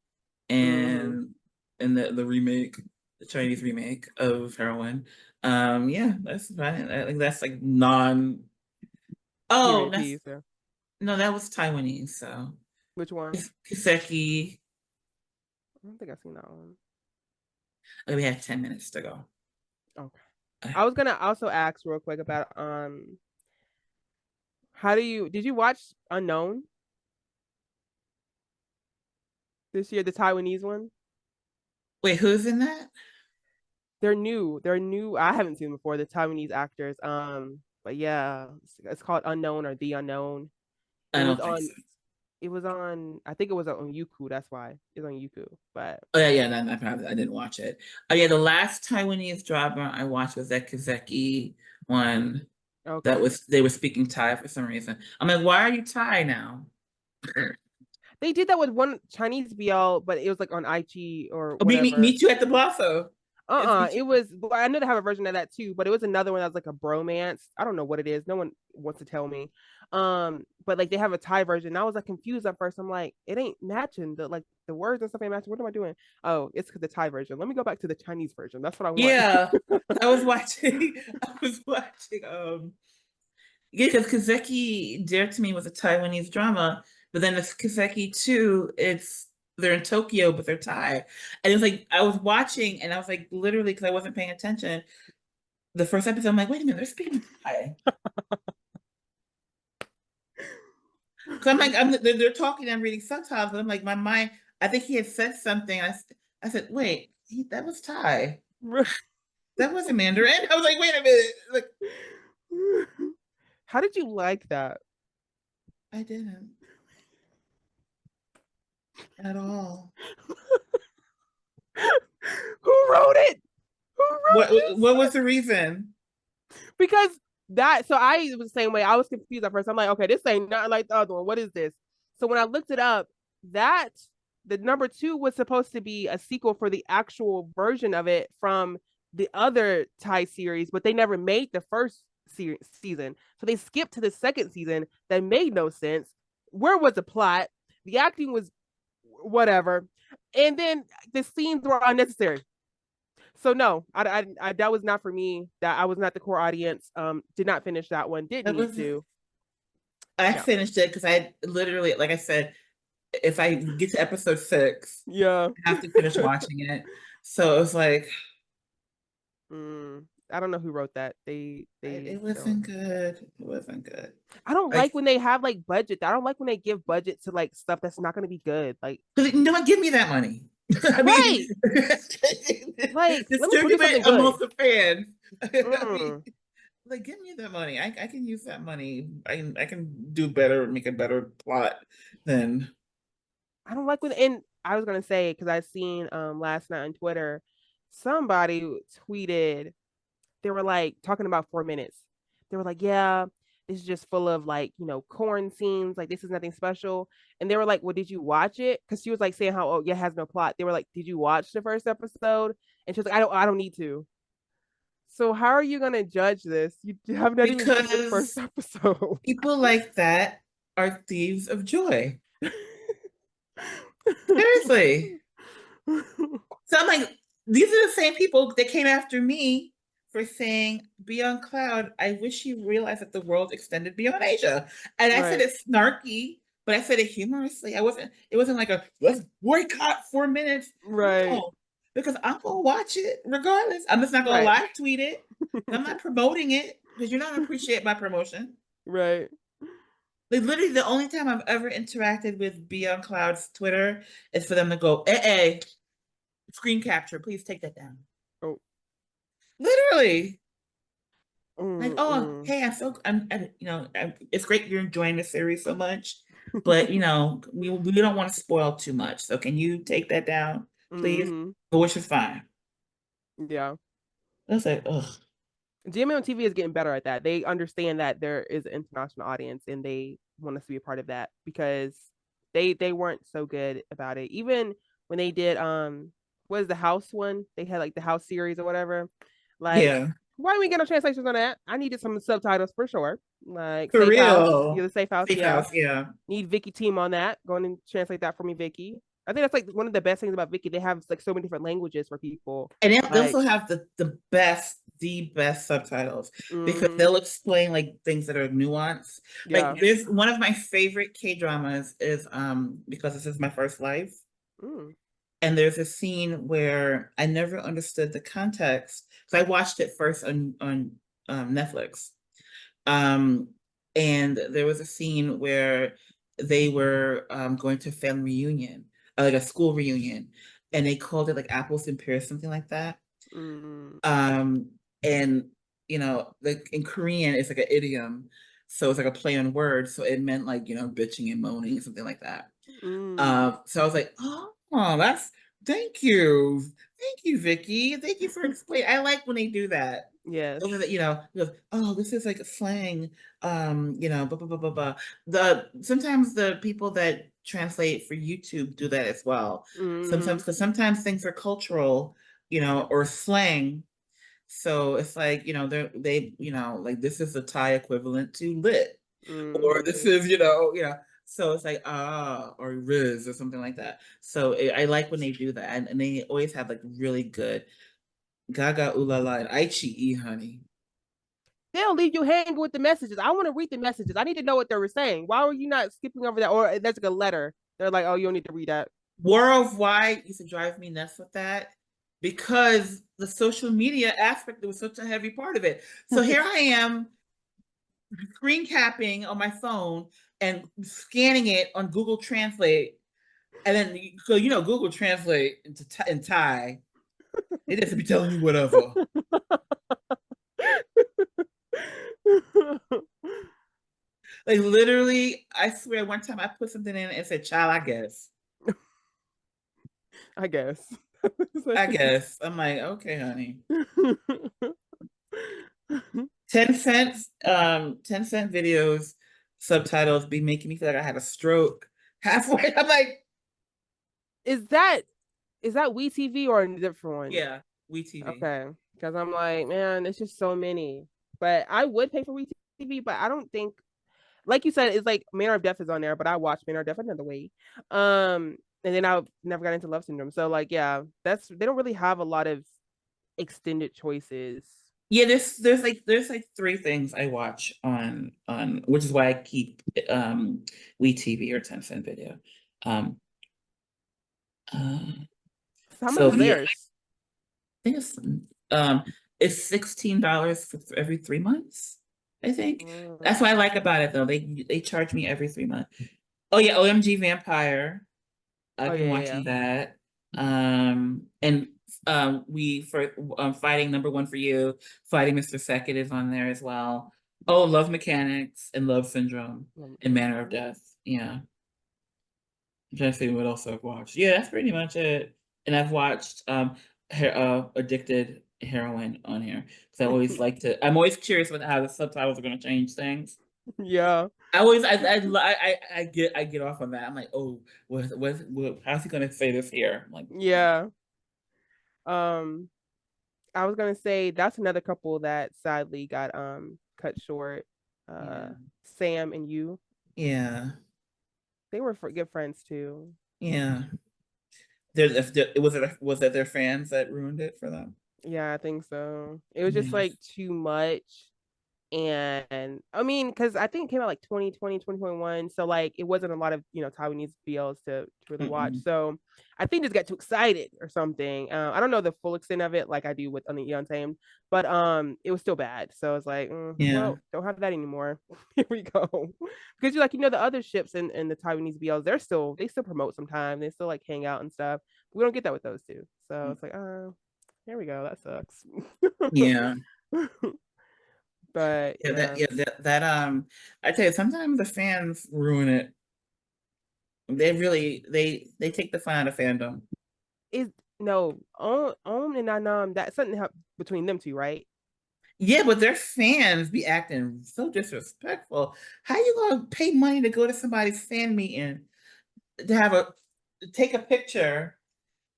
Hmm. and the remake, the Chinese remake of Heroine. Yeah, that's fine. I think that's like non. Oh, Period that's piece. Yeah. no, that was Taiwanese. So Which one? Kiseki. I don't think I've seen that one. Okay, we have 10 minutes to go. Okay. Uh, I was gonna also ask real quick about how do you did you watch Unknown this year, the Taiwanese one? Wait, who's in that? They're new. They're new. I haven't seen them before, the Taiwanese actors. But yeah, it's called Unknown or The Unknown. It I was don't think on so. it was on I think it was on Youku, that's why. It's on Youku. But Oh yeah, yeah, that probably I didn't watch it. Oh yeah, the last Taiwanese drama I watched was that Kazeki one. That okay. was They were speaking Thai for some reason. I'm like, why are you Thai now? They did that with one Chinese BL, but it was like on IG or Oh, whatever. meet you at the Blossom. It's meet It you. was. Well, I know they have a version of that too, but it was another one that was like a bromance. I don't know what it is. No one wants to tell me. But like they have a Thai version. I was like confused at first. I'm like, it ain't matching. The words and stuff ain't matching. What am I doing? Oh, it's the Thai version. Let me go back to the Chinese version. That's what I want. Yeah, I was watching. I was watching. Yeah, because Kazeki Dare to Me was a Taiwanese drama, but then this Kazeki 2, they're in Tokyo, but they're Thai. And it's like I was watching, and I was like, literally, because I wasn't paying attention. The first episode, I'm like, wait a minute, they're speaking Thai. Because I'm like, they're talking, I'm reading subtitles, and I'm like, my mind, I think he had said something. I said, wait, that was Thai. That wasn't Mandarin. I was like, wait a minute. Like, How did you like that? I didn't. at all. Who wrote it? Who wrote What this? was the reason? Because that, so I was the same way. I was confused at first. I'm like, okay, this ain't nothing like the other one. What is this? So when I looked it up, that the number two was supposed to be a sequel for the actual version of it from the other Thai series, but they never made the first season. So they skipped to the second season that made no sense. Where was the plot? The acting was whatever. And then the scenes were unnecessary. So no, that was not for me. That I was not the core audience. Did not finish that one. Didn't That need was to. I No. finished it because I literally, like I said, if I get to episode 6, Yeah. I have to finish watching it. So it was like, I don't know who wrote that. it They don't. wasn't good. It wasn't good. I don't Like, like when they have like budget. I don't like when they give budget to like stuff that's not going to be good. Like, no one give me that money. I mean, right? Let me produce distribute it something good. amongst the fans. I mean, Mm, like, give me that money. I can use that money. I can do better, make a better plot than. I don't like when. And I was gonna say because I seen last night on Twitter, somebody tweeted they were like talking about 4 minutes. They were like, yeah, this is just full of like, corn scenes. Like, this is nothing special. And they were like, well, did you watch it? Because she was like saying how, oh, yeah, it has no plot. They were like, did you watch the first episode? And she was like, I don't need to. So how are you gonna judge this? You have not even seen the first Because episode. people like that are thieves of joy. Seriously. So I'm like, these are the same people that came after me for saying Beyond Cloud. I wish you realized that the world extended beyond Asia. And I said Right, it snarky, but I said it humorously. It wasn't like a let's boycott 4 minutes. right, No, because I'm gonna watch it regardless. I'm just not gonna right, live tweet it. I'm not promoting it because you're not gonna appreciate my promotion. right. Like literally the only time I've ever interacted with Beyond Cloud's Twitter is for them to go, screen capture, please take that down. Oh, Literally. Like, mm, oh, mm. hey, it's great you're enjoying the series so much, but we don't want to spoil too much. So can you take that down, please? Mm-hmm. Which is fine. Yeah. I was like, ugh. GMM TV is getting better at that. They understand that there is an international audience and they want us to be a part of that because they weren't so good about it. Even when they did what is the house one? They had like the house series or whatever. Like, Yeah, why didn't we get no translations on that? I needed some subtitles for sure. Like for Safe House. Yeah, real. the Safe House, Safe yeah. house, yeah. Need Vicky team on that. Go and translate that for me, Vicky. I think that's like one of the best things about Vicky. They have like so many different languages for people. And they Like, also have the best subtitles because mm-hmm. they'll explain like things that are nuanced. Like Yeah. there's one of my favorite K dramas is because this is my first life. Mm. And there's a scene where I never understood the context. So I watched it first on Netflix. Um, and there was a scene where they were going to a family reunion, like a school reunion, and they called it like apples and pears, something like that. Mm, Um, and like in Korean, it's like an idiom, so it's like a play on words. So it meant like bitching and moaning, something like that. mm, So I was like, oh, that's thank you, Vicky, thank you for explaining. I like when they do that. yes. Oh, this is like a slang. Blah blah blah blah blah. Sometimes the people that translate for YouTube do that as well. Mm, Sometimes because sometimes things are cultural, or slang. So it's like, like this is the Thai equivalent to lit, or mm. this is, so it's like, or Riz or something like that. So I like when they do that. And they always have like really good Gaga Ooh La La and Aichi honey. They'll leave you hanging with the messages. I want to read the messages. I need to know what they were saying. Why were you not skipping over that? Or there's like a letter. They're like, oh, you don't need to read that. Worldwide used to drive me nuts with that because the social media aspect was such a heavy part of it. So here I am screen capping on my phone and scanning it on Google Translate. And then, so Google Translate in Thai, it just be telling you whatever. Like literally, I swear, one time I put something in and it said "child," I guess. I guess. I guess. I'm like, okay, honey. 10 cents, 10-cent videos, subtitles be making me feel like I had a stroke halfway. I'm like, Is that WeTV or a different one? yeah, WeTV. Okay, because I'm like, man, it's just so many. But I would pay for WeTV, but I don't think, like you said, it's like Manner of Death is on there, but I watched Manner of Death another way. And then I never got into Love Syndrome. So like, yeah, that's they don't really have a lot of extended choices. Yeah, there's like three things I watch on which is why I keep WeTV or 10-cent video. Um uh So how much so is yeah, I theirs? think it's $16 for every 3 months, I think. That's what I like about it though. They charge me every 3 months. Oh yeah, OMG Vampire. Oh I've been yeah, yeah, yeah. watching that. And we for fighting number one for you, fighting Mr. Second is on there as well. Oh, Love Mechanics and Love Syndrome and Manner of Death. Yeah. I'm trying to see what else I've watched. Yeah, that's pretty much it. And I've watched Addicted Heroin on here because I always like to. I'm always curious about how the subtitles are going to change things. Yeah, I always I get off on that. I'm like, oh, what how's he gonna say this here? I'm like, yeah. Um, I was gonna say that's another couple that sadly got cut short. Uh, yeah, Sam and you, yeah, they were good friends too. yeah. Was it their fans that ruined it for them? Yeah, I think so. It was just Yeah. like too much. And I mean, because I think it came out like 2020, 2021. So like it wasn't a lot of, Taiwanese BLs to really watch. Mm-mm. So I think just got too excited or something. I don't know the full extent of it like I do with Untamed, but it was still bad. So it's like, Yeah, well, don't have that anymore. Here we go. Because you like, the other ships in the Taiwanese BLs, they still promote sometimes. They still like hang out and stuff. We don't get that with those two. So it's like, here we go. That sucks. yeah, But yeah. yeah. I tell you, sometimes the fans ruin it. They really they take the fun out of fandom. Is no Om and Nanam, that's something between them two, right? Yeah, but their fans be acting so disrespectful. How you gonna pay money to go to somebody's fan meeting to have a take a picture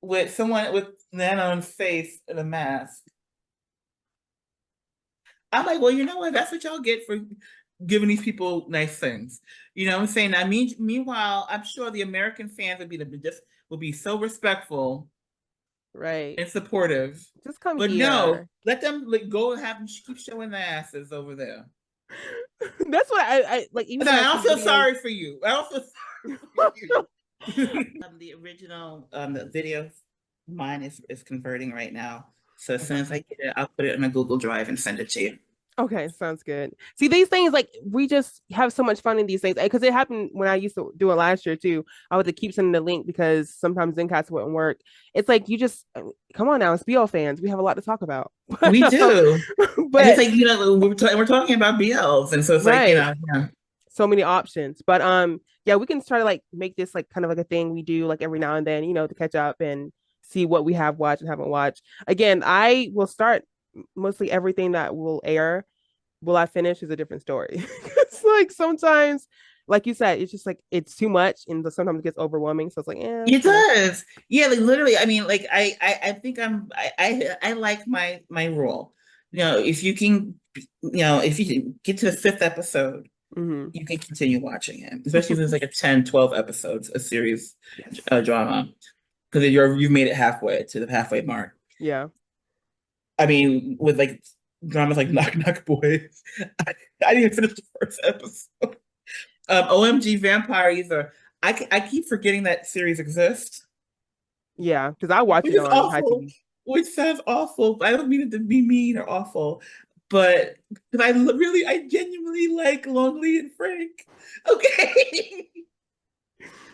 with someone with Nano's face in a mask? I'm like, well, you know what? That's what y'all get for giving these people nice things. You know what I'm saying? Meanwhile, I'm sure the American fans would be so respectful Right. and supportive. Just come But no, here. let them like, go and have them keep showing their asses over there. That's what I like even No, when I I don't see feel videos. sorry for you. I don't feel sorry for you. The original the video mine is converting right now. So as soon Okay. as I get it, I'll put it in a Google Drive and send it to you. Okay, sounds good. See, these things like we just have so much fun in these things because it happened when I used to do it last year too. I would have to keep sending the link because sometimes Zencasts wouldn't work. It's like you just come on now, it's BL fans. We have a lot to talk about, We do. And it's but like, we're talking about BLs. And so it's like, right, yeah. so many options. But yeah, we can try to like make this like kind of like a thing we do like every now and then, to catch up and see what we have watched and haven't watched. Again, I will start mostly everything that will air. Will I finish is a different story. It's like sometimes, like you said, it's just like it's too much and sometimes it gets overwhelming. So it's like, yeah, It kind of does. Yeah, like literally, I mean, like I think I like my role. If you can, if you can get to the fifth episode, mm-hmm. you can continue watching it, especially if it's like a 10, 12 episodes, a series Yes. drama, because you've made it halfway to the halfway mark. Yeah. I mean, with like dramas like Knock Knock Boys, I didn't even finish the first episode. OMG Vampire either. I keep forgetting that series exists, Yeah. Because I watch which it is on high awful, TV. which sounds awful. I don't mean it to be mean or awful, but because I genuinely like Lonely and Frank. Okay.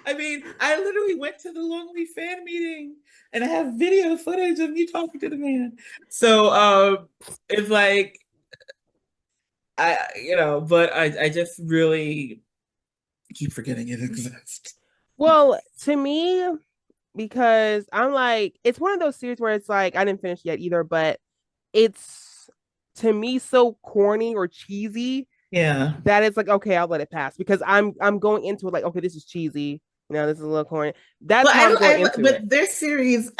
I mean, I literally went to the Lonely fan meeting and I have video footage of me talking to the man. So it's like but I just really keep forgetting it exists. Well, to me, because I'm like, it's one of those series where it's like I didn't finish yet either, but it's to me so corny or cheesy Yeah. that it's like okay, I'll let it pass because I'm going into it like okay, this is cheesy, this is a little corny. That's Well, how I'm going into it. but their series,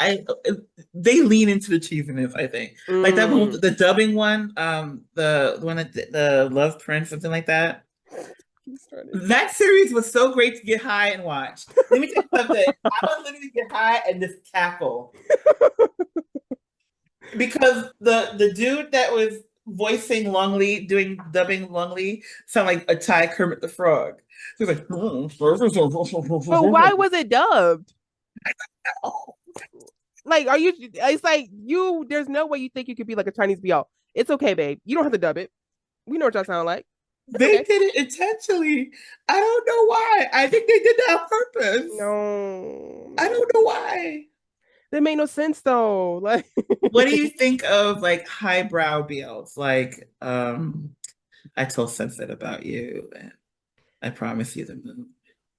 they lean into the cheesiness. I think, like that one, Mm. the dubbing one, the one that the Love Prince, something like that. You started. That series was so great to get high and watch. Let me tell you something. I would literally get high and just cackle because the dude that was voicing Longley, doing dubbing Longley, sound like a Thai Kermit the Frog. He was like, But why was it dubbed? Like, are you? It's like you. There's no way you think you could be like a Chinese BL. It's okay, babe. You don't have to dub it. We know what y'all sound like. It's they okay. did it intentionally. I don't know why. I think they did that on purpose. No, I no, don't know why. that made no sense though. Like, What do you think of like highbrow BLs? Like, I told Sunset about you, and I promise you the moon.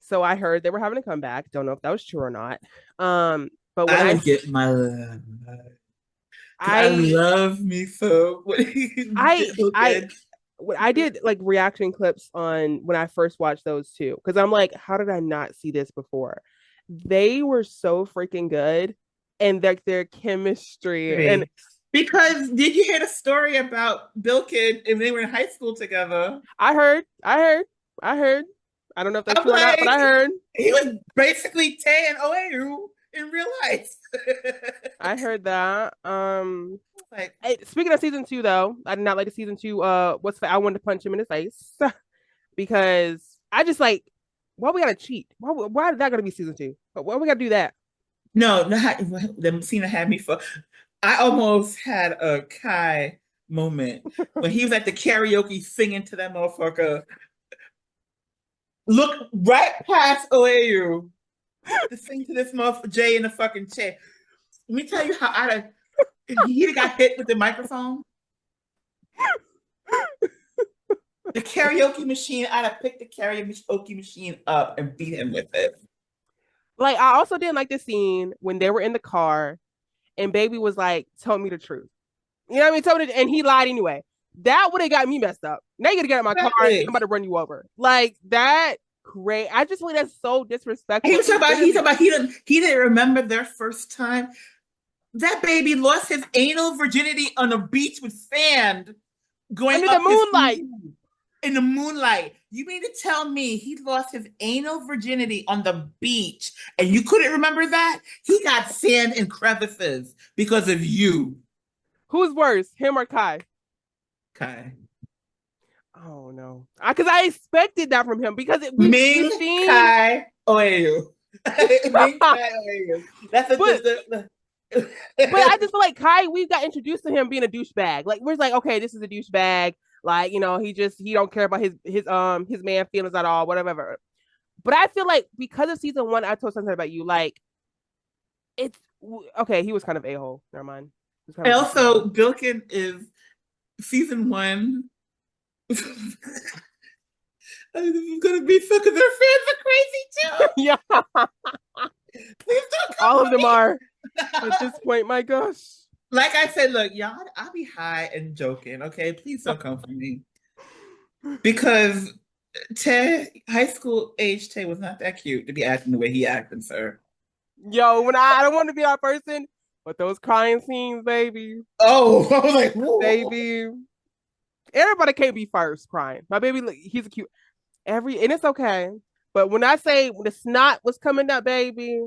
so I heard they were having a comeback. Don't know if that was true or not. But when I would get my love because I I, love me so. What he I, did so I, good. when I did like reaction clips on when I first watched those two, because I'm like, how did I not see this before? They were so freaking good, and their chemistry. And Three. Because did you hear the story about Bilkid and they were in high school together? I heard. I don't know if that's I'm true or not, but like, I heard. he was basically Tay and OAU in real life. I heard that. Like, Speaking of season two, though, I did not like the season two. I wanted to punch him in the face because I just like, why we gotta cheat? Why did that gotta be season two? Why we gotta do that? no, not the scene that had me for. I almost had a Kai moment when he was at the karaoke singing to that motherfucker. Look right past OAU to sing to this motherfucker Jay in the fucking chair. Let me tell you how he got hit with the microphone. The karaoke machine, I'd have picked the karaoke machine up and beat him with it. Like I also didn't like the scene when they were in the car and Baby was like, "Tell me the truth." You know what I mean? Tell me, and he lied anyway. That would have got me messed up. Now you gotta get out of my car and I'm Exactly. about to run you over. Like that. Great. I just think that's so He disrespectful. was talking about he didn't remember their first time. That baby lost his anal virginity on a beach with sand going Under the up his moonlight. in the moonlight. You mean to tell me he lost his anal virginity on the beach and you couldn't remember that? He got sand and crevices because of you, Who's worse, him or Kai? Kai. Oh no, because I expected that from him because Ming we've seen, Kai Oeu. Ming but Kai Oeu. That's but the I just feel like Kai, we got introduced to him being a douchebag. Like we're like, okay, this is a douchebag. Like he don't care about his man feelings at all, whatever. But I feel like because of season one, I told something about you. Like it's okay. He was kind of a hole. Never mind. He was kind And of a douchebag. also Bilkin is season one. This is gonna be so because their fans are crazy too. Yeah, Please don't come all of for them me. are at this point. My gosh. Like I said, look, y'all, I'll be high and joking, okay? Please don't come for me. Because Ted, high school age Ted was not that cute to be acting the way he acted, sir. Yo, when I don't want to be that person, but those crying scenes, baby, Oh, I was like, whoa. baby. Everybody can't be first crying. My baby, he's a cute. And it's okay. But when I say when the snot was coming up, baby,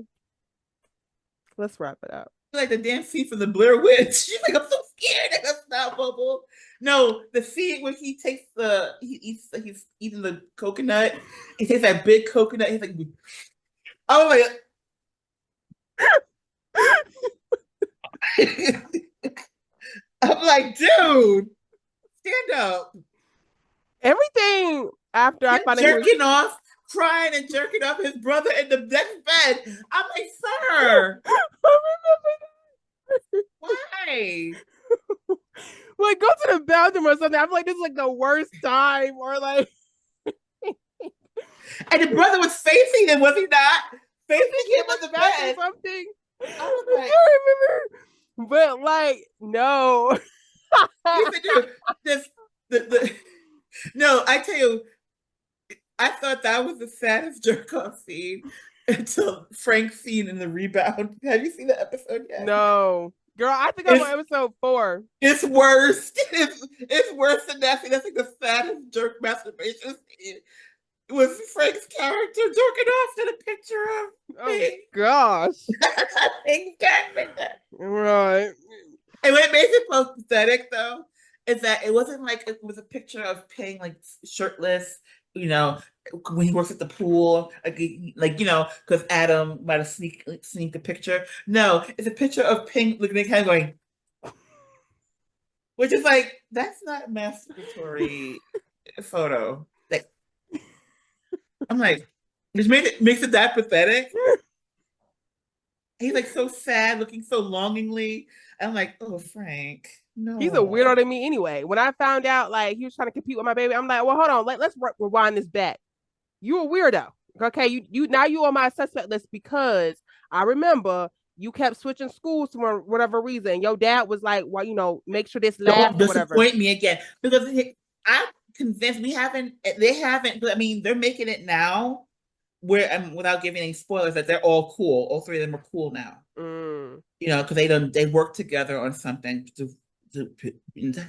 let's wrap it up. Like the damn scene from the Blair Witch. She's like, I'm so scared of that snot bubble. No, the scene where he's eating the coconut. He takes that big coconut. He's like, oh my I'm like, dude, stand up. Everything after I Him found out he was jerking off, crying and jerking off his brother in the next bed. I'm like, sir, why? like go to the bathroom or something. I'm like, this is like the worst time, or like And the brother was facing him, was he not? Basically in him the on the back or bed. something. I was I like, can't remember. But like, no. he said, dude, this the no, I tell you, I thought that was the saddest jerk off scene until Frank's scene in the rebound. Have you seen the episode yet? No. Girl, I think I'm It's on episode 4. it's worse. It's worse than that scene. That's like the saddest jerk masturbation scene. It was Frank's character jerking off to the picture of Oh me. gosh. Exactly. Right. And what makes it so pathetic though is that it wasn't like it was a picture of Ping like shirtless, you know, when he works at the pool, like because Adam might have sneaked a picture. No, it's a picture of Ping looking at him going, which is like that's not masturbatory photo. Like I'm like, which makes it that pathetic. He's like so sad, looking so longingly. I'm like, oh Frank, He's a no. weirdo to me anyway. When I found out like he was trying to compete with my baby, I'm like, well, hold on, let's rewind this back. You a weirdo. Okay, you now you on my suspect list because I remember you kept switching schools for whatever reason. Your dad was like, well, make sure this Don't lasts or whatever. disappoint me again because I'm convinced they haven't, but I mean, they're making it now where without giving any spoilers that they're all cool. All three of them are cool now. Mm, Because they work together on something to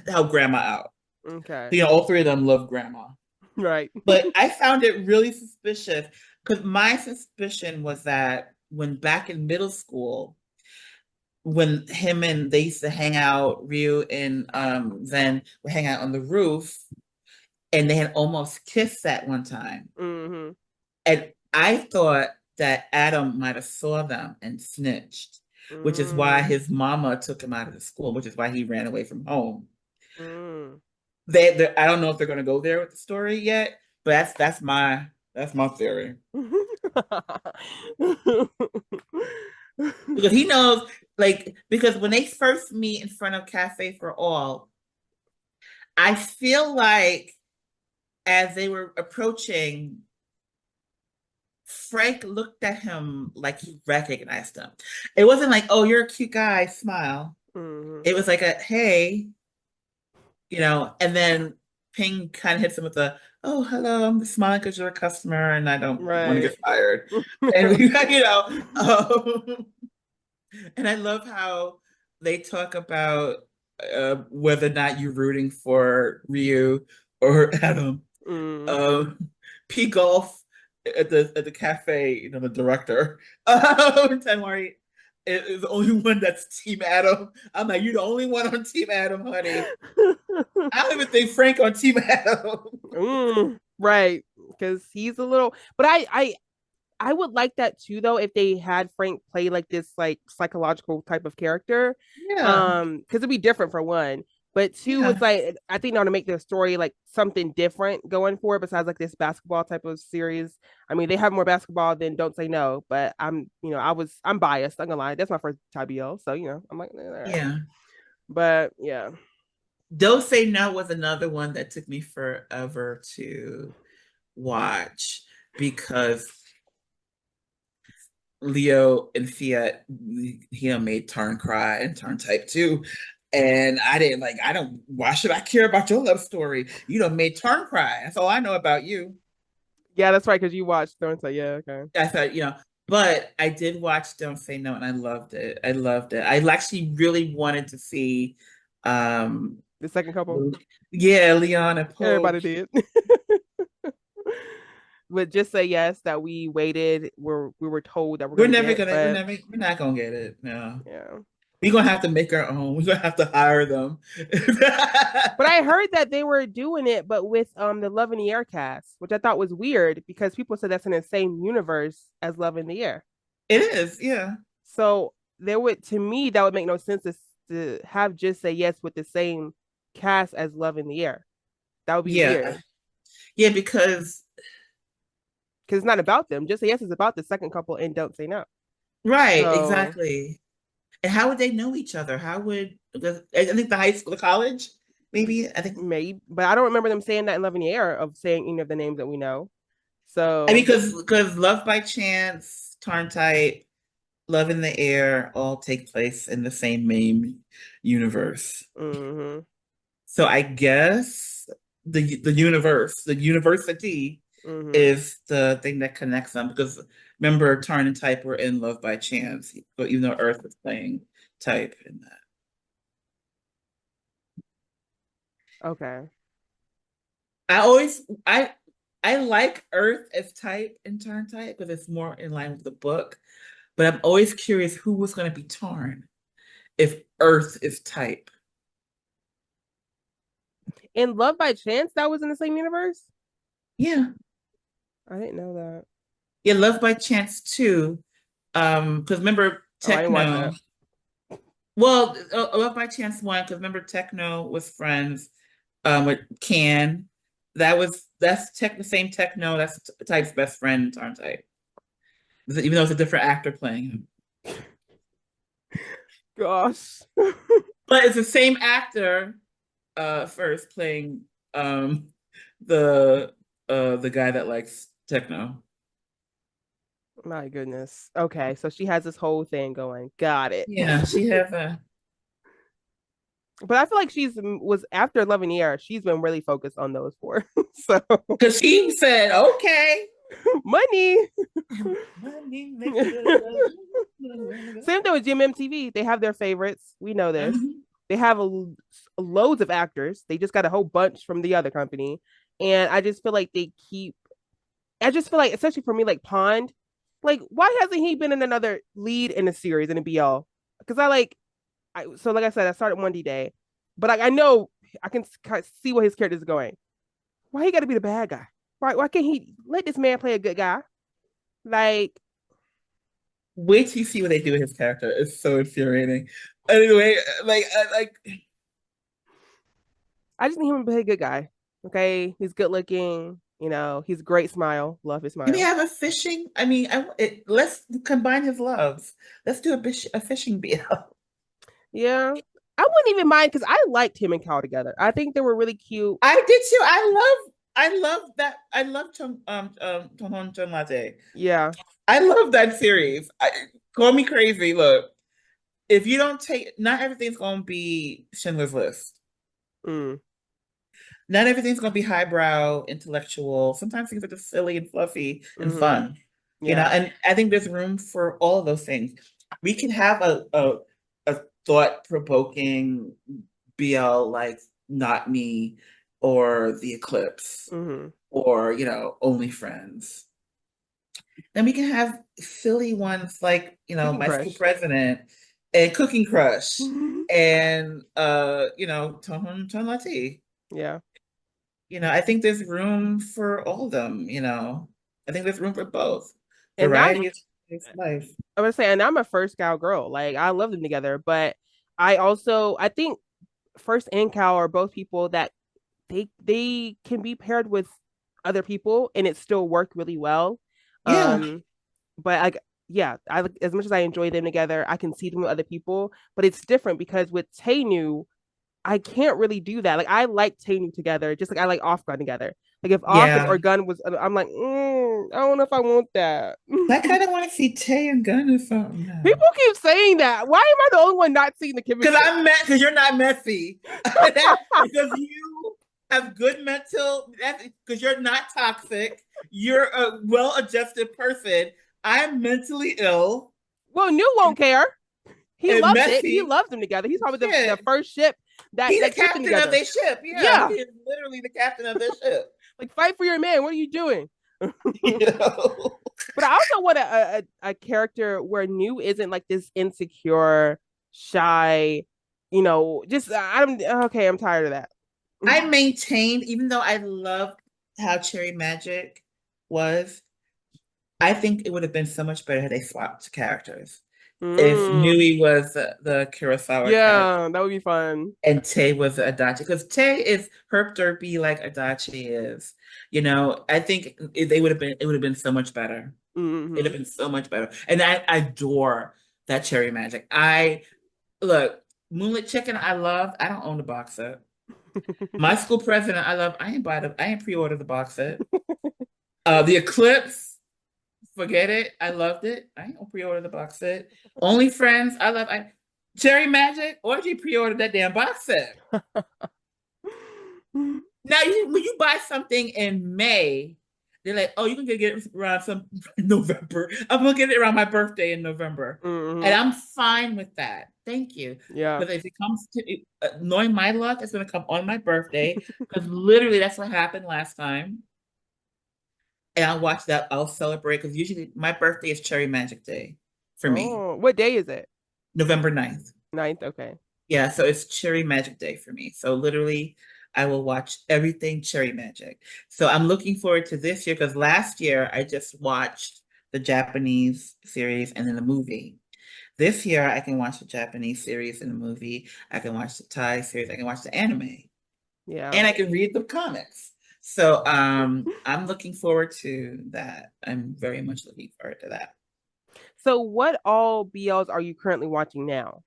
help grandma out. okay. All three of them love grandma. Right. But I found it really suspicious because my suspicion was that when back in middle school, when him and they used to hang out, Ryu and Zen would hang out on the roof, and they had almost kissed that one time. Mm-hmm. And I thought that Adam might have saw them and snitched, which is why Mm, his mama took him out of the school, which is why he ran away from home. mm. I don't know if they're going to go there with the story yet, but that's my theory. Because he knows, like, because when they first meet in front of Cafe for All, I feel like as they were approaching, Frank looked at him like he recognized him. It wasn't like, oh, you're a cute guy, smile. Mm-hmm. It was like a hey, and then Ping kind of hits him with a, oh, hello, I'm just smiling because you're a customer and I don't want to Right. get fired. And and I love how they talk about whether or not you're rooting for Ryu or Adam. Mm. P Golf at the cafe, the director, Tanwari is the only one that's Team Adam. I'm like, you're the only one on Team Adam, honey. I don't even think Frank on Team Adam. Right. Because he's a little, but I would like that too though if they had Frank play like this like psychological type of character. Yeah, Because it'd be different for one. But two, it's yeah, like I think now to make the story like something different going forward besides like this basketball type of series. I mean, they have more basketball than Don't Say No, but I'm biased. I'm gonna lie. That's my first TBL. So, I'm like, all right. yeah. But yeah. Don't Say No was another one that took me forever to watch because Leo and Fiat, made Turn cry and Turn type too. And I don't, why should I care about your love story? You don't made Turn cry. That's all I know about you. Yeah, that's right, because you watched Thorns. So yeah, okay. I thought, but I did watch Don't Say No and I loved it. I loved it. I actually really wanted to see, um, The second couple. yeah, Leon and Poe. Everybody did. But just say yes that we waited. We were told that we're gonna get, but We're not gonna get it. No. yeah. We're gonna have to make our own. We're gonna have to hire them. But I heard that they were doing it, but with the Love in the Air cast, which I thought was weird because people said that's in the same universe as Love in the Air. It is, yeah. So there would, to me, that would make no sense to have just say yes with the same cast as Love in the Air. That would be Yeah. weird Yeah, because because it's not about them. Just say yes is about the second couple and Don't Say No. right, So exactly. And how would they know each other? I think the college, maybe. I think maybe, but I don't remember them saying that in Love in the Air of saying any of the names that we know. I mean, So, because Love by Chance, Tarn Type, Love in the Air all take place in the same main universe. hmm So I guess the university hmm is the thing that connects them because remember Tarn and Type were in Love by Chance, but even though Earth was playing Type in that. okay. I always I like Earth as Type and Tarn Type because it's more in line with the book. But I'm always curious who was going to be Tarn if Earth is Type. In Love by Chance, that was in the same universe? Yeah. I didn't know that. Yeah, Love by Chance too. Because remember Oh, I didn't watch Techno. that. Well, Love by Chance one, because remember Techno was friends with Can. That's the same Techno, that's Type's best friend, Tarn Type. Even though it's a different actor playing him. Gosh. But it's the same actor first playing um the the guy that likes techno. My goodness. Okay, so she has this whole thing going. Got it. Yeah, she have a But I feel like she's was after Love in the Air, she's been really focused on those four. So because she said, okay. money. Money makes the Same thing with Jim MTV. They have their favorites. We know this. Mhm. They have loads of actors. They just got a whole bunch from the other company. And I just feel like they keep I just feel like, especially for me, like Pond, like why hasn't he been in another lead in a series in a BL? Because so like I said, I started one D Day, but like I know I can see where his character is going. Why he got to be the bad guy? Why can't he let this man play a good guy? Like Wait till you see what they do with his character. It's so infuriating. Anyway, like I just need him to play a good guy. Okay, he's good looking. He's a great smile. Love his can we smile. have a fishing? I mean, let's combine his loves. Let's do a fishing BL. Yeah, I wouldn't even mind because I liked him and Cal together. I think they were really cute. I did too. I love that. I love Tonhon Latte. Yeah. I love that series. Call me crazy. Look, if you don't take, not everything's going to be Schindler's List. Mm, Not everything's going to be highbrow, intellectual. Sometimes things are just silly and fluffy and mm-hmm. fun, Yeah. and I think there's room for all of those things. We can have a thought-provoking BL like Not Me or The Eclipse Mm-hmm. or, Only Friends. Then we can have silly ones like, Cooking My School Crush. President and Cooking Crush Mm-hmm. and Tonhon Tonlati. Yeah. I think there's room for all of them, I think there's room for both. And I'm Variety is life. I'm gonna say, and I'm a first Cal girl. Like I love them together, but I think first and Cal are both people that they can be paired with other people and it still work really well. Yeah. But like yeah, I as much as I enjoy them together, I can see them with other people, but it's different because with Tainu, I can't really do that. Like I like Tainu together, just like I like Off Gun together. Like if Off Yeah. or Gun was, I'm like, I don't know if I want that. I kind of want to see Tay and Gunn or something now. People keep saying that. Why am I the only one not seeing the Because chemistry? because you're not messy. Because you have good mental, because you're not toxic. You're a well-adjusted person. I'm mentally ill Well, New won't care. He and loves it. He messy. loves them together. He's probably the Shit. first ship that He's the that kept them captain of together. their ship. Yeah, he Yeah, is literally the captain of their ship. like fight for your man. What are you doing? You know? But I also want a character where New isn't like this insecure, shy, just I'm okay. I'm tired of that. I maintained, even though I loved how Cherry Magic was, I think it would have been so much better had they swapped characters. If Mm, Nui was the Kurosawa character yeah, that would be fun. and Tay was Adachi, because Tay is herp derpy like Adachi is. I think it would have been so much better. It'd Hmm have been so much better. And I adore that Cherry Magic. I look, Moonlit Chicken, I love. I don't own the box set. My School President, I love. I ain't pre-order the box set. The Eclipse, forget it. I loved it. I ain't gonna pre-order the box set. Only Friends, Cherry Magic, orgy pre-ordered that damn box set. Now, when you buy something in May, they're like, "Oh, you can get it around some November." I'm gonna get it around my birthday in November, and Hmm. I'm fine with that. Thank you, Yeah. because if it comes to knowing my luck, it's gonna come on my birthday. Because literally, that's what happened last time, and I'll watch that. I'll celebrate because usually my birthday is Cherry Magic Day for me, Oh, what day is it? November 9th. Ninth. Okay. Yeah, so it's Cherry Magic Day for me. So literally, I will watch everything Cherry Magic. So I'm looking forward to this year because last year I just watched the Japanese series and then the movie. This year I can watch the Japanese series and the movie. I can watch the Thai series. I can watch the anime, Yeah. and I can read the comics. So I'm looking forward to that. I'm very much looking forward to that. So, what all BLs are you currently watching now?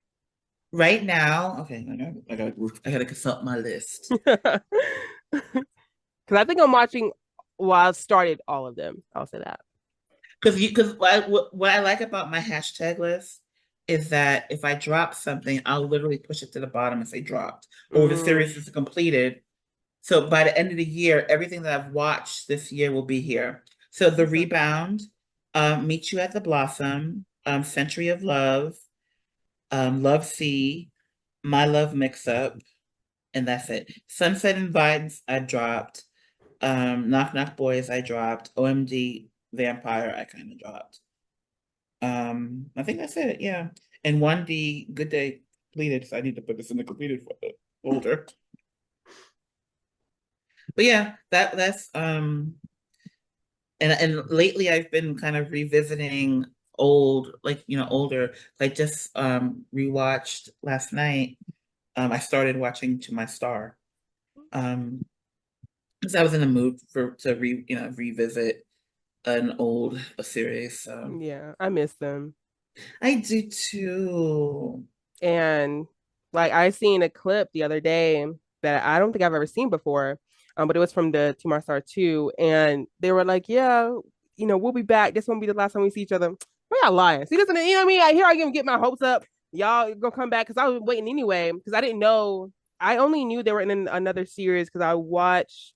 Right now, okay, I gotta consult my list. Because I think I'm watching. Well, I started all of them. I'll say that. Because what I like about my hashtag list is that if I drop something, I'll literally push it to the bottom and say dropped, or the Mm, series is completed. So by the end of the year, everything that I've watched this year will be here. So The okay. Rebound, Meet You at the Blossom, Century of Love, Love Sea, My Love Mix Up, and that's it. Sunset and Vibes, I dropped. Knock Knock Boys, I dropped. OMG Vampire, I kind of dropped. I think that's it. Yeah. And 1D Good Day completed, so I need to put this in the completed folder. But yeah, that's and lately I've been kind of revisiting old, like older. I just rewatched last night. I started watching To My Star. Um, because I was in the mood for to revisit an old a series. So Yeah, I miss them. I do too. And like I seen a clip the other day that I don't think I've ever seen before, but it was from the Two My Star 2, and they were like, "Yeah, we'll be back. This won't be the last time we see each other." We're not lying. See, listen, you know what I mean? I hear I can get my hopes up. Y'all gonna come back because I was waiting anyway because I didn't know. I only knew they were in another series because I watched.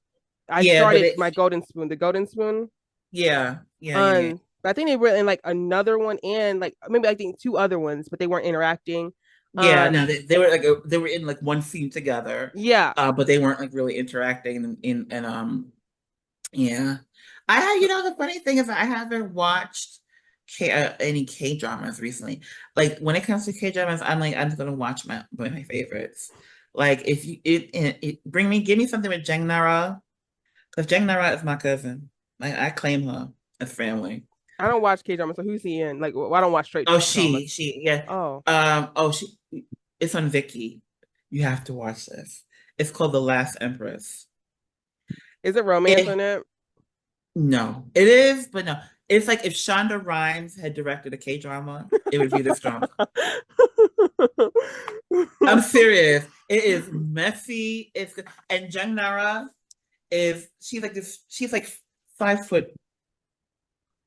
I Yeah, but started it my Golden Spoon, the Golden Spoon. yeah. But I think they were in like another one and like maybe I think two other ones, but they weren't interacting. Yeah, no, Um, they were like they were in like one scene together, yeah. but they weren't like really interacting in and yeah. The funny thing is I haven't watched any K dramas recently. Like when it comes to K dramas, I'm just gonna watch my favorites. Like if you give me something with Jang Nara, because Jang Nara is my cousin. Like I claim her as family. I don't watch K drama, so who's he in? Like, well, I don't watch straight Oh, dramas. yeah. Oh, Oh, it's on Viki. You have to watch this. It's called The Last Empress. is it romance It, in it? no, it is, but no. It's like if Shonda Rhimes had directed a K-drama, it would be this drama. I'm serious. It is messy. And Jung Nara she's like this, she's like 5 foot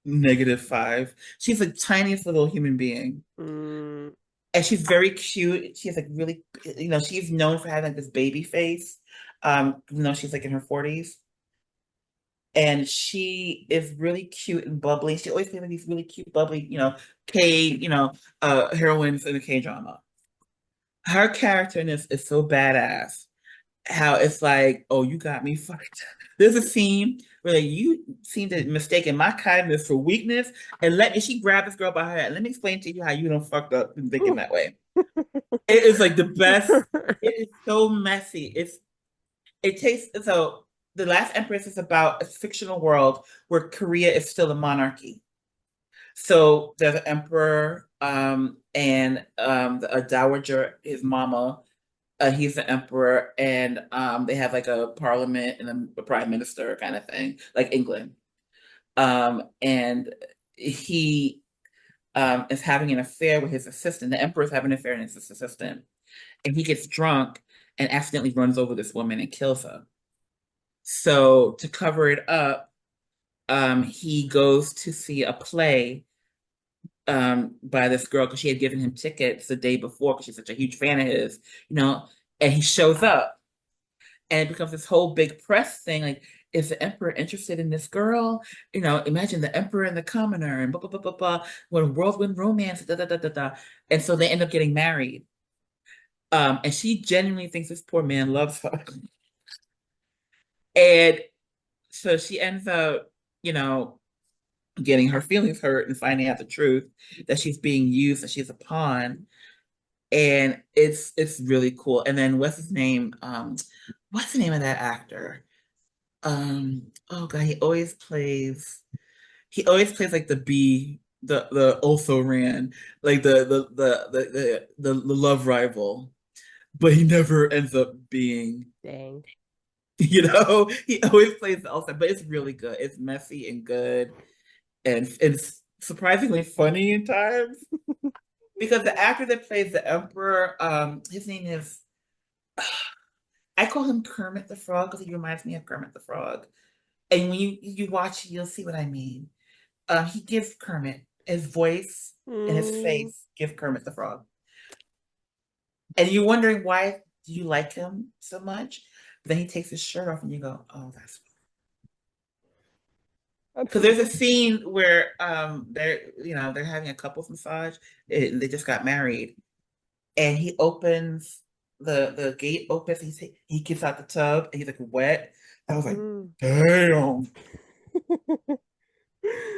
-5. She's the tiniest little human being. Mm, And she's very cute. She's like really, she's known for having like this baby face. She's like in her 40s. And she is really cute and bubbly. She always plays like these really cute, bubbly, heroines in a K drama. Her character in this is so badass. How it's like, oh, you got me fucked. There's a scene where like, you seem to mistaken my kindness for weakness, and she grabbed this girl by her head. Let me explain to you how you don't fucked up and thinking that way. It is like the best. It is so messy. It takes so The Last Empress is about a fictional world where Korea is still a monarchy. So there's an emperor, and a dowager, his mama. He's the emperor, and they have like a parliament and a prime minister kind of thing, like England. And he is having an affair with his assistant. The emperor is having an affair with his assistant, and he gets drunk and accidentally runs over this woman and kills her. So to cover it up, he goes to see a play by this girl because she had given him tickets the day before because she's such a huge fan of his, you know, and he shows up and it becomes this whole big press thing like, is the emperor interested in this girl? You know, imagine the emperor and the commoner and blah blah blah blah blah. When whirlwind romance, da da da da da. And so they end up getting married. And she genuinely thinks this poor man loves her. And so she ends up, you know, getting her feelings hurt and finding out the truth that she's being used, that she's a pawn. And it's really cool. And then what's the name of that actor? Oh God, he always plays like the also ran, like the love rival, but he never ends up being, Dang. he always plays the also, but it's really good. It's messy and good, and it's surprisingly funny in times because the actor that plays the emperor, his name is, I call him Kermit the Frog because he reminds me of Kermit the Frog. And when you watch, you'll see what I mean. He gives Kermit his voice and his Mm, face give Kermit the Frog. And you're wondering why do you like him so much? But then he takes his shirt off and you go, oh, that's that's because there's a scene where they're having a couples massage. They just got married, and he opens the gate opens. He gets out the tub and he's like wet. I was like, mm. damn.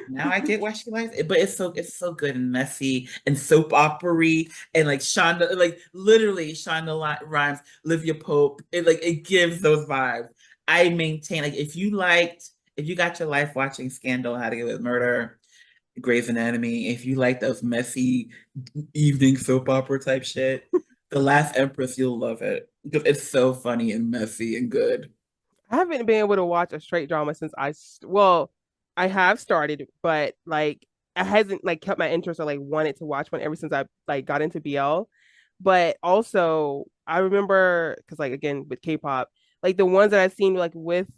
Now I get why she likes it, but it's so good and messy and soap opery and like Shonda, like literally Shonda Rhimes, Olivia Pope. It gives those vibes. I maintain like if you got your life watching Scandal, How to Get Away with Murder, Grey's Anatomy, if you like those messy evening soap opera type shit, The Last Empress, you'll love it because it's so funny and messy and good. I haven't been able to watch a straight drama since well, I have started, but like I hasn't like kept my interest or like wanted to watch one ever since I like got into BL. But also I remember because like again with K-pop, like the ones that I've seen like with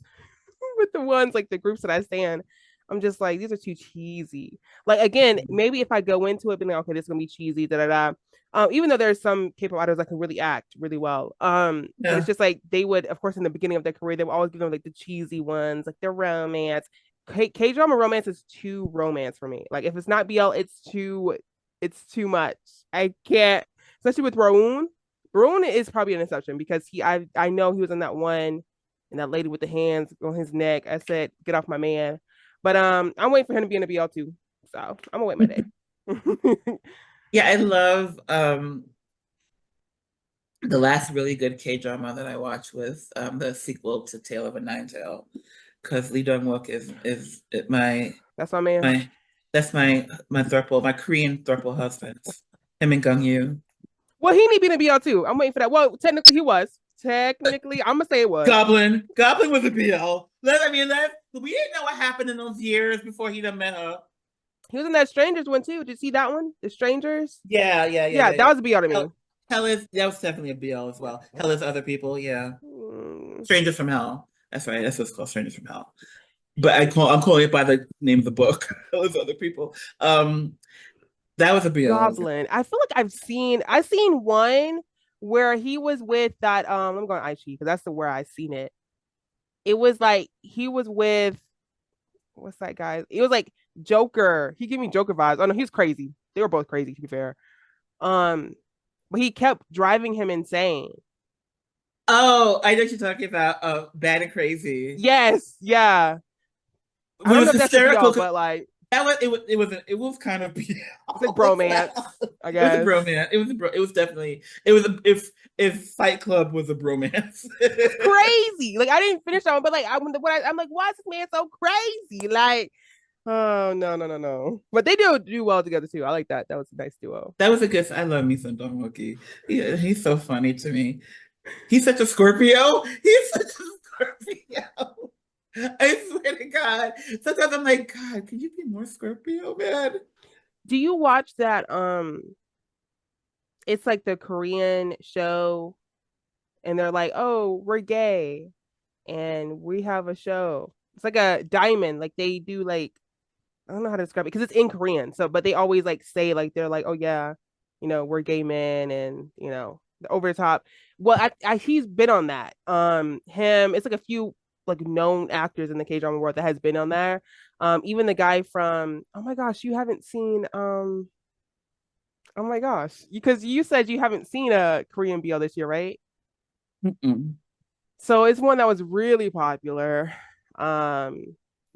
with the ones like the groups that I stand, I'm just like these are too cheesy. Like again, maybe if I go into it being like, okay, this is gonna be cheesy, da da da. Even though there's some K-pop idols that can really act really well. But it's Yeah. just like they would, of course, in the beginning of their career, they would always give them like the cheesy ones, like the romance. K drama romance is too romance for me. Like if it's not BL, it's too much. I can't, especially with Raoun. Raoun is probably an exception because I know he was in that one and that lady with the hands on his neck. I said, get off my man. But I'm waiting for him to be in the BL too. So I'm gonna wait my day. Yeah, I love the last really good K drama that I watched was the sequel to Tale of a Nine Tail, because Lee Dong Wook is That's my man. my that's my throuple, my Korean throuple husbands, him and Gung Yu. Well, he need to be in the BL too. I'm waiting for that. Well, technically he was. Technically, I'm gonna say it was. Goblin was a BL. We didn't know what happened in those years before he done met her. He was in that Strangers one too. Did you see that one? The Strangers. Yeah, yeah, yeah, Yeah, yeah, that yeah. was a BL to me. Hell is that was definitely a BL as well. Hell is other people, yeah. Mm, Strangers from Hell. That's right. That's what's called, Strangers from Hell. But I'm calling it by the name of the book. Those other people. That was a BL. Goblin. I feel like I've seen one where he was with that. I'm going Aichi because that's the where I seen it. It was like he was with what's that guy? It was like Joker. He gave me Joker vibes. Oh no, he's crazy. They were both crazy to be fair. Um, but he kept driving him insane. Oh, I know what you're talking about. Bad and Crazy. Yes, yeah. It I don't know was if that's a hysterical BL, 'cause but like it was kind of it's like BL as bromance, well. I It was a guess. bromance. It was definitely it was a, if Fight Club was a bromance. It's crazy. Like I didn't finish that one, but like I'm like, why is this man so crazy? Like, oh no, no, no, no. But they do well together too. I like that. That was a nice duo. That was a good. I love me some Don Wookie. Yeah, he's so funny to me. He's such a Scorpio. He's such a Scorpio. I swear to God. Sometimes I'm like, God, could you be more Scorpio, man? Do you watch that? It's like the Korean show, and they're like, "Oh, we're gay, and we have a show." It's like a diamond. Like they do like I don't know how to describe it because it's in Korean. So, but they always like say like they're like, oh yeah, we're gay men and over the top. Well, he's been on that. Him, it's like a few like known actors in the K drama world that has been on there. Even the guy from oh my gosh, you haven't seen oh my gosh, because you said you haven't seen a Korean BL this year, right? Mm-mm. So it's one that was really popular.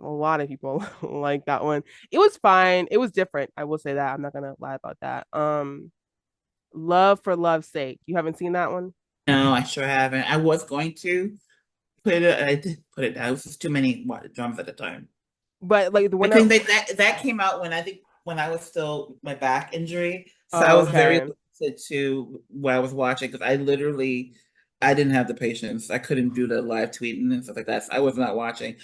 A lot of people like that one. It was fine. It was different. I will say that. I'm not gonna lie about that. Love for Love's Sake. You haven't seen that one? No, I sure haven't. I was going to put it. I did put it down. It was just too many drums at the time. But like the I one that think that came out when I think when I was still my back injury, so I oh, was very okay. limited to what I was watching because I didn't have the patience. I couldn't do the live tweeting and stuff like that. So I was not watching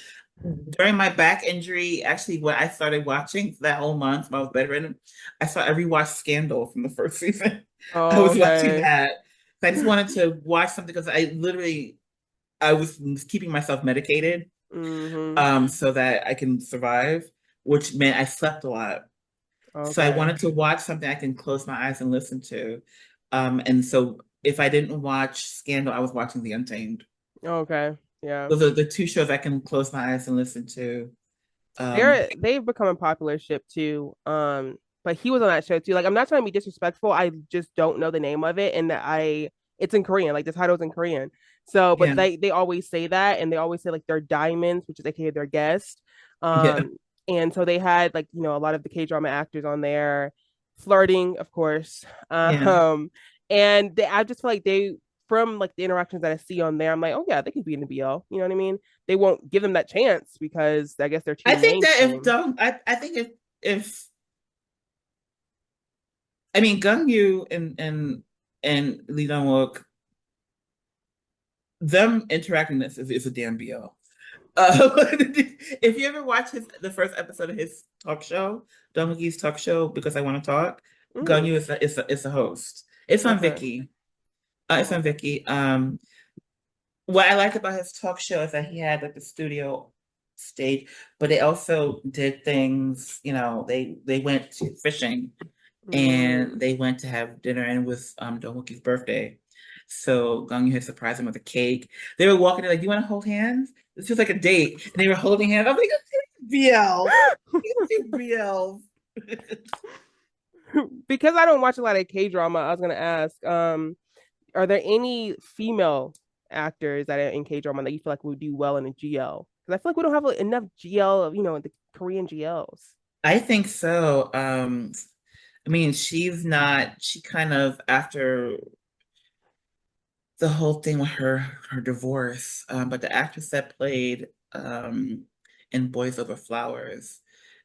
during my back injury. Actually, when I started watching that whole month, when I was bedridden, I rewatched Scandal from the first season. I Oh, was watching okay. that. I just wanted to watch something because I was keeping myself medicated Mm-hmm. so that I can survive, which meant I slept a lot. So I Okay. wanted to watch something I can close my eyes and listen to. And so if I didn't watch Scandal, I was watching The Untamed. Okay. Yeah. Those are the two shows I can close my eyes and listen to. Um, They've become a popular ship too. But he was on that show too. Like I'm not trying to be disrespectful. I just don't know the name of it, and it's in Korean. Like the title's in Korean. So, but yeah, they always say that, and they always say like they're diamonds, which is aka their guest. yeah, And so they had like a lot of the K drama actors on there, flirting, of course. yeah. And I just feel like they from like the interactions that I see on there, I'm like, oh yeah, they could be in the BL. You know what I mean? They won't give them that chance because I guess they're too I think that if mainstream. Dong, I think if I mean Gung Yu and Lee Dong Wook, them interacting this is a damn BL. If you ever watch the first episode of his talk show, Don McGee's talk show, Because I Want to Talk, Mm, Ganyu is a host. It's on okay. Viki. It's on Oh. Viki. What I liked about his talk show is that he had like the studio stage, but they also did things. They went to fishing and Mm. they went to have dinner, and it was Don Wookie's birthday. So Gong had surprised him with a cake. They were walking in like, "You want to hold hands?" This was like a date, and they were holding hands. I'm like, BL, BL. Because I don't watch a lot of K drama, I was gonna ask, are there any female actors that are in K drama that you feel like would do well in a GL? Because I feel like we don't have like, enough GL of the Korean GLs. I think so. I mean, she's not. She kind of after the whole thing with her divorce. But the actress that played in Boys Over Flowers,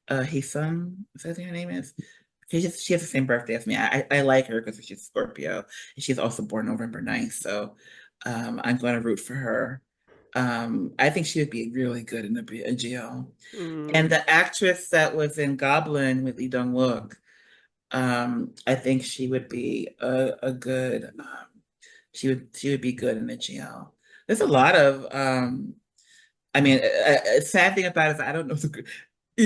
Haesung, is that what her name is? She has the same birthday as me. I like her because she's Scorpio and she's also born November 9th. So I'm going to root for her. I think she would be really good in a GL. And Mm, the actress that was in Goblin with Lee Dong Wook, I think she would be a good she would be good in the GL. There's a lot of I mean, a sad thing about it is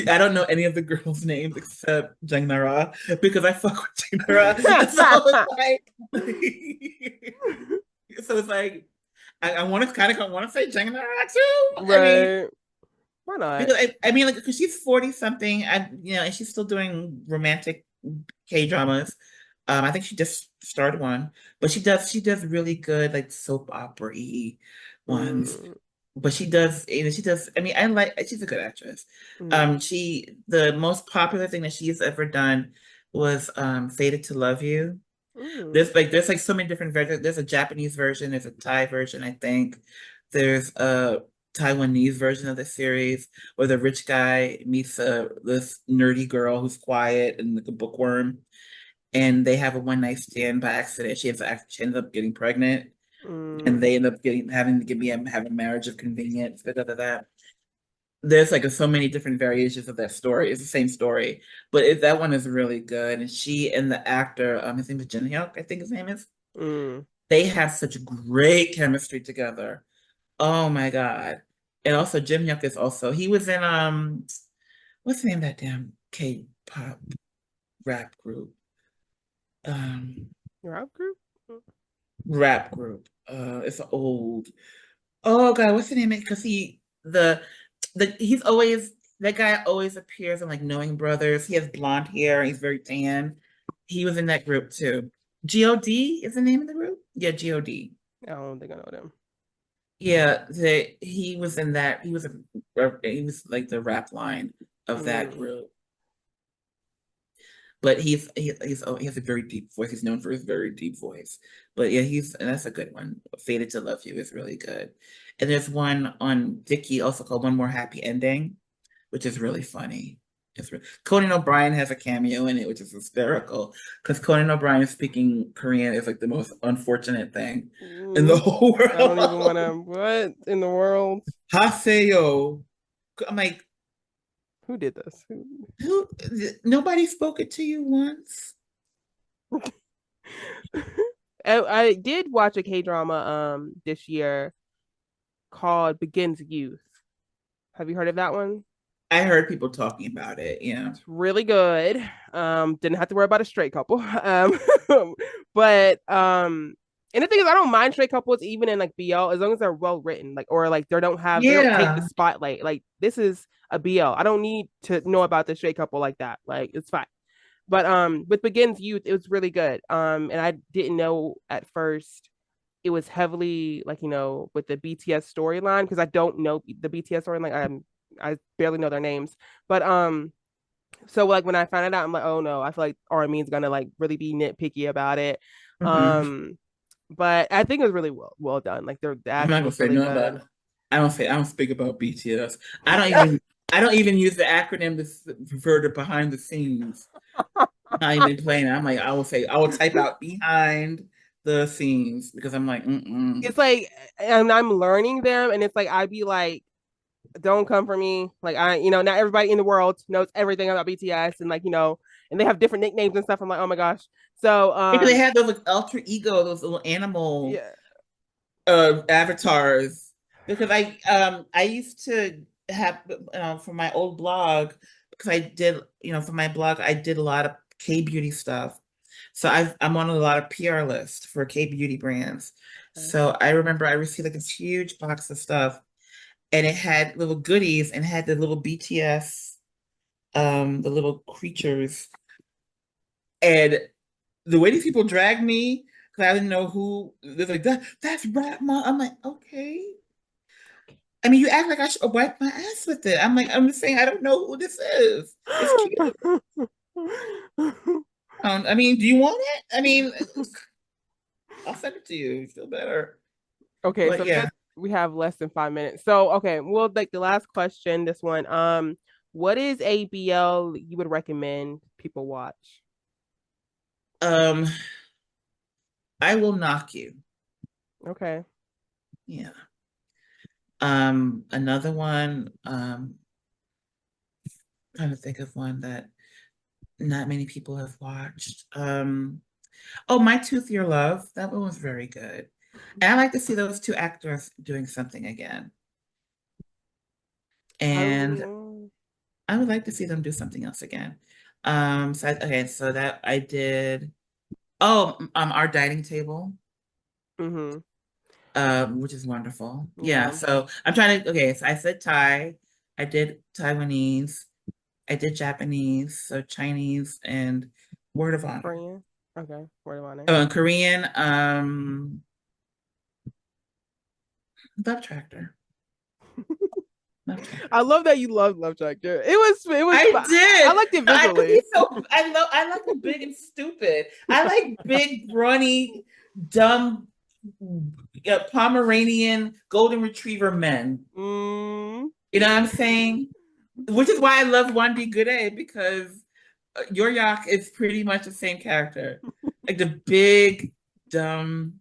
I don't know any of the girls' names except Jang Nara because I fuck with Jang Nara. So it's like I want to kind of want to say Jang Nara too. I mean, right. Why not? because I mean, like, because she's 40 something, and and she's still doing romantic K dramas. I think she just started one, but she does really good like soap opera-y ones. Mm, But she does. I mean, she's a good actress. mm, The most popular thing that she's ever done was Fated to Love You. mm, There's like so many different versions. There's a Japanese version, there's a Thai version, I think. There's a Taiwanese version of the series where the rich guy meets this nerdy girl who's quiet and like a bookworm, and they have a one night stand by accident. She ends up getting pregnant, and mm, they end up getting having to give me have a marriage of convenience. That. There's like so many different variations of that story. It's the same story, but that one is really good. And she and the actor, his name is Jin Hyuk, I think his name is. mm. They have such great chemistry together. Oh my God. And also Jim Young is also, he was in what's the name of that damn K-pop rap group? Um Rap group? Rap group. It's an old, oh god, what's the name of it? Because he's always, that guy always appears in like Knowing Brothers. He has blonde hair, he's very tan. He was in that group too. God is the name of the group? Yeah, God. I don't think I know them. Yeah, he was in that. He was like the rap line of that Mm. group. But he has a very deep voice. He's known for his very deep voice. But yeah, and that's a good one. Faded to Love You is really good. And there's one on Vicky also called One More Happy Ending, which is really funny. Conan O'Brien has a cameo in it, which is hysterical because Conan O'Brien speaking Korean is like the most unfortunate thing in the Mm. whole I don't even want world. to. What in the world? Haseyo. I'm like, Who did this? who? Nobody spoke it to you once? I did watch a K drama this year called Begins Youth. Have you heard of that one? I heard people talking about it. Yeah. It's really good. Didn't have to worry about a straight couple. But and the thing is I don't mind straight couples even in like BL as long as they're well written, like or like they don't take the Yeah. spotlight. Like this is a BL. I don't need to know about the straight couple like that. Like it's fine. But with Begins Youth, it was really good. And I didn't know at first it was heavily like, with the BTS storyline because I don't know the BTS storyline. I barely know their names. But so like when I found it out, I'm like, oh no, I feel like Armin's gonna like really be nitpicky about it. Mhm. Um, but I think it was really well done. Like the I'm not acting gonna was say really no good. about. I don't speak about BTS. I don't even. I don't even use the acronym to refer to behind the scenes. I'm not even playing it. I'm like, I will type out behind the scenes because I'm like, mm-mm. It's like, and I'm learning them, and it's like I'd be like, don't come for me. Like not everybody in the world knows everything about BTS, and like and they have different nicknames and stuff. I'm like, oh my gosh. So Because they have those like alter ego, those little animal yeah. avatars. Because I used to have for my old blog because I did for my blog I did a lot of K beauty stuff. So I'm on a lot of PR lists for K beauty brands. So I remember I received like this huge box of stuff and it had little goodies and had the little BTS the little creatures and the way these people dragged me because I didn't know who they're like that's Rat Mom. I'm like, okay. I mean, you act like I should wipe my ass with it. I'm like, I'm just saying I don't know who this is. It's cute. I mean, do you want it? I mean, I'll send it to you. You feel better. Okay, But so yeah, we have less than 5 minutes. So okay, well, like the last question, this one. What is a BL you would recommend people watch? um, I will knock you. Okay. Yeah. Another one, trying to think of one that not many people have watched. Oh, My Tooth, Your Love. That one was very good. And I like to see those two actors doing something again. I And mm-hmm. I would like to see them do something else again. Okay, so that I did. Oh, Our Dining Table, which is wonderful. Yeah, Yeah. so I'm trying to. Okay, so I said Thai, I did Taiwanese, I did Japanese, so Chinese and Word of Honor. Korean. Okay. Word of honor. Oh, and Korean, Love Tractor. Love I Tractor. love that you love Love Tractor. It was I fun. I did. liked it I could be visually. so. I like the big and stupid. I like big, brawny, dumb, Pomeranian, golden retriever men. Mm. You know what I'm saying? Which is why I love Wandy Good because Your Yak is pretty much the same character, like the big, dumb.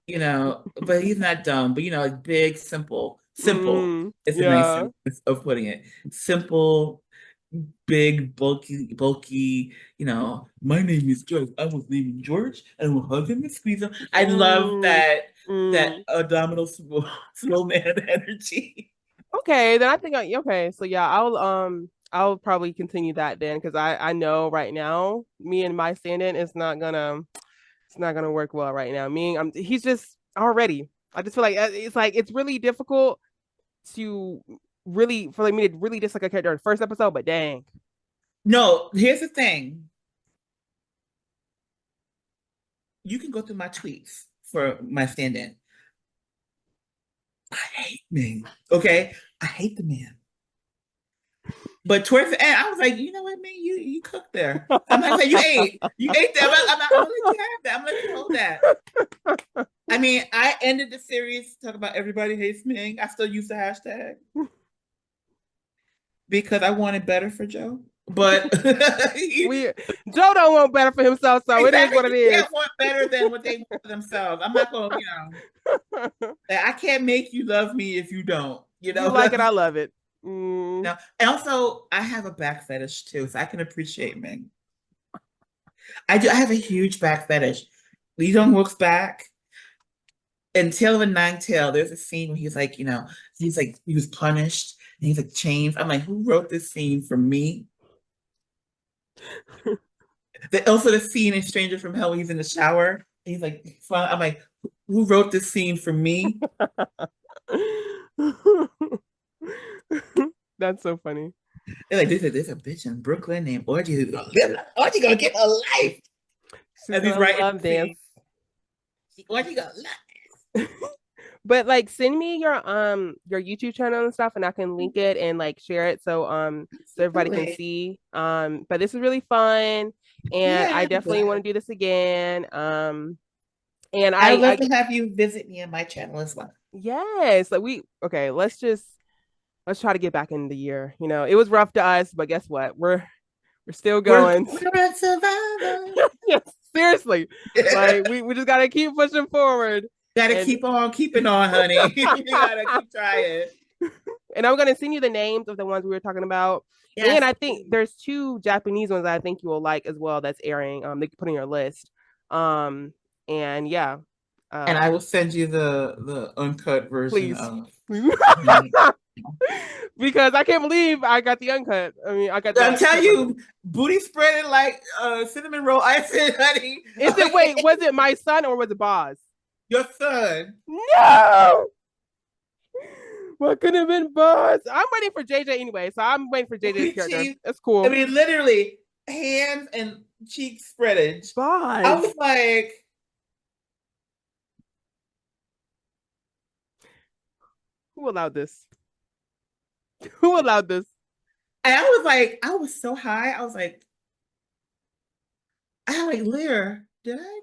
But he's not dumb. But like big, simple. Simple Mm. is a nice Yeah. way of putting it. Simple, big, bulky, my name is George. I was named George, and we'll hug him and squeeze him. I love Mm. that Mm. abdominal slow man energy. Okay, then I think okay. So yeah, I'll probably continue that then because I know right now me and my stand-in is not gonna it's not gonna work well right now. Me, he's just already. I just feel like it's really difficult to really for like me to really dislike a character in the first episode, but dang. No, here's the thing. You can go through my tweets for my stand-in. I hate Ming. Okay, I hate the man. But towards the end, I was like, you know what, Ming, you cooked there. I'm not saying you ate that. I'm gonna let you have that. I'm gonna let you hold that. I mean, I ended the series talking about everybody hates Ming. I still use the hashtag because I wanted better for Joe. But we Joe don't want better for himself, so it is exactly, what it you is. can't want better than what they want for themselves. I'm not gonna, I can't make you love me if you don't. You like it, I love it. Mm. No. And also, I have a back fetish too, so I can appreciate Ming. I do. I have a huge back fetish. Lee Dong looks back. In Tale of a Nine Tail, there's a scene where he's like, he was punished and he's like chains. I'm like, who wrote this scene for me? Also the scene in Stranger from Hell when he's in the shower. And he's like, I'm like, who wrote this scene for me? That's so funny. They're like, there's a bitch in Brooklyn named Orgy who's gonna live. Orgy gonna get a life. She's As he's gonna writing love the dance. scene. Orgy gonna But like send me your YouTube channel and stuff and I can link it and like share it so everybody can Absolutely. see. But this is really fun and I Yeah, I'm definitely want glad. to do this again. And I would love I to have you visit me on my channel as well. yes, like we okay, let's try to get back in the year. You know, it was rough to us, but guess what? We're still going. We're a survivor. Yes, seriously. Like we just gotta keep pushing forward. Gotta And keep on keeping on, honey. You gotta keep trying. and I'm gonna send you the names of the ones we were talking about. And Yes, I think please. there's two Japanese ones that I think you will like as well that's airing. They can put on your list. Um, and yeah, And uh, I will send you the uncut version please. of Because honey. I can't believe I got the uncut. I mean, I got the I'm telling uncut version. you, booty spreading like cinnamon roll icing, honey. Is it wait? Was it my son or was it Boz? Your son. No. What could have been Boz? I'm waiting for JJ anyway, so I'm waiting for JJ's Booty character. cheeks. That's I cool. mean, literally, hands and cheek spreadage. I Boz. was like, Who allowed this? Who allowed this? and I was so high. I was like, Lear, did I